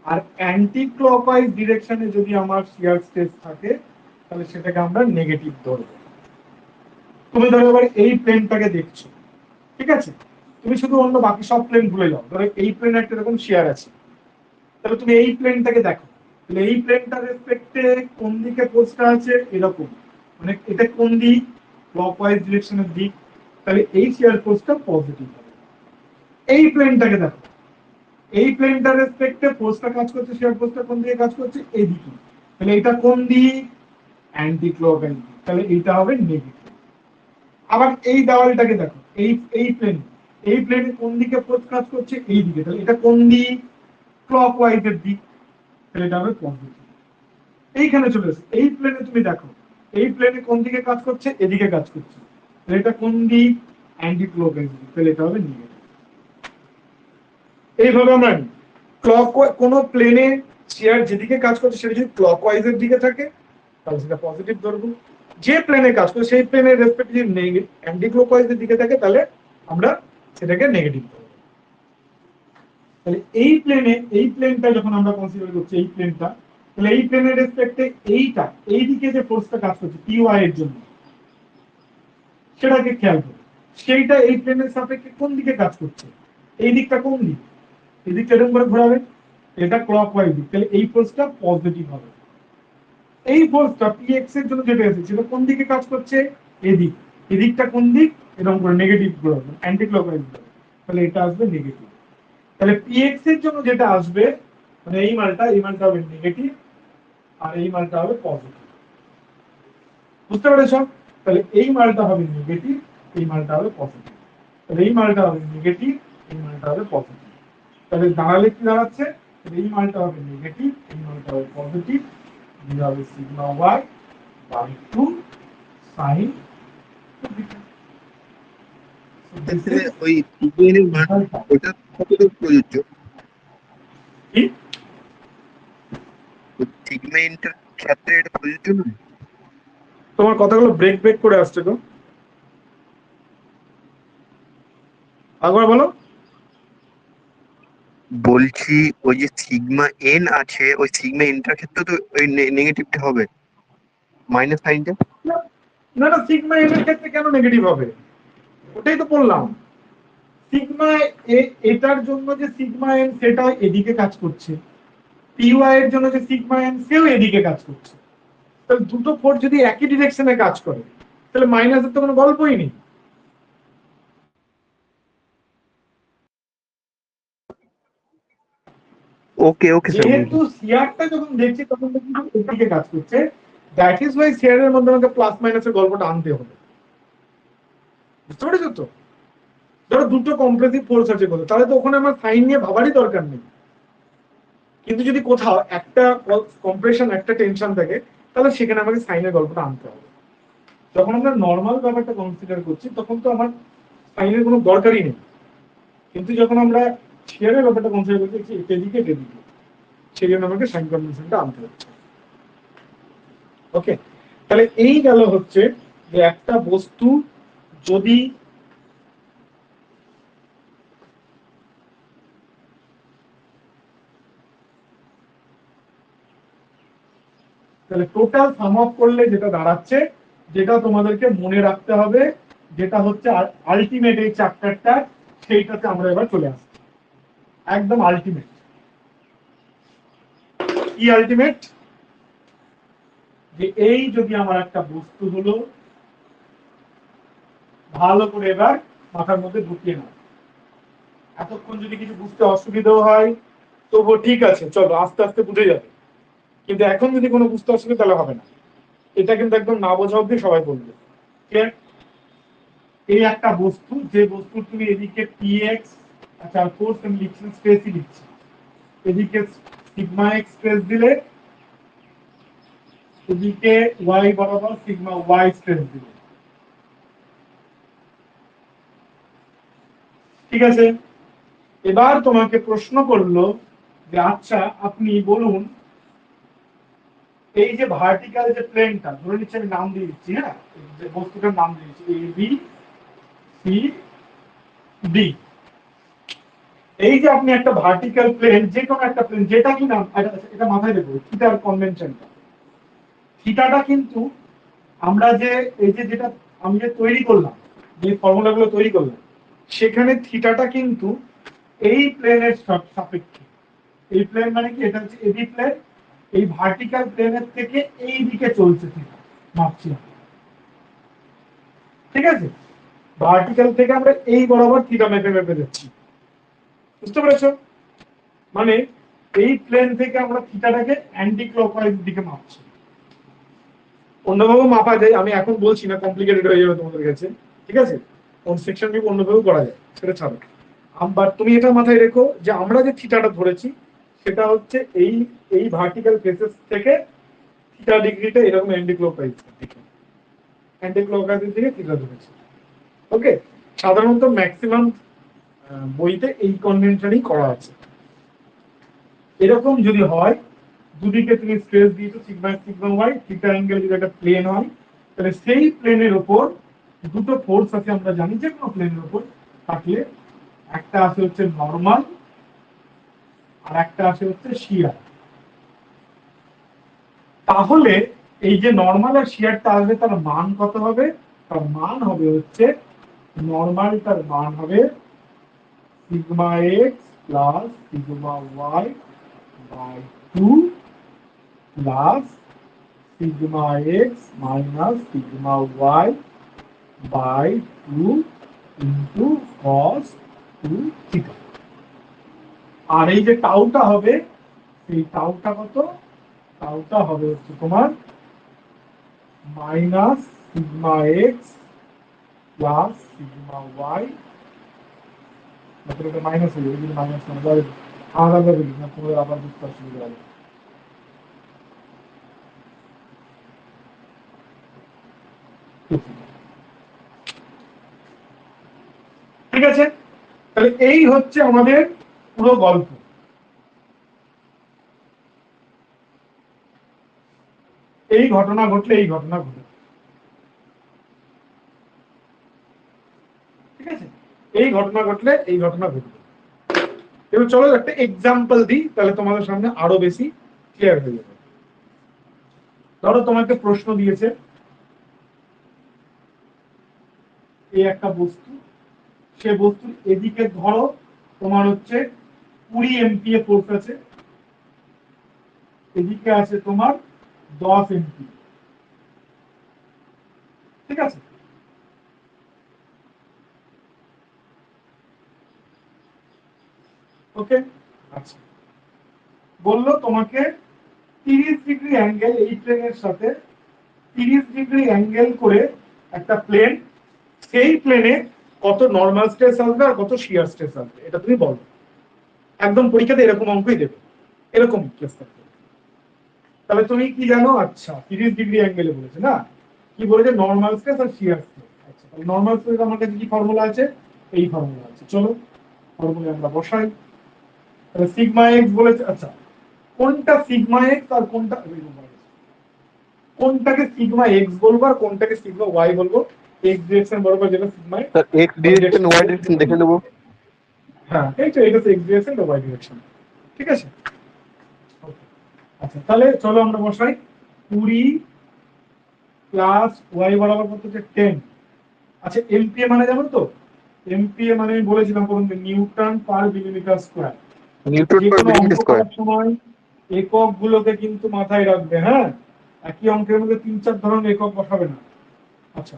আর অ্যান্টি ক্লকওয়াইজ ডিরেকশনে যদি আমার শিয়ার স্ট্রেস থাকে তাহলে সেটাকে আমরা নেগেটিভ ধরব। তুমি ধরো এবার এই প্লেনটাকে দেখছো, ঠিক আছে, তুমি শুধু অন্য বাকি সব প্লেন ভুলে যাও, ধরো এই প্লেনে একটা এরকম শিয়ার আছে, তাহলে তুমি এই প্লেনটাকে দেখো, তাহলে এই প্লেনটার রেসপেক্টে কোন দিকে ফোর্সটা আছে এরকম, মানে এটা কোন দিক, ক্লকওয়াইজ ডিরেকশনের দিক, তাহলে এই শিয়ার ফোর্সটা পজিটিভ হবে। এই প্লেনটাকে দেখো, এই প্লেনটার রেসপেক্টে ফোর্সটা কাজ করছে, শিয়ার ফোর্সটা কোন দিকে কাজ করছে, এই দিকে, তাহলে এটা কোন দিক, অ্যান্টি ক্লকওয়াইজ দিক, তাহলে এইটা হবে নেগেটিভ। আবার এই দেওয়ালটাকে দেখো, এই প্লেন, এই প্লেনে কোন দিকে ফোর্স কাজ করছে, এই দিকে, তাহলে এটা কোন দিক, ক্লকওয়াইজ এর দিক, তাহলে এটা হবে পজিটিভ। এইখানে চলে এসে এই প্লেনে তুমি দেখো, এই প্লেনে কোন দিকে কাজ করছে, এদিকে কাজ করছে, তাহলে এটা কোন দিক, অ্যান্টি ক্লকওয়াইজ দিক, তাহলে এটা হবে নেগেটিভ। এইভাবে আমরা ক্লক কোন প্লেনে শিয়ার যেদিকে কাজ করছে সেটা যদি ক্লকওয়াইজ এর দিকে থাকে তাহলে সেটা পজিটিভ ধরবো, যে প্লেনে কাজ করছে সেই প্লেনের রেসপেক্টিভ অ্যান্টি ক্লকওয়াইজ এর দিকে থাকে তাহলে আমরা সেটাকে নেগেটিভ ধরবো। তাহলে এই প্লেনটা যখন আমরা কনসিডার করছি, এই প্লেনটা, তাহলে এই প্লেনের রেসপেক্টে এইটা এই দিকে যে ফোর্সটা কাজ করছে py এর জন্য সেটাকে খেয়াল করো, সেইটা এই প্লেনের সাপেক্ষে কোন দিকে কাজ করছে, এই দিকটা কোন দিক, এই দিকটা এরকম করে ঘোরাবে, এটা ক্লকওয়াইজ দিক, তাহলে এই ফোর্সটা পজিটিভ হবে। এই ফোর্সটা px এর জন্য যেটা এসেছে সেটা কোন দিকে কাজ করছে, এদিক, এদিকটা কোন দিক, এরকম করে নেগেটিভ ঘোরাবে, অ্যান্টি ক্লকওয়াইজ, তাহলে এটা আসবে নেগেটিভ। তাহলে px এর জন্য যেটা আসবে, মানে এই মানটা হবে নেগেটিভ আর এই মানটা হবে পজিটিভ, বুঝতে পেরেছো? তাহলে এই মানটা হবে নেগেটিভ, এই মানটা হবে পজিটিভ, তাহলে এই মানটা হবে নেগেটিভ, এই মানটা হবে পজিটিভ, তাহলে দাঁড়ালে কি দাঁড়াচ্ছে, এই মানটা হবে নেগেটিভ, এই মানটা হবে পজিটিভ, এটা হবে সিগমা ওয়াই বাই 2 সাইন ক্ষেত্রে ওই TN এর মান ওটা কতটুকু প্রযোজ্য? সিগমা এনটার ক্ষেত্রে এটা প্রযোজ্য নয়? তোমার কথাগুলো ব্রেক ব্রেক করে আসছে তো, একবার বলো। বলছি ওই যে সিগমা এন আছে, ওই সিগমা এনটার ক্ষেত্রে তো ওই নেগেটিভটা হবে, মাইনাস সাইনটা। না না না, সিগমা এর ক্ষেত্রে কেন নেগেটিভ হবে? ওটাই তো বললাম, সিগমা এটার জন্য যে সিগমা এন সেটা এদিকে কাজ করছে, পিওয়াই এর জন্য যে সিগমা এন সেও এদিকে কাজ করছে। তাহলে দুটো ফোর্স যদি একই ডিরেকশনে কাজ করে তাহলে মাইনাসের তো কোনো গল্পই নেই। ওকে ওকে স্যার, যেহেতু শিয়ারটা যখন দেখছি তখন দেখছি এদিকে কাজ করছে, দ্যাট ইজ ওয়াই শিয়ারের মধ্যে আমাকে প্লাস মাইনাসের গল্পটা আনতে হবে। বুঝতে পেরেছো তো? ধরো দুটো কম্প্রেসিভ ফোর্স আছে কোথাও, তাহলে তো ওখানে আমার সাইন নিয়ে ভাবারই দরকার নেই। কিন্তু যদি কোথাও একটা কম্প্রেশন একটা টেনশন থাকে তাহলে সেখানে আমাকে সাইনের গল্পটা আনতে হবে। যখন আমরা নর্মাল ব্যাপারটা কনসিডার করছি তখন তো আমার সাইনের কোনো দরকারই নেই, কিন্তু যখন আমরা শিয়ারের ব্যাপারটা কনসিডার করছি এদিকে এদিকে, সেই জন্য আমাকে সাইন কনভেনশনটা আনতে হচ্ছে। ওকে, তাহলে এই গেল হচ্ছে যে একটা বস্তু যদি তাহলে টোটাল সাম আপ করলে যেটা দাঁড়াচ্ছে, যেটা তোমাদেরকে মনে রাখতে হবে, যেটা হচ্ছে আলটিমেট এই চ্যাপ্টারটা, সেইটাতে আমরা এবার চলে আসছি। একদম আলটিমেট। কি আলটিমেট? যে এই যদি আমার একটা বস্তু হলো, ভালো করে এবার মাথার মধ্যে ঢুকিয়ে নাও। এতক্ষণ যদি কিছু বুঝতে অসুবিধাও হয় তবুও ঠিক আছে, চলো আস্তে আস্তে বুঝে যাবে। কিন্তু এখন যদি কোনো বুঝতে অসুবিধা তাহলে হবে না, এটা কিন্তু একদম না বোঝা অব্দি সবাই বলবে। এই একটা বস্তু, যে বস্তু তুমি এদিকে px, আচ্ছা ফোর্স আমি লিখছি, স্পেসই লিখছি, এদিকে সিগমা এক্স স্পেস দিলে, এদিকে y বরাবর সিগমা y স্পেস দিলে, ঠিক আছে? এবার তোমাকে প্রশ্ন করলো যে আচ্ছা আপনি বলুন, এই যে ভার্টিক্যাল যে প্লেনটা, ধরে নিচ্ছি আমি নাম দিয়ে দিচ্ছি, হ্যাঁ, যে বস্তুটার নাম দিয়েছি এ বি সি ডি। এই যে আপনি একটা ভার্টিক্যাল প্লেন, যে কোনো একটা প্লেন, যেটা কি নাম, এটা মাথায় রেখো, থিটার কনভেনশনটা। থিটাটা কিন্তু আমরা যে এই যে যেটা আমি যে তৈরি করলাম, যে ফর্মুলাগুলো তৈরি করলাম, সেখানে থিটাটা কিন্তু এই প্লেনের সাপেক্ষে। এই প্লেন মানে কি, এটা হচ্ছে এবি প্লেন, এই ভার্টিক্যাল প্লেনের থেকে এই দিকে চলছে থিটা, মাপছি, ঠিক আছে? ভার্টিক্যাল থেকে আমরা এই বরাবর থিটা মেপে মেপে যাচ্ছি। বুঝতে পেরেছো? মানে এই প্লেন থেকে আমরা থিটাটাকে অ্যান্টি ক্লকওয়াইজ দিকে মাপছি। অন্যভাবে মাপা যায়, আমি এখন বলছি না, কমপ্লিকেটেড হয়ে যাবে তোমাদের কাছে, ঠিক আছে? কোন সেকশন নিয়ে অন্যভাবেও করা যায়, সেটা ছাড়ো। আবার তুমি এটা মাথায় রেখো যে আমরা যে থিটাটা ধরেছি সেটা হচ্ছে এই এই ভার্টিক্যাল ফেসেস থেকে থিটা ডিগ্রিটা এরকম অ্যান্টি ক্লকওয়াইজ দিকে, অ্যান্টি ক্লকওয়াইজ দিকে থিটা ধরেছি। ওকে, সাধারণত ম্যাক্সিমাম বইতে এই কনভেনশনই করা আছে। এরকম যদি হয়, দুদিকে তুমি স্পেস দিয়েছো sigma sigma Y, theta angle যদি একটা প্লেন হয়, তাহলে সেই প্লেনের উপর দুটো ফোর্স আছে, আমরা জানি যে কোনো প্লেনের উপর থাকলে একটা আছে হচ্ছে নর্মাল আর একটা আছে হচ্ছে শিয়ার। তাহলে এই যে নর্মাল আর শিয়ারটা আসবে তার মান কত হবে? তার মান হবে হচ্ছে, নর্মালটার মান হবে sigma x plus sigma Y by 2 plus sigma x minus sigma Y by 2 into cos 2 theta. আর এই যে টাউটা হবে, সেই টাউটা কত? টাউটা হবে হচ্ছে তোমার minus sigma x plus sigma Y, এটা মাইনাস হয়ে যাবে, যদি মাইনাস না যায় আলাদা বলি না, তোমাদের আবার বুঝতে অসুবিধা হবে। ঠিক আছে, তাহলে এই হচ্ছে আমাদের পুরো গল্প। এই ঘটনা ঘটলে এই ঘটনা ঘটে, ঠিক আছে? এই ঘটনা ঘটলে এই ঘটনা ঘটবে। এবার চলো একটা এক্সাম্পল দিই, তাহলে তোমাদের সামনে আরো বেশি ক্লিয়ার হয়ে যাবে। ধরো তোমাকে প্রশ্ন দিয়েছে, এই একটা বস্তু, সে বস্তুর এদিকে ধরো তোমার হচ্ছে 20 MPa ফোর্স আছে, এদিকে আছে তোমার 10 MPa, ঠিক আছে? ওকে, আচ্ছা, বললো তোমাকে 30 ডিগ্রি অ্যাঙ্গেল, এই প্লেনের সাথে 30 ডিগ্রি অ্যাঙ্গেল করে একটা প্লেন, সেই প্লেনে কত নর্মাল স্ট্রেস আসবে আর কত শিয়ার স্ট্রেস আসবে, এটা তুমি বলো। একদম পরীক্ষাতে এরকম অঙ্কই দেবে, এরকম কেস থাকবে। তাহলে তুমি কি জানো? আচ্ছা, 30 ডিগ্রি অ্যাঙ্গেলে বলেছে না, কি বলেছে? নর্মাল স্ট্রেস আর শিয়ার স্ট্রেস। আচ্ছা, তাহলে নর্মাল স্ট্রেস আমার কাছে কি ফর্মুলা আছে? এই ফর্মুলা আছে, চলো ফর্মুলা আমরা বসাই। তাহলে সিগমা এক্স বলেছে, আচ্ছা কোনটা সিগমা এক্স আর কোনটাকে সিগমা এক্স বলবো আর কোনটাকে সিগমা ওয়াই বলবো? এক্স ডিরেকশন বরাবর যেটা sigma X, sir X direction Y direction দেখে নেবো। হ্যাঁ এই তো, এটা এক্স ডিরেকশন বা ওয়াই ডিরেকশন, ঠিক আছে? আচ্ছা, তাহলে চলো আমরা বসাই 20 প্লাস ওয়াই বরাবর কত হচ্ছে 10। আচ্ছা, এমপিএ মানে জানো তো? এমপিএ মানে আমি বলেছিলাম নিউটন পার মিলিমিটার স্কয়ার। নিউটন যে পার কোনো অঙ্ক মিলিমিটার স্কয়ার। করার সময় একক গুলোকে কিন্তু মাথায় রাখবে, হ্যাঁ? একই অঙ্কের মধ্যে 3-4 ধরনের একক বসাবে না। আচ্ছা,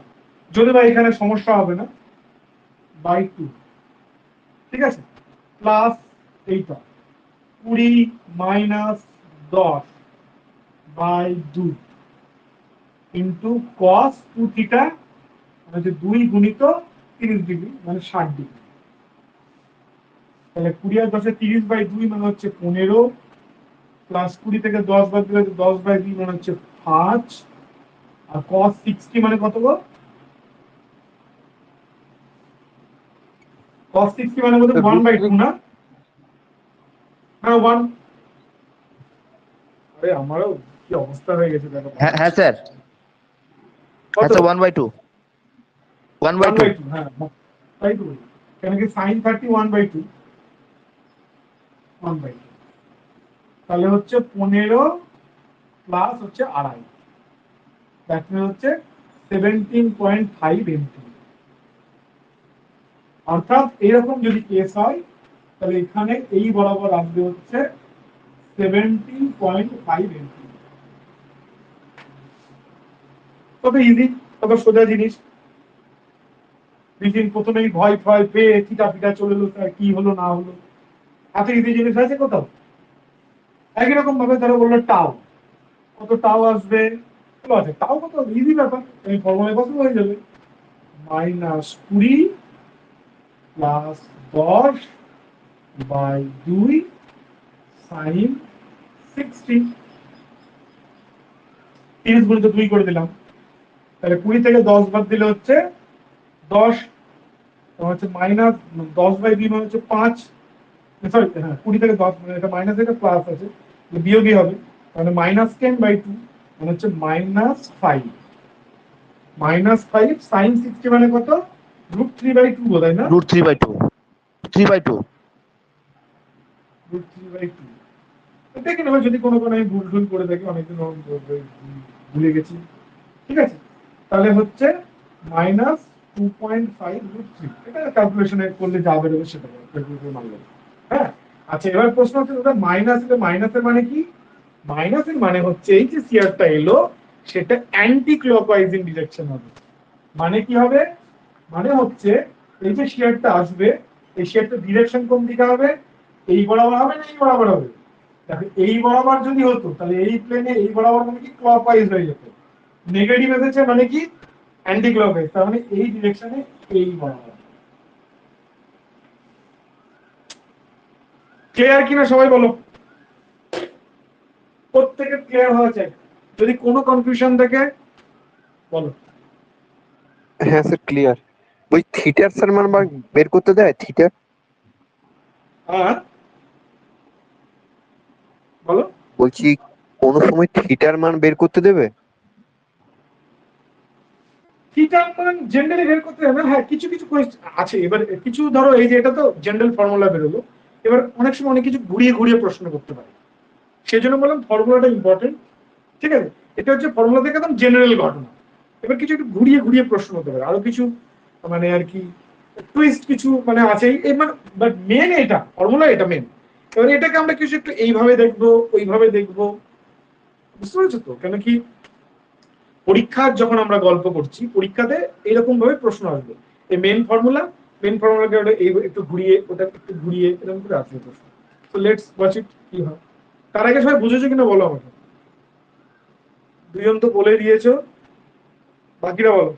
যদি বা এখানে সমস্যা হবে না, বাই 2, ঠিক আছে? প্লাস এইটা 20 minus 10 by 2 into cos 2 theta, মানে 2 গুণিত 30 ডিগ্রি মানে 60 ডিগ্রি। তাহলে 20 আর 10 30 বাই 2 মানে হচ্ছে 15, প্লাস 20 থেকে 10 বাদ দিলে 10 বাই 2 মানে হচ্ছে 5, আর cos 60 মানে কত গো? cos 60 মানে কত? 1/2 না? হ্যাঁ 1। আরে আমারও কি অবস্থা হয়ে গেছে দেখো। হ্যাঁ হ্যাঁ স্যার, কত? আচ্ছা 1/2 1/2 1/2, হ্যাঁ তাই তো বলি। কেন কি sin 30 1/2, 1/2, তাহলে হচ্ছে 15 প্লাস হচ্ছে 2.5, দ্যাট মিন হচ্ছে 17.5 এমপি। অর্থাৎ এরকম যদি কেস হয়, তাহলে এখানে এই বরাবর আসবে হচ্ছে 17.5 এমপি। কত ইজি, কত সোজা জিনিস। দিন প্রথমেই ভয় ভয় পেয়ে থিটা ফিটা চলে এলো, তার কি হলো না হলো, এত ইজি জিনিস আছে কোথাও? একই রকম ভাবে তারা বললো টাও, কত টাও আসবে? আছে টাও কত ইজি ব্যাপার, এই ফর্মুলায় কত হয়ে যাবে? -20 প্লাস 10 বাই 2 সাইন 60। 30 গুণিত 2 করে দিলাম, তাহলে 20 থেকে 10 বাদ দিলে হচ্ছে 10, হচ্ছে মাইনাস 10 বাই 2 মানে হচ্ছে 5, সরি হ্যাঁ 20 থেকে 10 মানে এটা মাইনাস থেকে প্লাস আছে, বিয়োগই হবে, মানে -10/2 মানে হচ্ছে -5, -5 sin 60 মানে কত? √3/2 বোধহয় না? √3/2 3/2 √3/2 দেখে নেবে, যদি কোনো আমি ভুল ভুল করে থাকি, অনেকদিন ভুলে গেছি, ঠিক আছে? তাহলে হচ্ছে -2.5√3, এটা ক্যালকুলেশনে করলে যা বেরোবে সেটা ক্যালকুলেটর মানবে। হ্যাঁ, আচ্ছা এবার প্রশ্ন হচ্ছে দাদা মাইনাস এর মানে কি? মাইনাসের মানে হচ্ছে এই যে শিয়ারটা এলো সেটা অ্যান্টি ক্লকওয়াইজ ইন ডিরেকশন হবে। মানে কি হবে? মানে হচ্ছে এই যে শিয়ারটা আসবে, এই শিয়ারটা ডিরেকশন কোন দিকে হবে? এই বরাবর হবে না এই বরাবর হবে? দেখো এই বরাবর যদি হতো তাহলে এই প্লেনে এই বরাবর মানে কি ক্লকওয়াইজ হয়ে যেত, নেগেটিভ এসেছে মানে কি অ্যান্টি ক্লকওয়াইজ, তার মানে এই ডিরেকশনে এই বরাবর। ক্লিয়ার কিনা সবাই বলো? প্রত্যেকের ক্লিয়ার হওয়া চাই, যদি কোনো কনফিউশন থাকে বলো। হ্যাঁ স্যার ক্লিয়ার। ওই থিটার স্যার মান বের করতে দেয় থিটা? হ্যাঁ বলো। বলছি কোন সময় থিটার মান বের করতে দেবে? থিটার মান জেনারেলি বের করতে হবে না, হ্যাঁ কিছু কিছু কোয়েশ্চেন আছে। এবার কিছু ধরো এই যে এটা তো জেনারেল ফর্মুলা বেরোলো, এবার অনেক সময় অনেক কিছু ঘুরিয়ে ঘুরিয়ে প্রশ্ন করতে পারে, সেই জন্য বললাম ফর্মুলাটা ইম্পর্টেন্ট। ঠিক আছে, এটা হচ্ছে ফর্মুলা থেকে একদম জেনারেল ঘটনা। এবার কিছু একটু ঘুরিয়ে ঘুরিয়ে প্রশ্ন হতে পারে, আরো কিছু মানে আর কি টুইস্ট কিছু মানে আছে এই মানে, বাট মেন এটা ফর্মুলা, এটা মেন। এবার এটাকে আমরা কিছু একটু এইভাবে দেখবো ওইভাবে দেখবো, বুঝতে পেরেছো তো? কেন কি পরীক্ষার যখন আমরা গল্প করছি পরীক্ষাতে এরকম ভাবে প্রশ্ন আসবে, এই মেন ফর্মুলাকে ওটা এই একটু ঘুরিয়ে ওটা একটু ঘুরিয়ে এরকম করে আসবে প্রশ্ন। তো লেটস ওয়াচ ইট কি হয়। তার আগে সবাই বুঝেছো কিনা বলো আমাকে, দুজন তো বলে দিয়েছো, বাকিরা বলো।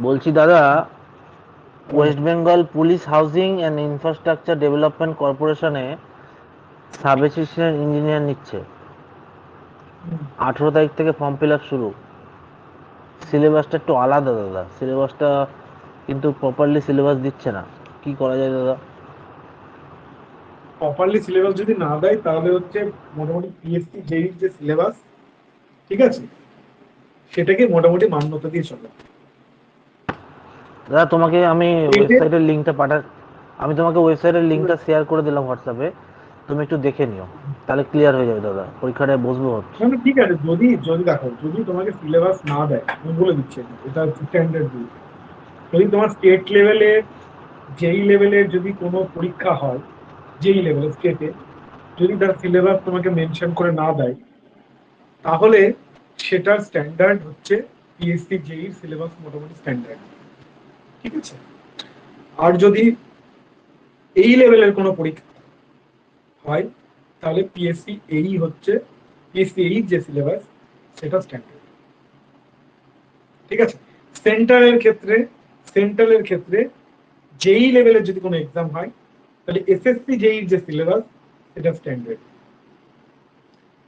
বলছি দাদা, West Bengal police housing and infrastructure development কর্পোরেশনে সাব অ্যাসিস্ট্যান্ট ইঞ্জিনিয়ার নিচ্ছে। 18 তারিখ থেকে ফর্ম ফিল আপ শুরু। সিলেবাসটা একটু আলাদা দাদা, সিলেবাসটা কিন্তু প্রপারলি সিলেবাস দিচ্ছে না, কি করা যায় দাদা? প্রপারলি সিলেবাস যদি না দেয় তাহলে হচ্ছে মোটামুটি পিএসসি জেই যে সিলেবাস, ঠিক আছে, সেটাকে মোটামুটি মান্যতা দিয়ে চলে। দাদা তোমাকে আমি এতে ওয়েবসাইটের লিঙ্কটা আমি তোমাকে ওয়েবসাইটের লিঙ্কটা শেয়ার করে দিলাম হোয়াটসঅ্যাপে, তুমি একটু দেখে নিও, তাহলে ক্লিয়ার হয়ে যাবে দাদা, পরীক্ষাটায় বসবো হচ্ছে। মানে ঠিক আছে, যদি যদি দেখো যদি তোমাকে সিলেবাস না দেয়, আমি বলে দিচ্ছি এটা স্ট্যান্ডার্ড রুল। যদি তোমার স্টেট লেভেলে জেই লেভেলের যদি কোনো পরীক্ষা হয়, জেই লেভেলের স্টেটে যদি তার সিলেবাস তোমাকে মেনশন করে না দেয়, তাহলে সেটার স্ট্যান্ডার্ড হচ্ছে পিএসসি জেই সিলেবাস মোটামুটি স্ট্যান্ডার্ড, ঠিক আছে। আর যদি এই লেভেলের কোনো পরীক্ষা হয় তাহলে পিএসসি এই যে সিলেবাস সেটা স্ট্যান্ডার্ড, ঠিক আছে। সেন্ট্রালের ক্ষেত্রে জেই লেভেলের যদি কোনো এক্সাম হয় তাহলে এসএসসি জেই যে সিলেবাস সেটা স্ট্যান্ডার্ড।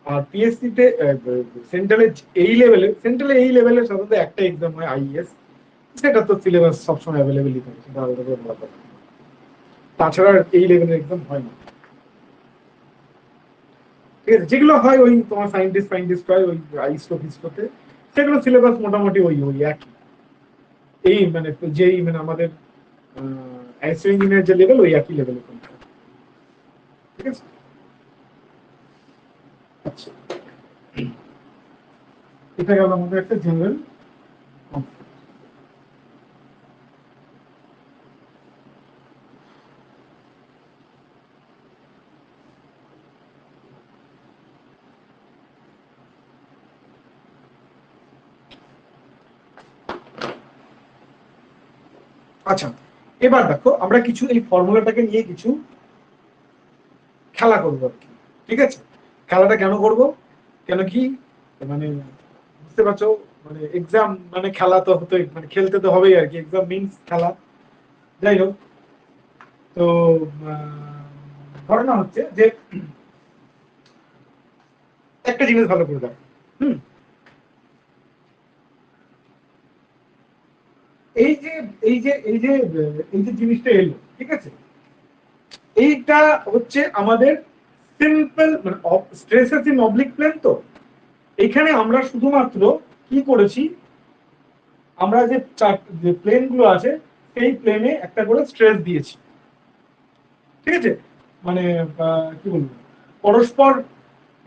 আর পিএসসি তে সেন্ট্রালে এই লেভেলের সাধারণত একটা এক্সাম হয় আইএস, সেটা তো সিলেবাস সবসময় অ্যাভেলেবেলই থাকে, সেটা আলাদা করে বলা যায় না। তাছাড়া এই লেভেলের এক্সাম হয় না, ঠিক আছে। যেগুলো হয় ওই তোমার সায়েন্টিস্ট হয় ওই আইস্টো ফিস্টোতে, সেগুলো সিলেবাস মোটামুটি ওই ওই একই। এই মানে যেই মানে আমাদের অ্যাসিস্ট্যান্ট ইঞ্জিনিয়ার যে লেভেল ওই একই লেভেলের পরীক্ষা, ঠিক আছে। আচ্ছা, এটা গেল আমাদের একটা জেনারেল। আচ্ছা, এবার দেখো আমরা কিছু এই ফর্মুলাটাকে নিয়ে কিছু খেলা করবো আর কি, ঠিক আছে। খেলাটা কেন করব, কেন কি মানে বুঝতে পারছো, মানে এক্সাম মানে খেলা তো হতোই, মানে খেলতে তো হবেই আর কি, এক্সাম মিনস খেলা। যাই হোক, তো ঘটনা হচ্ছে যে একটা জিনিস ভালো করে দেখো, হুম, এই যে এই যে এই যে এই যে জিনিসটা এলো, ঠিক আছে, এইটা হচ্ছে আমাদের সিম্পল মানে স্ট্রেসেস ইন অবলিক প্লেন। তো এখানে আমরা শুধুমাত্র কি করেছি, আমরা যে প্লেন গুলো আছে সেই প্লেনে একটা করে স্ট্রেস দিয়েছি, ঠিক আছে। মানে কি বলবো, পরস্পর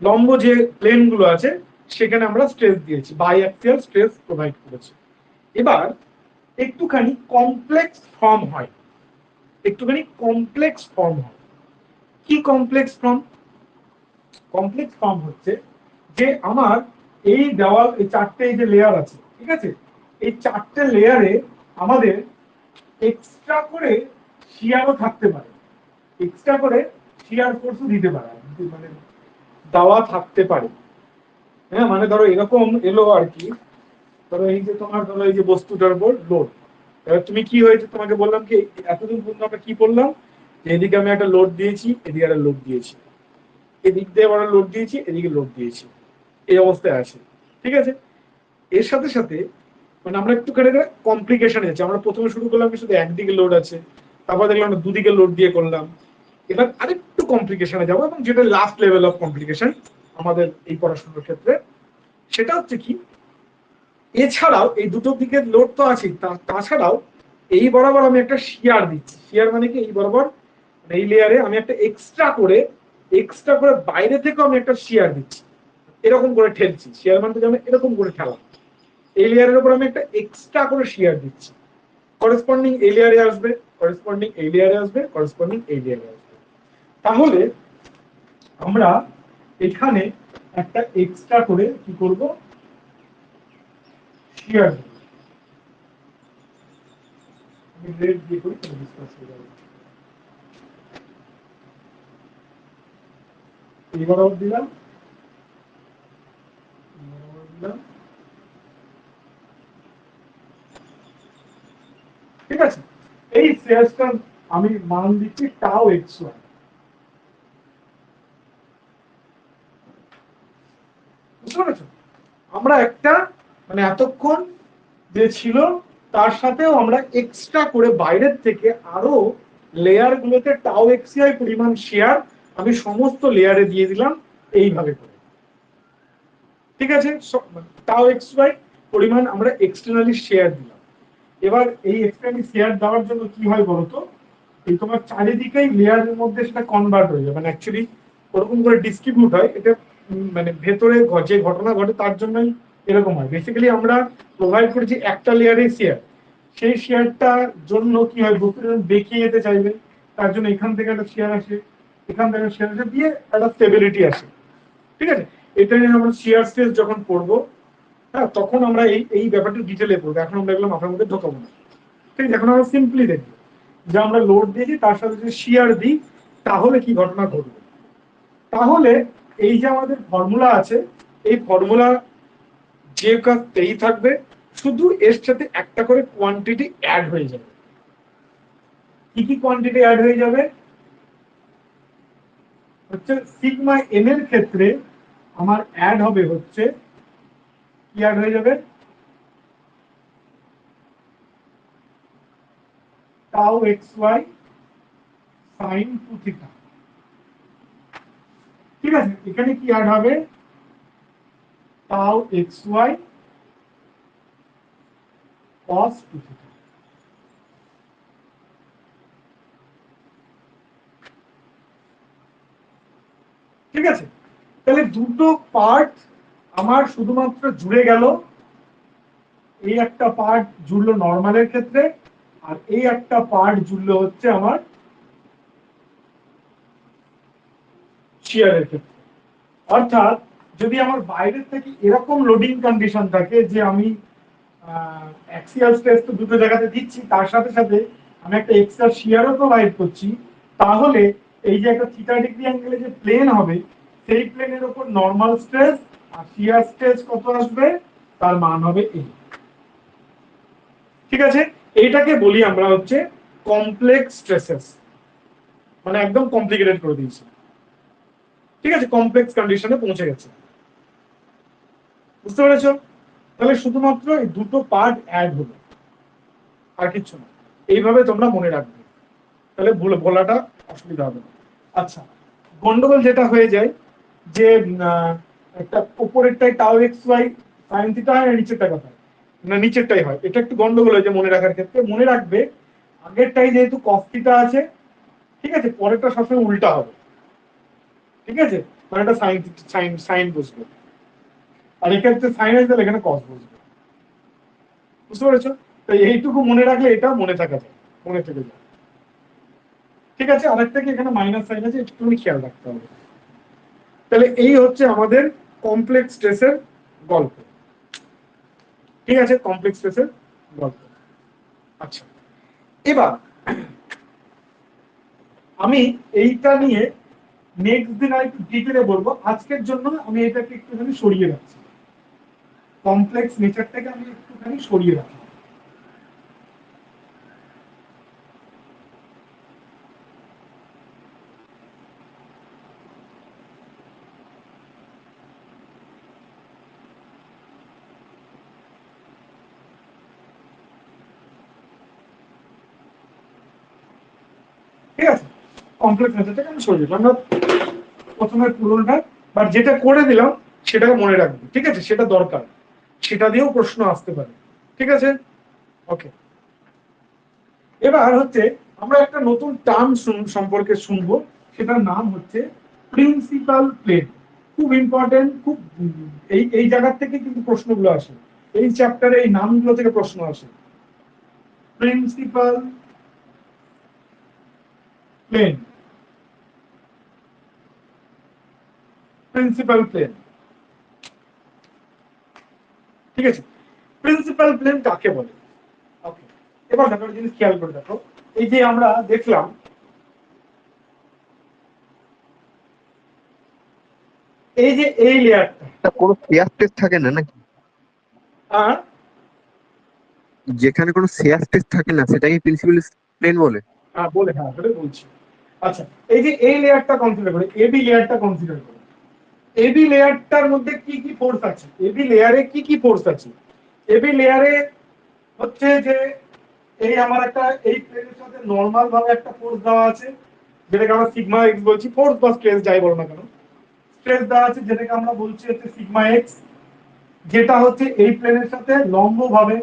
লম্ব যে প্লেন গুলো আছে সেখানে আমরা স্ট্রেস দিয়েছি, বাই অ্যাক্সিয়াল স্ট্রেস প্রোভাইড করেছি। এবার একটুখানি কমপ্লেক্স ফর্ম হয়, কি কমপ্লেক্স ফর্ম হচ্ছে যে আমার এই দেওয়াল এই চারটে এই যে লেয়ার আছে, ঠিক আছে, এই চারটে লেয়ারে আমাদের এক্সট্রা করে শিয়ারও থাকতে পারে, এক্সট্রা করে শিয়ার ফোর্সও দিতে পারে, মানে দেওয়া থাকতে পারে। হ্যাঁ, মানে ধরো এরকম এলো আর কি, ধরো এই যে তোমার ধরো এই যে বস্তুটার উপর লোড, এবার তুমি কি হয়েছে তোমাকে বললাম কি এতদিন পর্যন্ত আমরা কি বললাম, এদিকে আমি একটা লোড দিয়েছি, এদিকে একটা লোড দিয়েছি, এদিক দিয়ে আবার লোড দিয়েছি, এদিকে লোড দিয়েছি, এই অবস্থায় আছে। ঠিক আছে, এর সাথে সাথে মানে আমরা একটুখানি কমপ্লিকেশন যাচ্ছি। আমরা প্রথমে শুরু করলাম কি শুধু একদিকে লোড আছে, তারপর দেখলাম আমরা দুদিকে লোড দিয়ে করলাম। এবার আরেকটু কমপ্লিকেশনে যাবো, এবং যেটা লাস্ট লেভেল অফ কমপ্লিকেশন আমাদের এই পড়াশোনার ক্ষেত্রে, সেটা হচ্ছে কি এছাড়াও এই দুটো দিকে লোড তো আছে, তাছাড়াও এই বরাবর আমি একটা শিয়ার দিচ্ছি। শিয়ার মানে কি এই বরাবর এই লেয়ারে আমি একটা এক্সট্রা করে বাইরে থেকেও আমি একটা শিয়ার দিচ্ছি, এরকম করে ঠেলছি। শিয়ার মানে যেমন এরকম করে ঠেলা, এই লেয়ারের উপর আমি একটা এক্সট্রা করে শিয়ার দিচ্ছি, করেসপন্ডিং এই লেয়ারে আসবে, করেসপন্ডিং এই লেয়ারে আসবে, করেসপন্ডিং এই লেয়ারে আসবে। তাহলে আমরা এখানে একটা এক্সট্রা করে কি করব, শিয়ার দেব। আমি রেড দিয়ে করি, ডিসকাস হয়ে যাবে। এবার দিলাম, দিলাম। ঠিক আছে, এই শ্রেয়াসটা আমি মান দিচ্ছি টাও এক্স ওয়াই। বুঝতে পেরেছো? আমরা একটা মানে এতক্ষণ যে ছিল তার সাথেও আমরা এক্সট্রা করে বাইরের থেকে আরো লেয়ার গুলোতে টাও এক্সিআই পরিমাণ শেয়ার আমি সমস্ত লেয়ারে দিয়ে দিলাম এইভাবে করে। ঠিক আছে, টাও এক্স ওয়াই পরিমাণ আমরা এক্সটার্নালি শেয়ার দিলাম। এবার এই এক্সটার্নালি শেয়ার দেওয়ার জন্য কি হয় বলতো, এই তোমার চারিদিকেই লেয়ারের মধ্যে সেটা কনভার্ট হয়ে যায়, মানে অ্যাকচুয়ালি ওরকম করে ডিস্ট্রিবিউট হয়। এটা মানে ভেতরে যে ঘটনা ঘটে তার জন্যই এরকম হয়। বেসিক্যালি আমরা প্রোভাইড করেছি একটা লেয়ারে শেয়ার, সেই শেয়ারটার জন্য কি হয় বস্তুটা বেঁকে যেতে চাইবে, তার জন্য এখান থেকে একটা শেয়ার আসে, এখান থেকে শেয়ার আসে, দিয়ে একটা স্টেবিলিটি আসে। ঠিক আছে, এটা নিয়ে আমরা শেয়ার স্টেজ যখন পড়বো, হ্যাঁ, তখন আমরা এই এই ব্যাপারটা ডিটেলে পড়বো। এখন আমরা এগুলো মাথার মধ্যে ঢোকাবো না। ঠিক আছে, এখন আমরা সিম্পলি দেখবো যে আমরা লোড দিয়েছি তার সাথে যদি শিয়ার দিই তাহলে কি ঘটনা ঘটবে। তাহলে এই যে আমাদের ফর্মুলা আছে, এই ফর্মুলা যে কাজতেই থাকবে, শুধু এর সাথে একটা করে কোয়ান্টিটি অ্যাড হয়ে যাবে। কি কি কোয়ান্টিটি অ্যাড হয়ে যাবে হচ্ছে সিগমা এন এর ক্ষেত্রে আমার অ্যাড হবে হচ্ছে কি অ্যাড হয়ে যাবে, tau x Y sine 2 theta. ঠিক আছে, এখানে কি অ্যাড হবে, tau x Y cos 2 theta. ঠিক আছে, তাহলে দুটো পার্ট আমার শুধুমাত্র জুড়ে গেল। এই একটা পার্ট জুড়লো নর্মালের ক্ষেত্রে, আর এই একটা পার্ট জুড়লো হচ্ছে আমার শিয়ারের ক্ষেত্রে। অর্থাৎ যদি আমার বাইরের থেকে এরকম লোডিং কন্ডিশন থাকে যে আমি অ্যাক্সিয়াল স্ট্রেস তো দুটো জায়গাতে দিচ্ছি, তার সাথে সাথে আমি একটা এক্সট্রা শিয়ারও প্রোভাইড করছি, তাহলে এই যে একটা থিটা ডিগ্রি অ্যাঙ্গেলে যে প্লেন হবে, সেই প্লেনের উপর নরমাল স্ট্রেস আর শিয়ার স্ট্রেস কত আসবে, তার মান হবে এই। ঠিক আছে, এইটাকে বলি আমরা হচ্ছে কমপ্লেক্স স্ট্রেসেস, মানে একদম কমপ্লিকেটেড করে দিয়েছি। ঠিক আছে, কমপ্লেক্স কন্ডিশনে পৌঁছে গেছে। বুঝতে পেরেছো? তাহলে শুধুমাত্র এই দুটো পার্ট অ্যাড হলো, আর কিছু না। এইভাবে তোমরা মনে রাখবে, তাহলে বলাটা অসুবিধা হবে না। আচ্ছা, গন্ডগোল যেটা হয়ে যায় যে একটা উপরেরটাই tau x Y sine theta হয়, আর নিচেরটা কথা না নিচেরটাই হয়, এটা একটু গন্ডগোল হয়েছে মনে রাখার ক্ষেত্রে। মনে রাখবে আগেরটাই যেহেতু কস থিটা আছে, ঠিক আছে, পরেরটা সবসময় উল্টা হবে। ঠিক আছে, মানে একটা সাইন সাইন সাইন বসবে, আর এক্ষেত্রে সাইন আসবে, এখানে কস বসবে। বুঝতে পেরেছো? তো এইটুকু মনে রাখলে এটা মনে থাকা যায়, মনে থেকে যায়। ঠিক আছে, আরেকটা কি এখানে মাইনাস সাইন আছে, একটু খেয়াল রাখতে হবে। তাহলে এই হচ্ছে আমাদের কমপ্লেক্স স্ট্রেসের গল্প। ঠিক আছে, কমপ্লেক্স স্ট্রেসের গল্প। আচ্ছা, এবার আমি এইটা নিয়ে নেক্সট দিন আর একটু ডিটেলে বলবো। আজকের জন্য আমি এটাকে একটুখানি সরিয়ে রাখছি, কমপ্লেক্স নেচারটাকে আমি একটুখানি সরিয়ে রাখি। ঠিক আছে, কমপ্লেক্স নেচারটাকে আমি সরিয়ে দিলাম। আমরা প্রথমে পুরোটা বা যেটা করে দিলাম সেটাকে মনে রাখবো, ঠিক আছে, সেটা দরকার, সেটা দিয়েও প্রশ্ন আসতে পারে, ঠিক আছে। ওকে, এবার হচ্ছে আমরা একটা নতুন টার্ম সম্পর্কে শুনবো, সেটার নাম হচ্ছে প্রিন্সিপাল প্লেন। খুব ইম্পর্টেন্ট, খুব এই এই জায়গা থেকে কিন্তু প্রশ্নগুলো আসে, এই চ্যাপ্টারে এই নামগুলো থেকে প্রশ্ন আসে। প্রিন্সিপাল প্লেন, প্রিন্সিপাল প্লেন, ঠিক আছে। প্রিন্সিপাল প্লেন কাকে বলে? ওকে, এবার দেখো একটা জিনিস খেয়াল করে দেখো, এই যে আমরা দেখলাম এই যে এই লেয়ারটা, তা কোনো শেয়ার স্পেস থাকে না নাকি? আর যেখানে কোনো শেয়ার স্পেস থাকে না সেটাকে প্রিন্সিপাল প্লেন বলে। বলে, হ্যাঁ বলে বলছি। আচ্ছা, এই যে এই লেয়ারটা কনসিডার করে, এবি লেয়ারটা কনসিডার করে, এবি লেয়ারটার মধ্যে কি কি ফোর্স আছে, এবি লেয়ারে কি কি ফোর্স আছে? এবি লেয়ারে হচ্ছে যে এই আমার একটা এই প্লেনের সাথে নরমাল ভাবে একটা ফোর্স দেওয়া আছে, যেটাকে আমরা সিগমা এক্স বলছি, ফোর্স বা স্ট্রেস যাই বলো না কেন, স্ট্রেস দেওয়া আছে যেটাকে আমরা বলছি হচ্ছে সিগমা এক্স, যেটা হচ্ছে এই প্লেনের সাথে লম্ব ভাবে।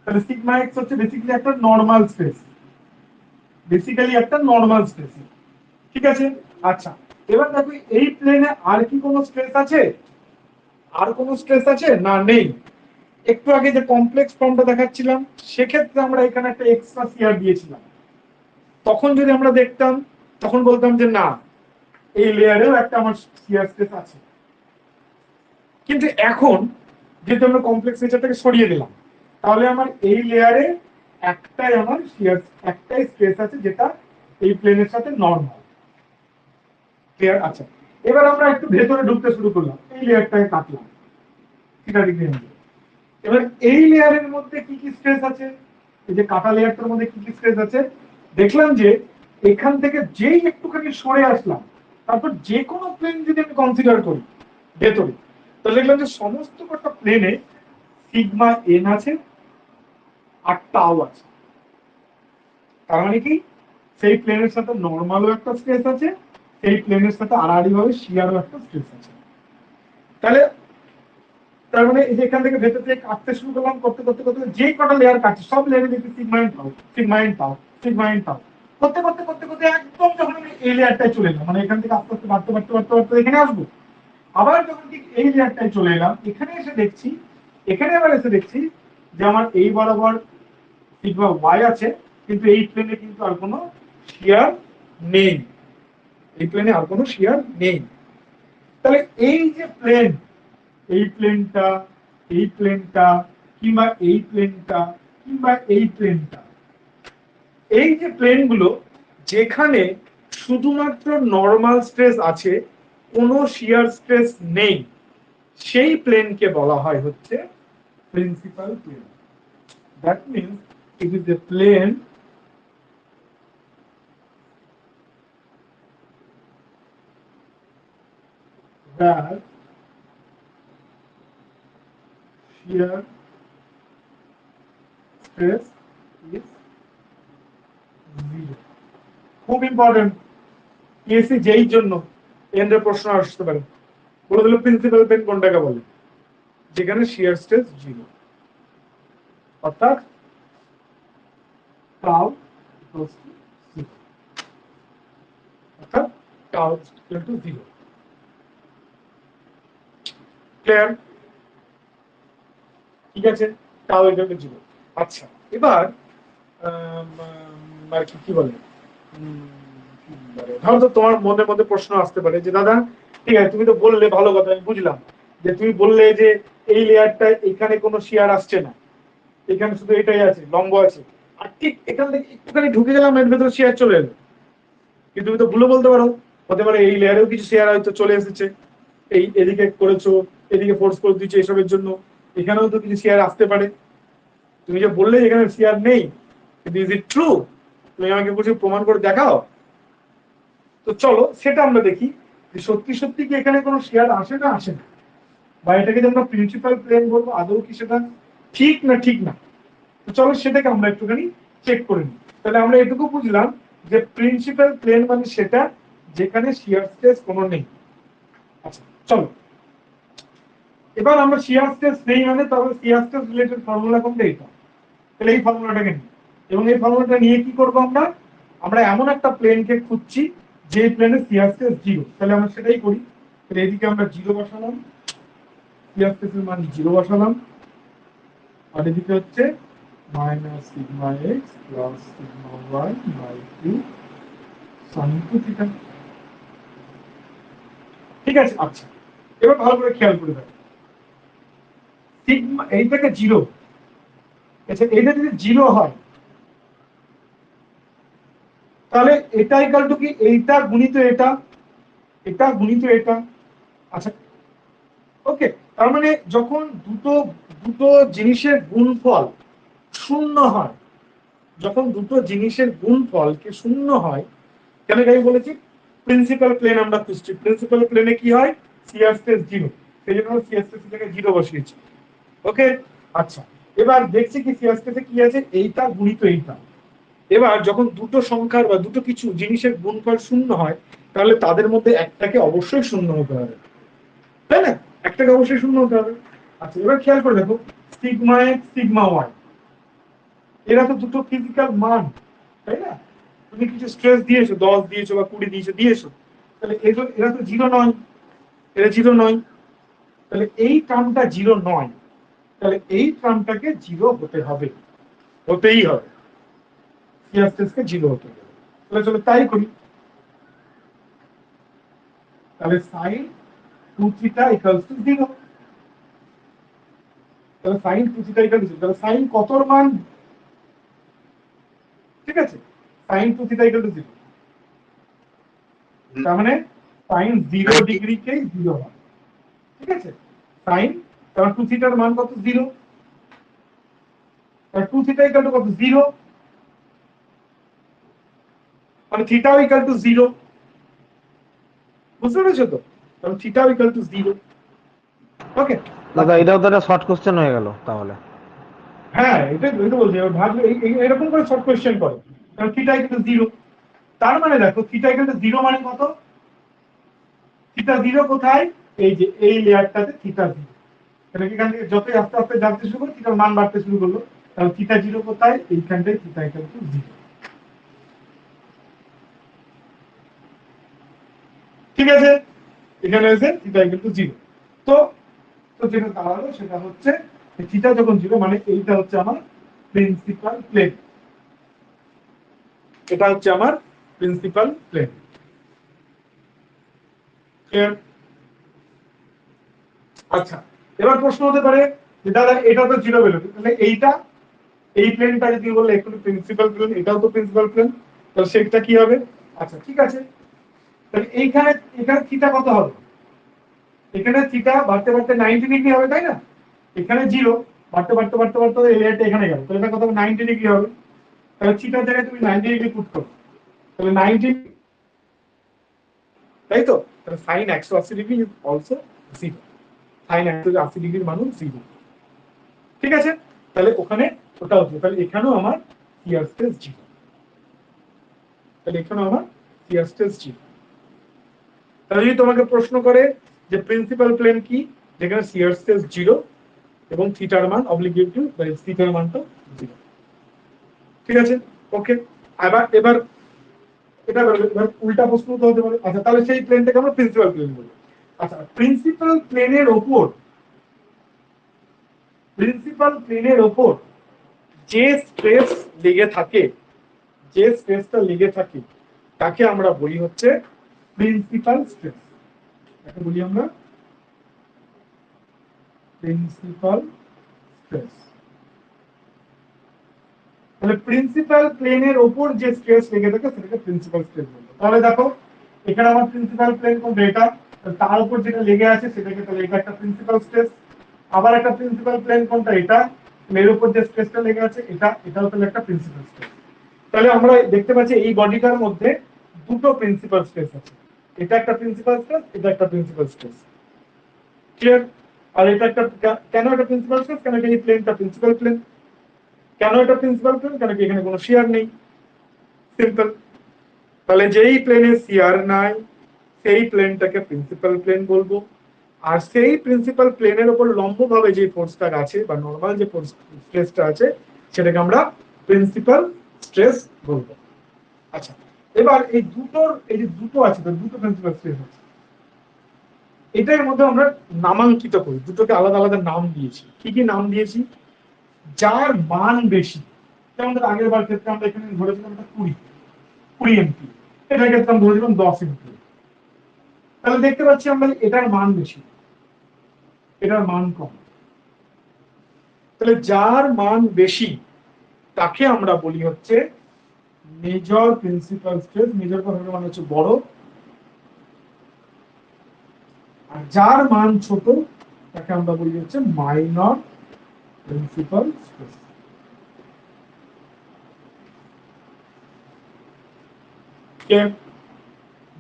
তাহলে সিগমা এক্স হচ্ছে বেসিক্যালি একটা নরমাল স্পেস, বেসিক্যালি একটা নরমাল স্পেস, ঠিক আছে। আচ্ছা, এবার দেখো এই প্লেনে আর কি কোনো স্ট্রেস আছে? আর কোনো স্ট্রেস আছে না? নেই। একটু আগে যে কমপ্লেক্স ফর্মটা দেখাচ্ছিলাম সেক্ষেত্রে আমরা এখানে একটা এক্সট্রা শিয়ার দিয়েছিলাম, তখন যদি আমরা দেখতাম তখন বলতাম যে না, এই লেয়ারেও একটা আমার শিয়ার স্ট্রেস আছে। কিন্তু এখন যেহেতু আমরা কমপ্লেক্স নেচারটাকে সরিয়ে দিলাম, তাহলে আমার এই লেয়ারে একটাই আমার শিয়ার, একটাই স্ট্রেস আছে যেটা এই প্লেনের সাথে নরমাল, ক্লিয়ার? আচ্ছা, এবার আমরা একটু ভেতরে ঢুকতে শুরু করলাম, এই লেয়ারটাকে কাটলাম, থিটা ডিগ্রি অ্যাঙ্গেল। এবার এই লেয়ারের মধ্যে কি কি স্ট্রেস আছে, এই যে কাটা লেয়ারটার মধ্যে কি কি স্ট্রেস আছে? দেখলাম যে এখান থেকে যেই একটুখানি সরে আসলাম, তারপর যে কোনো প্লেন যদি আমি কনসিডার করি ভেতরে, তাহলে দেখলাম যে সমস্ত কটা প্লেনে সিগমা এন আছে আর টাও আছে। তার মানে কি, সেই প্লেনের সাথে নরমালও একটা স্ট্রেস আছে, সেই প্লেনের সাথে আড়াআড়ি ভাবে শিয়ারও একটা স্ট্রেস আছে। তাহলে তার মানে এই যে এখান থেকে ভেতর থেকে কাটতে শুরু করলাম, করতে করতে করতে যে কটা লেয়ার কাটছে সব লেয়ারে দেখি সিগমা এন টাও, সিগমা এন টাও, সিগমা এন টাও, করতে করতে করতে করতে একদম যখন আমি এই লেয়ারটায় চলে এলাম, মানে এখান থেকে আস্তে আস্তে বাড়তে বাড়তে বাড়তে বাড়তে এখানে আসবো, আবার যখন ঠিক এই লেয়ারটায় চলে এলাম, এখানে এসে দেখছি, এখানে আবার এসে দেখছি যে আমার এই বরাবর সিগমা ওয়াই আছে, কিন্তু এই প্লেনে কিন্তু আর কোনো শিয়ার নেই, এই প্লেনে আর কোনো শিয়ার নেই। তাহলে এই যে প্লেন, এই প্লেনটা, এই প্লেনটা, কিংবা এই প্লেনটা, কিংবা এই প্লেনটা, এই যে প্লেনগুলো যেখানে শুধুমাত্র নরমাল স্ট্রেস আছে, কোনো শিয়ার স্ট্রেস নেই, সেই প্লেনকে বলা হয় হচ্ছে principal plane. That means it is a plane that shear stress is zero. খুব ইম্পর্টেন্ট, পিএসসি যেই জন্য এন্ডের প্রশ্ন আসতে পারে, বলে দিল প্রিন্সিপাল প্লেন কোনটাকে বলে, যেখানে শিয়ার স্ট্রেস জিরো, অর্থাৎ টাউ ইকুয়ালস টু জিরো, অর্থাৎ tau equal to zero. Clear? ঠিক আছে, টাউ ইকুয়াল টু জিরো। আচ্ছা, এবার আর কি বলে, ধরো তো তোমার মনের মধ্যে প্রশ্ন আসতে পারে যে দাদা ঠিক আছে তুমি তো বললে, ভালো কথা আমি বুঝলাম, যে তুমি বললে যে এই লেয়ারটা এখানে কোনো শিয়ার আসছে না, এখানে শুধু এটাই আছে, লম্ব আছে, আর ঠিক এখান থেকে একটুখানি ঢুকে গেলাম এর ভেতরে শিয়ার চলে এলো। কিন্তু তুমি তো ভুলে বলতে পারো, হতে পারে এই লেয়ারেও কিছু শিয়ার হয়তো চলে এসেছে, এই এদিকে করেছো, এদিকে ফোর্স করে দিচ্ছ এসবের জন্য, এখানেও তো কিছু শিয়ার আসতে পারে। তুমি যে বললে এখানে শিয়ার নেই, কিন্তু ইজ ইট ট্রু? তুমি আমাকে কিছু প্রমাণ করে দেখাও। তো চলো সেটা আমরা দেখি যে সত্যি সত্যি কি এখানে কোনো শেয়ার আসে না আসে না, বা এটাকে যে আমরা প্রিন্সিপাল প্লেন বলবো আদৌ কি সেটা ঠিক না ঠিক না। তো চলো সেটাকে আমরা একটুখানি চেক করে নিই। তাহলে আমরা এটুকু বুঝলাম যে প্রিন্সিপাল প্লেন মানে সেটা যেখানে শিয়ার স্ট্রেস কোনো নেই। আচ্ছা চলো, এবার আমরা শিয়ার স্ট্রেস নেই মানে তবে শিয়ার স্ট্রেস রিলেটেড ফর্মুলা কোনটা? এটা। তাহলে এই ফর্মুলাটাকে নিই, এবং এই ফর্মুলাটা নিয়ে কি করবো আমরা? আমরা এমন একটা প্লেনকে খুঁজছি যে প্লেনে শিয়ার স্ট্রেস জিরো, তাহলে আমরা সেটাই করি। তাহলে এদিকে আমরা জিরো বসালাম, শিয়ার স্ট্রেসের মান জিরো বসালাম, আর এদিকে হচ্ছে minus sigma x plus sigma Y by 2 sin 2θ। ঠিক আছে, আচ্ছা এবার ভালো করে খেয়াল করে দেখো, সিগমা এইটাকে জিরো, আচ্ছা এটা যদি জিরো হয় তাহলে এটা ইকুয়াল টু কি এইটা গুণিত এটা, এটা গুণিত এটা। আচ্ছা ওকে, তার মানে যখন দুটো দুটো জিনিসের গুণফল শূন্য হয়, যখন দুটো জিনিসের গুণফলকে শূন্য হয়, কেন আমি বলেছি প্রিন্সিপাল প্লেন আমরা খুঁজছি, প্রিন্সিপাল প্লেনে কি হয়? শিয়ার স্ট্রেস জিরো, সেই জন্য শিয়ার স্ট্রেস থেকে জিরো বসিয়েছি। ওকে আচ্ছা, এবার দেখছি কি শিয়ার স্ট্রেসে কি আছে, এইটা গুণিত এইটা। এবার যখন দুটো সংখ্যার বা দুটো কিছু জিনিসের গুণফল শূন্য হয়, তাহলে তাদের মধ্যে একটাকে অবশ্যই শূন্য হতে হবে, তাই না? একটাকে অবশ্যই শূন্য হতে হবে। আচ্ছা এবার খেয়াল করে দেখো, সিগমা এক্স সিগমা ওয়াই, এরা তো দুটো ফিজিক্যাল মান, তাই না? তুমি কিছু স্ট্রেস দিয়েছো, 10 দিয়েছো বা 20 দিয়েছো, তাহলে এরা তো জিরো নয়, এরা জিরো নয়, তাহলে এই টার্মটা জিরো নয়, তাহলে এই টার্মটাকে জিরো হতে হবে, হতেই হবে, শিয়ার স্ট্রেসকে জিরো হতে হবে। তাহলে চলো তাই করি, তাহলে সাইন 2θ ইকুয়ালস টু 0, তাহলে সাইন 2θ ইকুয়ালস টু 0, তাহলে সাইন কতর মান? ঠিক আছে, সাইন 2θ ইকুয়াল টু 0, তার মানে সাইন 0 ডিগ্রিকেই 0 হয়। ঠিক আছে, সাইন তার 2θ এর মান কত? 0, তার 2θ ইকুয়াল টু কত? 0, মানে থিটাও ইকুয়াল টু 0, বুঝতে পেরেছো তো? কারণ থিটাও ইকুয়াল টু 0। ওকে দাদা এটাও তো একটা শর্ট কোশ্চেন হয়ে গেল তাহলে। হ্যাঁ এটাই তো বলছি, এবার ভাবলে এরকম করে শর্ট কোশ্চেন করে, কারণ থিটা ইকুয়াল টু 0, তার মানে দেখো থিটা ইকুয়াল টু 0 মানে কত? থিটা 0 কোথায়? এই যে এই লেয়ারটাতে থিটা 0, তাহলে এখান থেকে যতই আস্তে আস্তে জানতে শুরু করো থিটার মান বাড়তে শুরু করলো, তাহলে থিটা 0 কোথায়? এইখানটায় থিটা ইকুয়াল টু 0। ঠিক আছে, এখানে এসে থিটা ইকুয়াল টু 0। তো তো যেটা দাঁড়ালো সেটা হচ্ছে থিটা যখন 0 মানে এইটা হচ্ছে আমার প্রিন্সিপাল প্লেন, এটা হচ্ছে আমার প্রিন্সিপাল প্লেন। ক্লিয়ার? আচ্ছা এবার প্রশ্ন হতে পারে যে দাদা এটা তো 0 বেরোবে, তাহলে এইটা এই প্লেনটা যদি বললে একটু প্রিন্সিপাল প্লেন, এটাও তো প্রিন্সিপাল প্লেন, তাহলে সেটা কি হবে? আচ্ছা ঠিক আছে, তাহলে এইখানে এখানে থিটা কত হবে? এখানে থিটা বাড়তে বাড়তে 90 ডিগ্রি হবে, তাই না? এখানে 0 বাড়তে বাড়তে বাড়তে বাড়তে এই লেয়ারটা এখানে গেল, তাহলে এটা কত হবে? 90 ডিগ্রি হবে। তাহলে থিটার জায়গায় তুমি 90 ডিগ্রি পুট করো, তাহলে 90, তাই তো? তাহলে sin 180 degree is also 0, sin 180 ডিগ্রির মানও 0। ঠিক আছে, তাহলে ওখানে ওটা হচ্ছে, তাহলে এখানেও আমার শিয়ার স্ট্রেস 0, তাহলে এখানেও আমার শিয়ার স্ট্রেস 0। তাহলে যদি তোমাকে প্রশ্ন করে যে প্রিন্সিপাল প্লেন কি, যেখানে শিয়ার স্ট্রেস 0 এবং থিটার মান অবলিগেটলি বা থিটার মানটা 0। ঠিক আছে ওকে, এবার এবার এটা এবার উল্টা প্রশ্ন তো হতে পারে, আচ্ছা তাহলে সেই প্লেনটাকে আমরা প্রিন্সিপাল প্লেন বলি। আচ্ছা প্রিন্সিপাল প্লেনের ওপর যে স্ট্রেস লেগে থাকে, যে স্ট্রেসটা লেগে থাকে তাকে আমরা বলি হচ্ছে প্রিন্সিপাল স্ট্রেস, তাকে বলি আমরা প্রিন্সিপাল স্ট্রেস। তাহলে প্রিন্সিপাল প্লেনের ওপর যে স্ট্রেস লেগে থাকে সেটাকে প্রিন্সিপাল স্ট্রেস বলবো। তাহলে দেখো এখানে আমার প্রিন্সিপাল প্লেন কোন ডেটা, তার উপর যেটা লেগে আছে সেটাকে, তাহলে এটা একটা প্রিন্সিপাল স্ট্রেস। আবার একটা প্রিন্সিপাল প্লেন কোনটা? এটা, এর উপর যে স্ট্রেসটা লেগে আছে এটা, এটাও তাহলে একটা প্রিন্সিপাল স্ট্রেস। তাহলে আমরা দেখতে পাচ্ছি এই বডিটার মধ্যে দুটো প্রিন্সিপাল স্ট্রেস আছে, এটা একটা প্রিন্সিপাল স্ট্রেস, এটা একটা প্রিন্সিপাল স্ট্রেস। ক্লিয়ার? আর এটা একটা, কেন এটা প্রিন্সিপাল স্ট্রেস? কেন এই প্লেনটা প্রিন্সিপাল প্লেন। কেন এটা প্রিন্সিপাল প্লেন? কারণ এখানে কোনো শিয়ার নেই, সিম্পল। তাহলে যেই প্লেনে সিআর নাই সেই প্লেনটাকে প্রিন্সিপাল প্লেন বলবো, আর সেই প্রিন্সিপাল প্লেনের উপর লম্বভাবে যে ফোর্সটা আছে বা নর্মাল যে স্ট্রেসটা আছে সেটাকে আমরা প্রিন্সিপাল স্ট্রেস বলবো। আচ্ছা, এবার এই যে দুটো আছে, তো দুটো প্রিন্সিপাল স্ট্রেস আছে, এটার মধ্যে আমরা নামাঙ্কিত করি, দুটোকে আলাদা আলাদা নাম দিয়েছি। কি কি নাম দিয়েছি? যার মান বেশি, যেমন আগের বার ক্ষেত্রে আমরা এখানে ধরেছিলাম 20 এমপি, এটার ক্ষেত্রে আমরা ধরেছিলাম 10 এমপি। তাহলে দেখতে পাচ্ছি আমরা এটার মান বেশি, এটার মান কম। তাহলে যার মান বেশি তাকে আমরা বলি হচ্ছে মেজর প্রিন্সিপাল স্ট্রেস, মেজর কথাটার মানে হচ্ছে বড়, আর যার মান ছোট তাকে আমরা বলি হচ্ছে মাইনর প্রিন্সিপাল স্ট্রেস।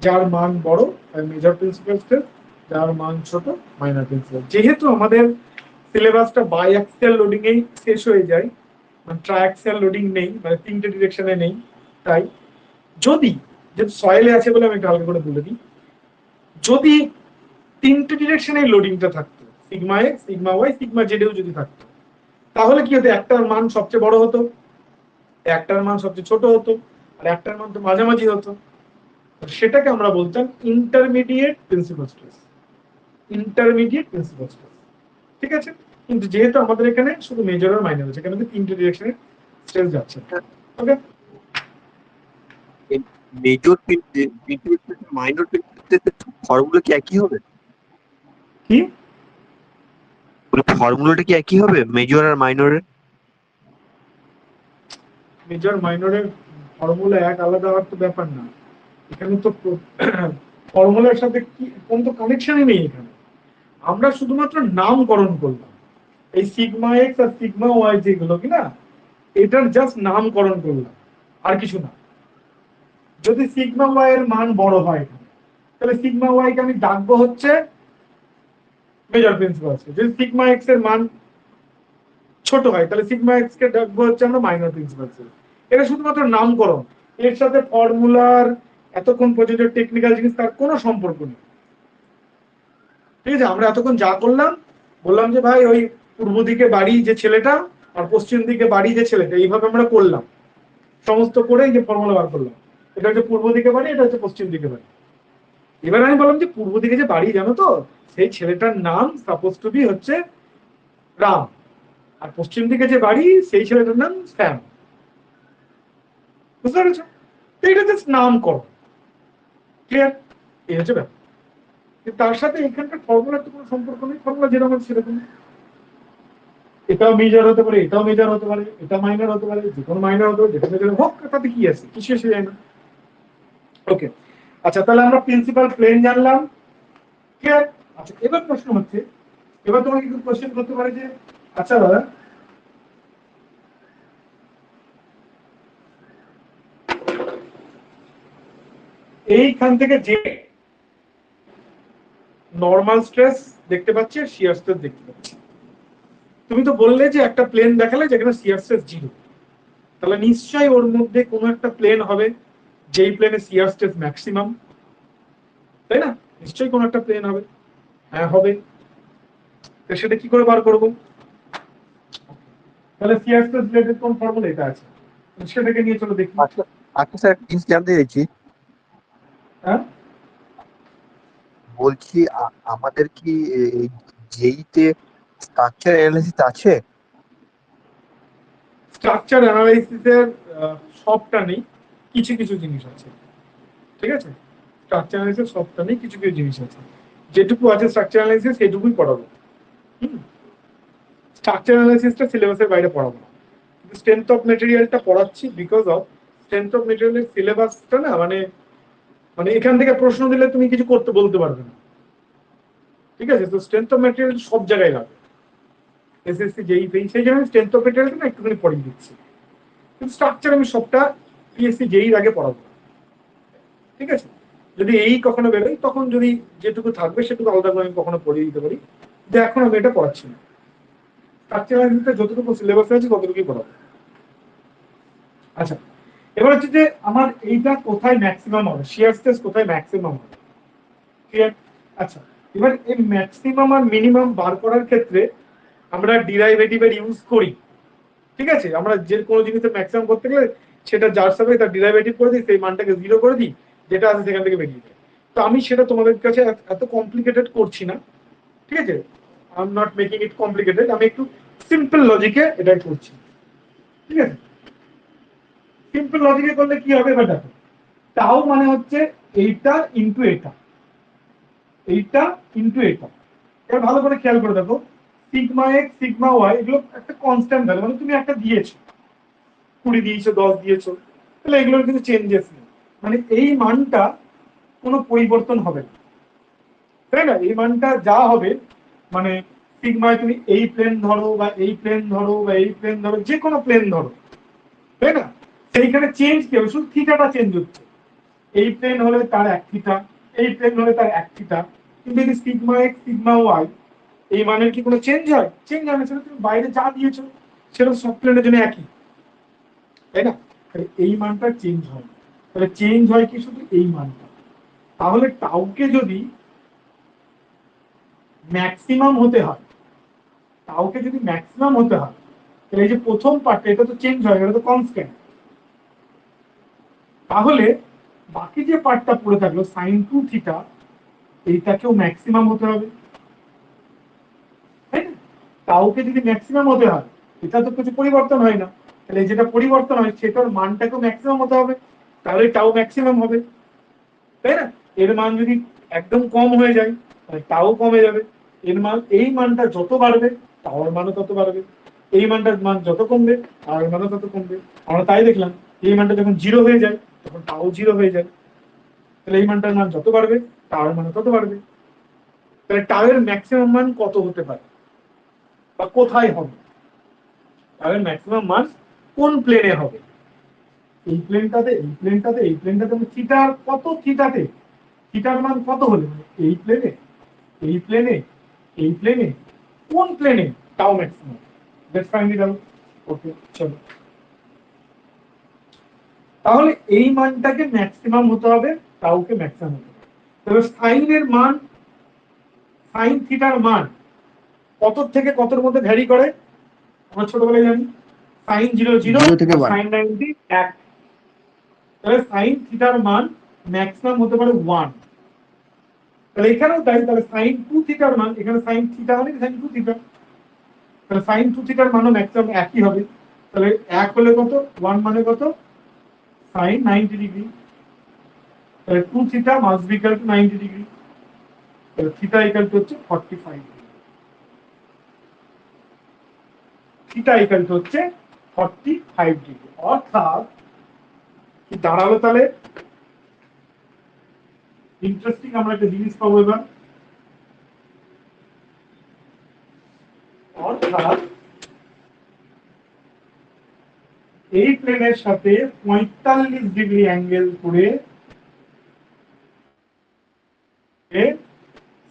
যার মান বড় মেজর প্রিন্সিপাল স্ট্রেস, যার মান ছোট মাইনর প্রিন্সিপাল। যেহেতু আমাদের সিলেবাসটা বাই অ্যাক্সিয়াল লোডিং এই শেষ হয়ে যায়, মানে ট্রাইঅ্যাক্সিয়াল লোডিং নেই, মানে তিনটে ডিরেকশনে নেই, তাই যদি সয়েলে আছে বলে আমি একটু হালকা করে বলে দিই, যদি তিনটে ডিরেকশনে লোডিংটা থাকতো, sigma x, sigma y, sigma জেডেও যদি থাকতো, তাহলে কি হতো? একটার মান সবচেয়ে বড় হতো, একটার মান সবচেয়ে ছোট হতো, আর একটার মান তো মাঝামাঝি হতো। সেটাকে আমরা বলতাম intermediate principal stress, intermediate principal stress. ঠিক আছে, কিন্তু যেহেতু আমাদের এখানে শুধু মেজর আর মাইনর আছে, এখানে তিনটে ডিরেকশনে স্ট্রেস যাচ্ছে। ওকে, মেজর মাইনর ফর্মুলা কি একই হবে? কি ফর্মুলাটা কি একই হবে মেজর আর মাইনরের? মেজর মাইনরের ফর্মুলা এক আলাদা হওয়ার তো ব্যাপার না, এখানে তো ফর্মুলার সাথে কি কোন তো কানেকশনই নেই এখানে। আমরা শুধুমাত্র নামকরণ করলাম, এই সিগমা এক্স আর সিগমা ওয়াই যেগুলো কিনা, এটার জাস্ট নামকরণ করলাম, আর কিছু না। যদি সিগমা ওয়াই এর মান বড় হয় তাহলে সিগমা ওয়াই কে আমি ডাকবো হচ্ছে মেজর প্রিন্সিপাল স্ট্রেস। যদি সিগমা এক্স এর মান ছোট হয় তাহলে সিগমা এক্স কে ডাকবো হচ্ছে আমরা মাইনর প্রিন্সিপাল স্ট্রেস। এটা শুধুমাত্র নামকরণ, এর সাথে ফর্মুলার এতক্ষণ পর্যন্ত টেকনিক্যাল জিনিস তার কোনো সম্পর্ক নেই। ঠিক আছে, আমরা এতক্ষণ যা করলাম, বললাম যে ভাই ওই পূর্ব দিকে বাড়ি যে ছেলেটা আর পশ্চিম দিকে বাড়ি যে ছেলেটা, এইভাবে আমরা করলাম, সমস্ত করে যে ফর্মুলা বার করলাম। এটা হচ্ছে পূর্ব দিকে বাড়ি, এটা হচ্ছে পশ্চিম দিকে বাড়ি। এবার আমি বললাম যে পূর্ব দিকে যে বাড়ি জানো তো, সেই ছেলেটার নাম সাপোজ টু বি হচ্ছে রাম, আর পশ্চিম দিকে যে বাড়ি সেই ছেলেটার নাম শ্যাম। বুঝতে পেরেছো? এটা জাস্ট নামকরণ। ক্লিয়ার? এই হচ্ছে ব্যাপার। তার সাথে এখানকার ফর্মুলার তো কোনো সম্পর্ক নেই, ফর্মুলা যেরকম সেরকম। এটাও মেজর হতে পারে, এটাও মেজর হতে পারে, এটা মাইনর হতে পারে, যে কোনো মাইনর হতে পারে, যেটা মেজর হোক, তাতে কি আছে, কিছু এসে যায় না। ওকে, আচ্ছা, তাহলে আমরা প্রিন্সিপাল প্লেন জানলাম। ক্লিয়ার? আচ্ছা, এবার প্রশ্ন হচ্ছে, এবার তোমাকে কিছু কোশ্চেন করতে পারে যে আচ্ছা দাদা, এইখান থেকে যে নর্মাল স্ট্রেস দেখতে পাচ্ছি আর শিয়ার স্ট্রেস দেখতে পাচ্ছি, তুমি তো বললে যে একটা প্লেন দেখালে যেখানে শিয়ার স্ট্রেস 0, তাহলে নিশ্চয়ই ওর মধ্যে কোনো একটা প্লেন হবে যেই প্লেনে শিয়ার স্ট্রেস ম্যাক্সিমাম, তাই না? নিশ্চয়ই কোনো একটা প্লেন হবে। হ্যাঁ হবে, তো সেটা কি করে বার করবো? তাহলে শিয়ার স্ট্রেস রিলেটেড কোন ফর্মুলা এটা আছে, সেটাকে নিয়ে চলো দেখি। আচ্ছা স্যার, জিনিস জানতে চাইছি, হ্যাঁ, বলছি আমাদের কি জেইতে স্ট্রাকচার অ্যানালিসিস আছে? স্ট্রাকচার অ্যানালাইসিসের সবটা নেই, কিছু কিছু জিনিস আছে। ঠিক আছে, স্ট্রাকচার অ্যানালাইসিস সবটা নেই, কিছু কিছু জিনিস আছে। যেটুকু আছে স্ট্রাকচার অ্যানালাইসিস সেটুকুই পড়াবো। স্ট্রাকচার অ্যানালাইসিসটা সিলেবাসের বাইরে পড়াবো না, কিন্তু স্ট্রেংথ অফ মেটেরিয়ালটা পড়াচ্ছি বিকজ অফ স্ট্রেংথ অফ মেটেরিয়ালের সিলেবাসটা না, মানে মানে এখান থেকে প্রশ্ন দিলে তুমি কিছু করতে বলতে পারবে না। ঠিক আছে, তো স্ট্রেংথ অফ মেটেরিয়াল সব জায়গায় লাগে, এসএসসি যেই পেই, সেই জন্য স্ট্রেংথ অফ মেটেরিয়ালটা না একটুখানি পড়িয়ে দিচ্ছি, কিন্তু স্ট্রাকচার আমি সবটা পিএসসি যেই আগে পড়াবো। ঠিক আছে, যদি এই কখনো বেরোয় তখন যদি যেটুকু থাকবে সেটুকু আলাদা করে আমি কখনো পড়িয়ে দিতে পারি, যে এখন আমি এটা পড়াচ্ছি না। স্ট্রাকচার অ্যানালিসিসে যতটুকু সিলেবাস আছে ততটুকুই পড়াবো। আচ্ছা, এবার হচ্ছে যে আমার এইটা কোথায় ম্যাক্সিমাম হবে, শিয়ার স্ট্রেস কোথায় ম্যাক্সিমাম হবে, ক্লিয়ার? আচ্ছা, এবার এই ম্যাক্সিমাম আর মিনিমাম বার করার ক্ষেত্রে আমরা ডিরাইভেটিভের ইউজ করি, ঠিক আছে? আমরা যে কোনো জিনিসের ম্যাক্সিমাম করতে গেলে সেটা যার সাথে তার ডিরাইভেটিভ করে দিই, সেই মানটাকে 0 করে দিই, যেটা আছে সেখান থেকে বেরিয়ে যায়। তো আমি সেটা তোমাদের কাছে এত কমপ্লিকেটেড করছি না, ঠিক আছে? I am not making it complicated, আমি একটু সিম্পল লজিকে এটা করছি, ঠিক আছে? সিম্পল লজিকে করলে কি হবে এবার দেখো, টাও মানে হচ্ছে এইটা ইনটু এটা, এইটা ইনটু এটা। এবার ভালো করে খেয়াল করে দেখো, সিগমা এক্স সিগমা ওয়াই এগুলো একটা কনস্ট্যান্ট ভ্যালু, মানে তুমি একটা দিয়েছো, 20 দিয়েছো, 10 দিয়েছো, তাহলে এগুলোর কিন্তু চেঞ্জেস নেই, মানে এই মানটা কোনো পরিবর্তন হবে না, তাই না? এই মানটা যা হবে, মানে সিগমায় তুমি এই প্লেন ধরো বা এই প্লেন ধরো বা এই প্লেন ধরো, যে কোনো প্লেন ধরো, তাই না? সেইখানে চেঞ্জ কি হবে, শুধু থিটাটা চেঞ্জ হচ্ছে। এই প্লেন হলে তার এক থিটা, এই প্লেন হলে তার এক থিটা, কিন্তু যদি সিগমা এক্স সিগমা ওয়াই, এই মানের কি কোনো চেঞ্জ হয়? চেঞ্জ হয় না, সেটা তুমি বাইরে যা দিয়েছো সেটা সব প্লেনের জন্য একই, তাই না? তাহলে এই মানটা চেঞ্জ হয় না। তাহলে চেঞ্জ হয় কি শুধু এই মানটা। তাহলে টাউকে যদি ম্যাক্সিমাম হতে হয়, টাউকে যদি ম্যাক্সিমাম হতে হয়, তাহলে এই যে প্রথম পার্টটা এটা তো চেঞ্জ হয়, এটা তো কনস্ট্যান্ট। তাহলে বাকি যে পার্টটা পড়ে থাকলো সাইন 2 থিটা, এইটাকেও ম্যাক্সিমাম হতে হবে, তাই না? টাউকে যদি ম্যাক্সিমাম হতে হয়, এটা তো কিছু পরিবর্তন হয় না, তাহলে যেটা পরিবর্তন হয় সেটার মানটাকেও ম্যাক্সিমাম হতে হবে, তাহলে টাউ ম্যাক্সিমাম হবে, তাই না? এর মান যদি একদম কম হয়ে যায় তাহলে টাও কমে যাবে, এর মান এই মানটা যত বাড়বে টাওয়ার মানও তত বাড়বে, এই মানটার মান যত কমবে টাওয়ার মানও তত কমবে। আমরা তাই দেখলাম, এই মানটা যখন 0 হয়ে যায় তখন টাও 0 হয়ে যায়, তাহলে এই মানটার মান যত বাড়বে টাওয়ার মানও তত বাড়বে। তাহলে টাওয়ারের ম্যাক্সিমাম মান কত হতে পারে বা কোথায় হবে? টাওয়ারের ম্যাক্সিমাম মান কোন প্লেনে হবে? এই প্লেনটাতে, এই প্লেনটাতে, এই প্লেনটাতে, থিটার কত, থিটাতে থিটার মান কত হলে, মানে এই প্লেনে, এই প্লেনে, এই প্লেনে, কোন প্লেনে tau maximum? Let's find it out. Okay, চলো। তাহলে এই মানটাকে ম্যাক্সিমাম হতে হবে, টাউকে ম্যাক্সিমাম হতে হবে। তবে সাইনের মান, সাইন থিটার মান কত থেকে কতর মধ্যে ভ্যারি করে আমরা ছোটবেলায় জানি, সাইন 0 0 0 থেকে 1। সাইন 90 1। তাহলে সাইন থিটার মান ম্যাক্সিমাম হতে পারে 1। তাহলে এখানেও তাই, তাহলে সাইন 2 থিটার মান, এখানে সাইন থিটা মানে সাইন 2 থিটা, তাহলে সাইন 2 থিটার মানও ম্যাক্সিমাম একই হবে। তাহলে 1 হলে কত, 1 মানে কত, সাইন 90 ডিগ্রি, তাহলে 2 theta must be equal to 90 degree, তাহলে থিটা ইকুয়াল টু হচ্ছে 45 ডিগ্রি, থিটা ইকুয়াল টু হচ্ছে 45 ডিগ্রি। অর্থাৎ কি দাঁড়ালো তাহলে, ইন্টারেস্টিং আমরা একটা জিনিস পাবো এবার, অর্থাৎ এই প্লেনের সাথে 45 ডিগ্রি অ্যাঙ্গেল করে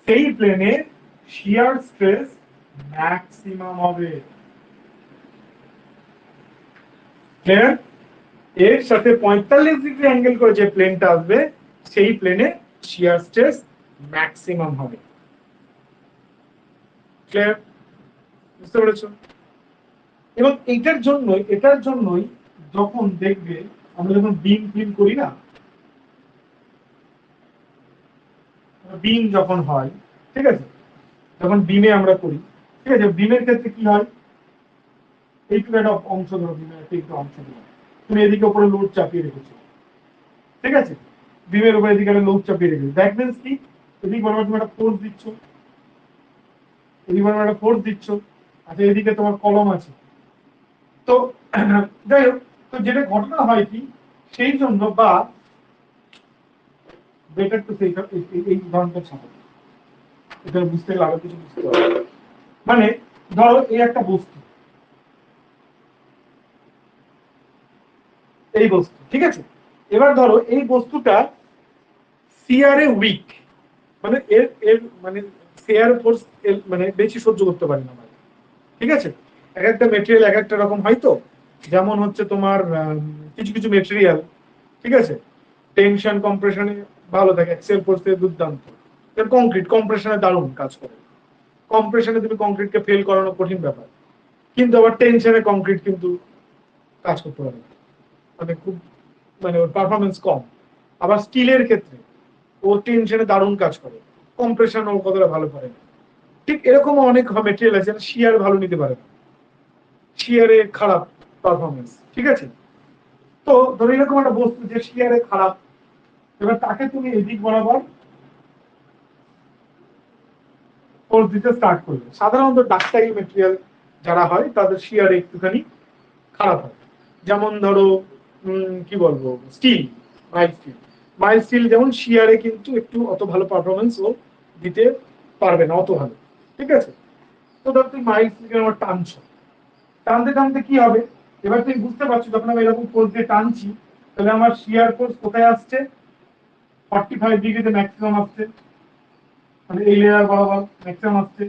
সেই প্লেনে শিয়ার স্ট্রেস ম্যাক্সিমাম হবে। ক্লিয়ার? এর সাথে 45 ডিগ্রি অ্যাঙ্গেল করে যে প্লেনটা আসবে সেই প্লেনে শিয়ার স্ট্রেস ম্যাক্সিমাম হবে। ক্লিয়ার? বুঝতে পেরেছো? এবং এটার জন্যই যখন দেখবে আমরা যখন বিম ফিম করি না, বিম যখন হয়, ঠিক আছে, যখন বিমে আমরা করি, ঠিক আছে, বিমের ক্ষেত্রে কি হয়, এইটুকু একটা অংশ ধরো, বিমের একটা অংশ ধরো, তুমি এদিকে উপরে লোড চাপিয়ে রেখেছো, ঠিক আছে, বিমের উপরে এদিকে একটা লোড চাপিয়ে রেখেছো, দ্যাট মিন্স কি, এদিকে বরাবর তুমি একটা ফোর্স দিচ্ছ, এদিকে বরাবর একটা ফোর্স দিচ্ছ, আচ্ছা এদিকে তোমার কলম আছে। তো যাই হোক, তো যেটা ঘটনা হয় কি, সেই জন্য বা বেটার টু এই উদাহরণটা ছাড়ো, এটা বুঝতে গেলে আরো কিছু বুঝতে হবে। মানে ধরো এই একটা বস্তু, এই বস্তু, ঠিক আছে, এবার ধরো এই বস্তুটা সিআরে উইক, মানে এর এর মানে সিআর ফোর্স মানে বেশি সহ্য করতে পারে না, ঠিক আছে, এক একটা মেটেরিয়াল এক একটা রকম হয়। তো যেমন হচ্ছে তোমার কিছু কিছু মেটেরিয়াল, ঠিক আছে, টেনশন কম্প্রেশনে ভালো থাকে, এক্সেল করতে দুর্দান্ত। কংক্রিট কম্প্রেশনে দারুণ কাজ করে। কম্প্রেশনে তুমি কংক্রিটকে ফেল করানো কঠিন ব্যাপার, কিন্তু আবার টেনশনে কংক্রিট কিন্তু কাজ করতে পারে না, মানে খুব, মানে ওর পারফরমেন্স কম। আবার স্টিলের ক্ষেত্রে ও টেনশনে দারুণ কাজ করে, কম্প্রেশন ওর কতটা ভালো করে না। ঠিক এরকম অনেক মেটেরিয়াল আছে শিয়ার ভালো নিতে পারে না, শিয়ারে খারাপ পারফরমেন্স, ঠিক আছে। তো ধরো এরকম একটা বস্তু যে শিয়ারে খারাপ, এবার তাকে তুমি এদিক বরাবর ফোর্স দিতে স্টার্ট করলে, সাধারণত ডাক্তারি মেটেরিয়াল যারা হয় তাদের শিয়ারে একটুখানি খারাপ হয়। যেমন ধরো কি বলবো, স্টিল, মাইল স্টিল যেমন শিয়ারে কিন্তু একটু অত ভালো পারফরমেন্স ও দিতে পারবে না অত ভালো, ঠিক আছে। তো ধর তুমি মাইল স্টিল আমার টানছো, টানতে টানতে কি হবে, এবার তুমি বুঝতে পারছো যখন আমি এরকম ফোর্স দিয়ে টানছি, তাহলে আমার শিয়ার ফোর্স কোথায় আসছে, 45 ডিগ্রিতে ম্যাক্সিমাম আসছে, মানে এই লেয়ার বরাবর ম্যাক্সিমাম আসছে।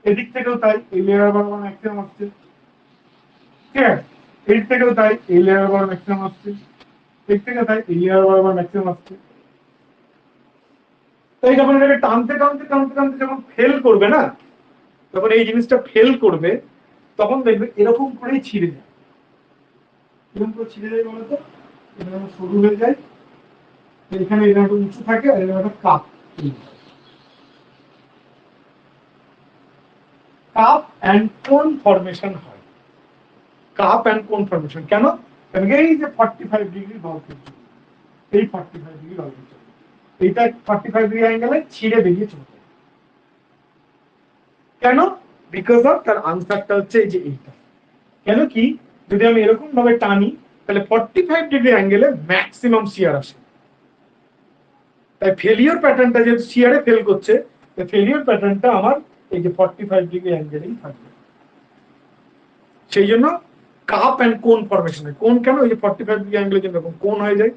এদিক থেকেও তাই, এই লেয়ার বরাবর ম্যাক্সিমাম আসছে, ঠিক আছে। এদিক থেকেও তাই, এই লেয়ার বরাবর ম্যাক্সিমাম আসছে, এদিক থেকে তাই, এই লেয়ার বরাবর ম্যাক্সিমাম আসছে। তাই যখন এটাকে টানতে টানতে টানতে টানতে যখন ফেল করবে না, যখন এই জিনিসটা ফেল করবে, তখন দেখবে এরকম করেই ছিঁড়ে যায়। এরকম করে ছিঁড়ে যায় বলতো, এটা সরু হয়ে যায়, এখানে এটা একটু উঁচু থাকে আর এটা একটা কাপ, কাপ অ্যান্ড কোন ফরমেশন হয়। কাপ অ্যান্ড কোন ফরমেশন কেন? কারণ এই যে 45 ডিগ্রি বাল্বের জন্য, এই 45 ডিগ্রি বাল্বের জন্য এইটা 45 ডিগ্রি অ্যাঙ্গেলে ছিঁড়ে বেরিয়ে চলে যায়। কেন? বিকজ অফ, তার আনসারটা হচ্ছে এই যে এইটা। কেন কি, যদি আমি এরকম ভাবে টানি তাহলে 45 ডিগ্রি অ্যাঙ্গেলে ম্যাক্সিমাম শিয়ার আসে। তাই ফেলিওর প্যাটার্নটা যেহেতু শিয়ারে ফেল করছে, ফেলিওর প্যাটার্নটা আমার এই যে 45 ডিগ্রি অ্যাঙ্গেলেই থাকবে। সেই জন্য কাপ অ্যান্ড কোন ফরমেশন। কোন কেন? এই যে 45 ডিগ্রি অ্যাঙ্গেলের জন্য এরকম কোন হয়ে যায়,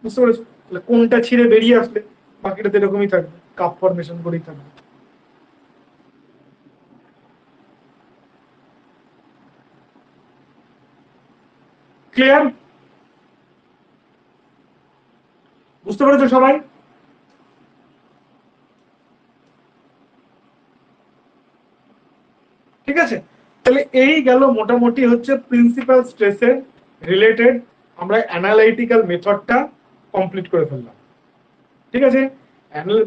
বুঝতে পেরেছো? কোনটা ছিঁড়ে বেরিয়ে আসলে বাকিটা তো এরকমই থাকবে, কাপ ফরমেশন করেই থাকবে। ক্লিয়ার? বুঝতে পেরেছো সবাই? ঠিক আছে, তাহলে এই গেল মোটামুটি হচ্ছে প্রিন্সিপাল স্ট্রেসের রিলেটেড আমরা অ্যানালাইটিক্যাল মেথডটা কমপ্লিট করে ফেললাম। ঠিক আছে,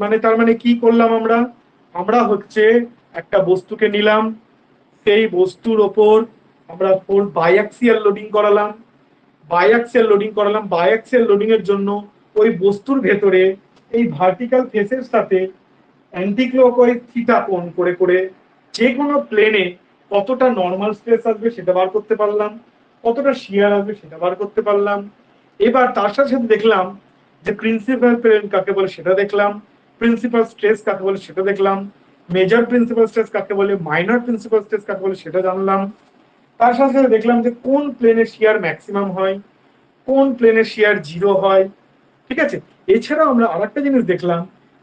মানে তার মানে কি করলাম আমরা, আমরা হচ্ছে একটা বস্তুকে নিলাম, সেই বস্তুর ওপর আমরা বাইঅ্যাক্সিয়াল লোডিং করালাম, বাইঅ্যাক্সিয়াল লোডিং এর জন্য ওই বস্তুর ভেতরে এই ভার্টিক্যাল ফেসের সাথে অ্যান্টিক্লকওয়াইজ থিটা কোণ করে করে যে কোনো প্লেনে কতটা নর্মাল স্ট্রেস আসবে সেটা বার করতে পারলাম, কতটা শিয়ার আসবে সেটা বার করতে পারলাম। এবার তার সাথে সাথে দেখলাম যে প্রিন্সিপাল প্লেন কাকে বলে সেটা দেখলাম, প্রিন্সিপাল স্ট্রেস কাকে বলে সেটা দেখলাম, মেজর প্রিন্সিপাল স্ট্রেস কাকে বলে, মাইনর প্রিন্সিপাল স্ট্রেস কাকে বলে সেটা জানলাম। তার সাথে সাথে দেখলাম যে কোন প্লেনের শিয়ার ম্যাক্সিমাম হয়, কোন প্লেনের শিয়ার 0 হয়, ঠিক আছে। এছাড়াও আমরা আরেকটা জিনিস দেখলাম,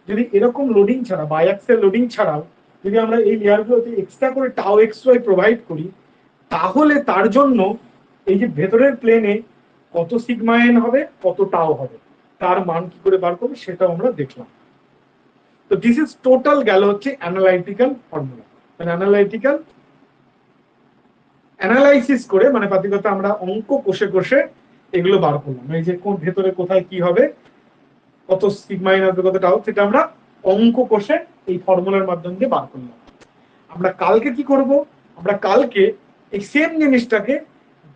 যদি এরকম লোডিং ছাড়া, বাইঅ্যাক্সিয়াল লোডিং ছাড়াও যদি আমরা এই লেয়ারগুলোতে এক্সট্রা করে টাও এক্স ওয়াই প্রোভাইড করি, তাহলে তার জন্য এই যে ভেতরের প্লেনে কত সিগমা এন হবে, কত টাও হবে, তার মান কি করে বার করবে সেটাও আমরা দেখলাম। তো দিস ইজ টোটাল গেল হচ্ছে অ্যানালাইটিক্যাল ফর্মুলা, মানে অ্যানালাইটিক্যাল অ্যানালাইসিস করে, মানে পাতি কথা আমরা অঙ্ক কষে কষে এগুলো বার করলাম। এই যে কোন ভেতরে কোথায় কি হবে, কত সিগমা এন আসবে, কত টাও, সেটা আমরা অঙ্ক কষে এই ফর্মুলার মাধ্যমে দিয়ে বার করলাম। আমরা কালকে কি করব, আমরা কালকে এই সেম জিনিসটাকে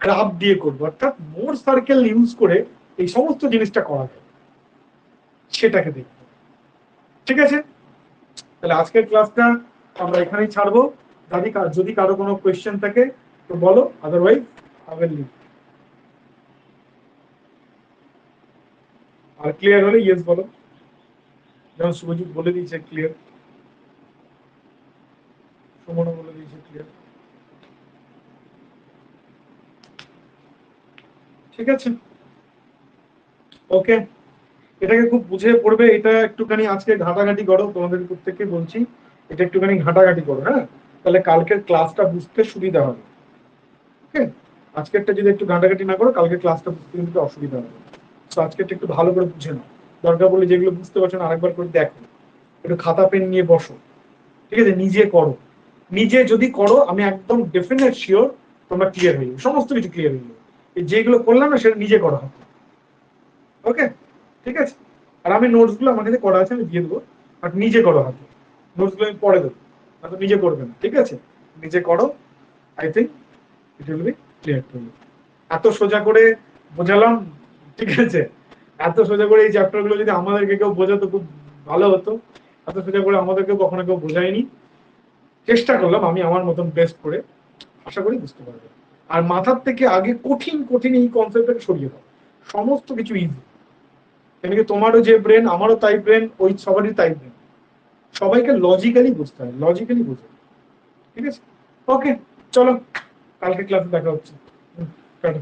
গ্রাফ দিয়ে করবো, অর্থাৎ মোর সার্কেল ইউজ করে এই সমস্ত জিনিসটা করা যায় সেটাকে দেখব। ঠিক আছে, তাহলে আজকের ক্লাসটা আমরা এখানেই ছাড়বো। যদি কারো কোনো কোয়েশ্চেন থাকে তো বলো, আদারওয়াইজ আই উইল লিভ। আর ক্লিয়ার হলে ইয়েস বলো, যেমন শুভজিৎ বলে দিয়েছে ক্লিয়ার, সুমনও বলে দিয়েছে ক্লিয়ার। ঠিক আছে, ওকে, এটাকে খুব বুঝে পড়বে, এটা একটুখানি আজকে ঘাটাঘাটি করো, তোমাদের প্রত্যেককে বলছি এটা একটুখানি ঘাটাঘাটি করো, হ্যাঁ, তাহলে কালকের ক্লাসটা বুঝতে সুবিধা হবে। ওকে। আজকেরটা যদি একটু ঘাটাঘাটি না করো কালকে ক্লাসটা বুঝতে কিন্তু অসুবিধা হবে। তো আজকেরটা একটু ভালো করে বুঝে নাও, দরকার বলে যেগুলো বুঝতে পারছো না আরেকবার করে দেখো, একটু খাতা পেন নিয়ে বসো, ঠিক আছে, নিজে করো। নিজে যদি করো আমি একদম ডেফিনেট শিওর তোমরা ক্লিয়ার হয়ে যাবে, সমস্ত কিছু ক্লিয়ার হয়ে যাবে। যেগুলো করলাম না সেটা নিজে করা হবে, ওকে? ঠিক আছে। আর আমি নোটস গুলো আমার কাছে করা আছে, আমি দিয়ে দেবো, বাট নিজে করো হাতে। নোটস গুলো আমি পরে দেবো, তো নিজে করবে না, ঠিক আছে? নিজে করো, I think it will be clear to you. এত সোজা করে বোঝালাম, ঠিক আছে? এত সোজা করে এই চ্যাপ্টার গুলো যদি আমাদেরকে কেউ বোঝাতো খুব ভালো হতো। এত সোজা করে আমাদেরকে কখনো কেউ বোঝায়নি। চেষ্টা করলাম আমি আমার মতন বেস্ট করে, আশা করি বুঝতে পারবে। আর মাথার থেকে আগে কঠিন কঠিন এই কনসেপ্টটাকে সরিয়ে দাও, সমস্ত কিছু ইজি। এদিকে তোমারও যে ব্রেন, আমারও তাই ব্রেন, ওই সবারই তাই ব্রেন। সবাইকে লজিক্যালি বুঝতে হয়, লজিক্যালি বুঝে, ঠিক আছে? ওকে, চলো কালকে ক্লাসে দেখা হচ্ছে। টাটা।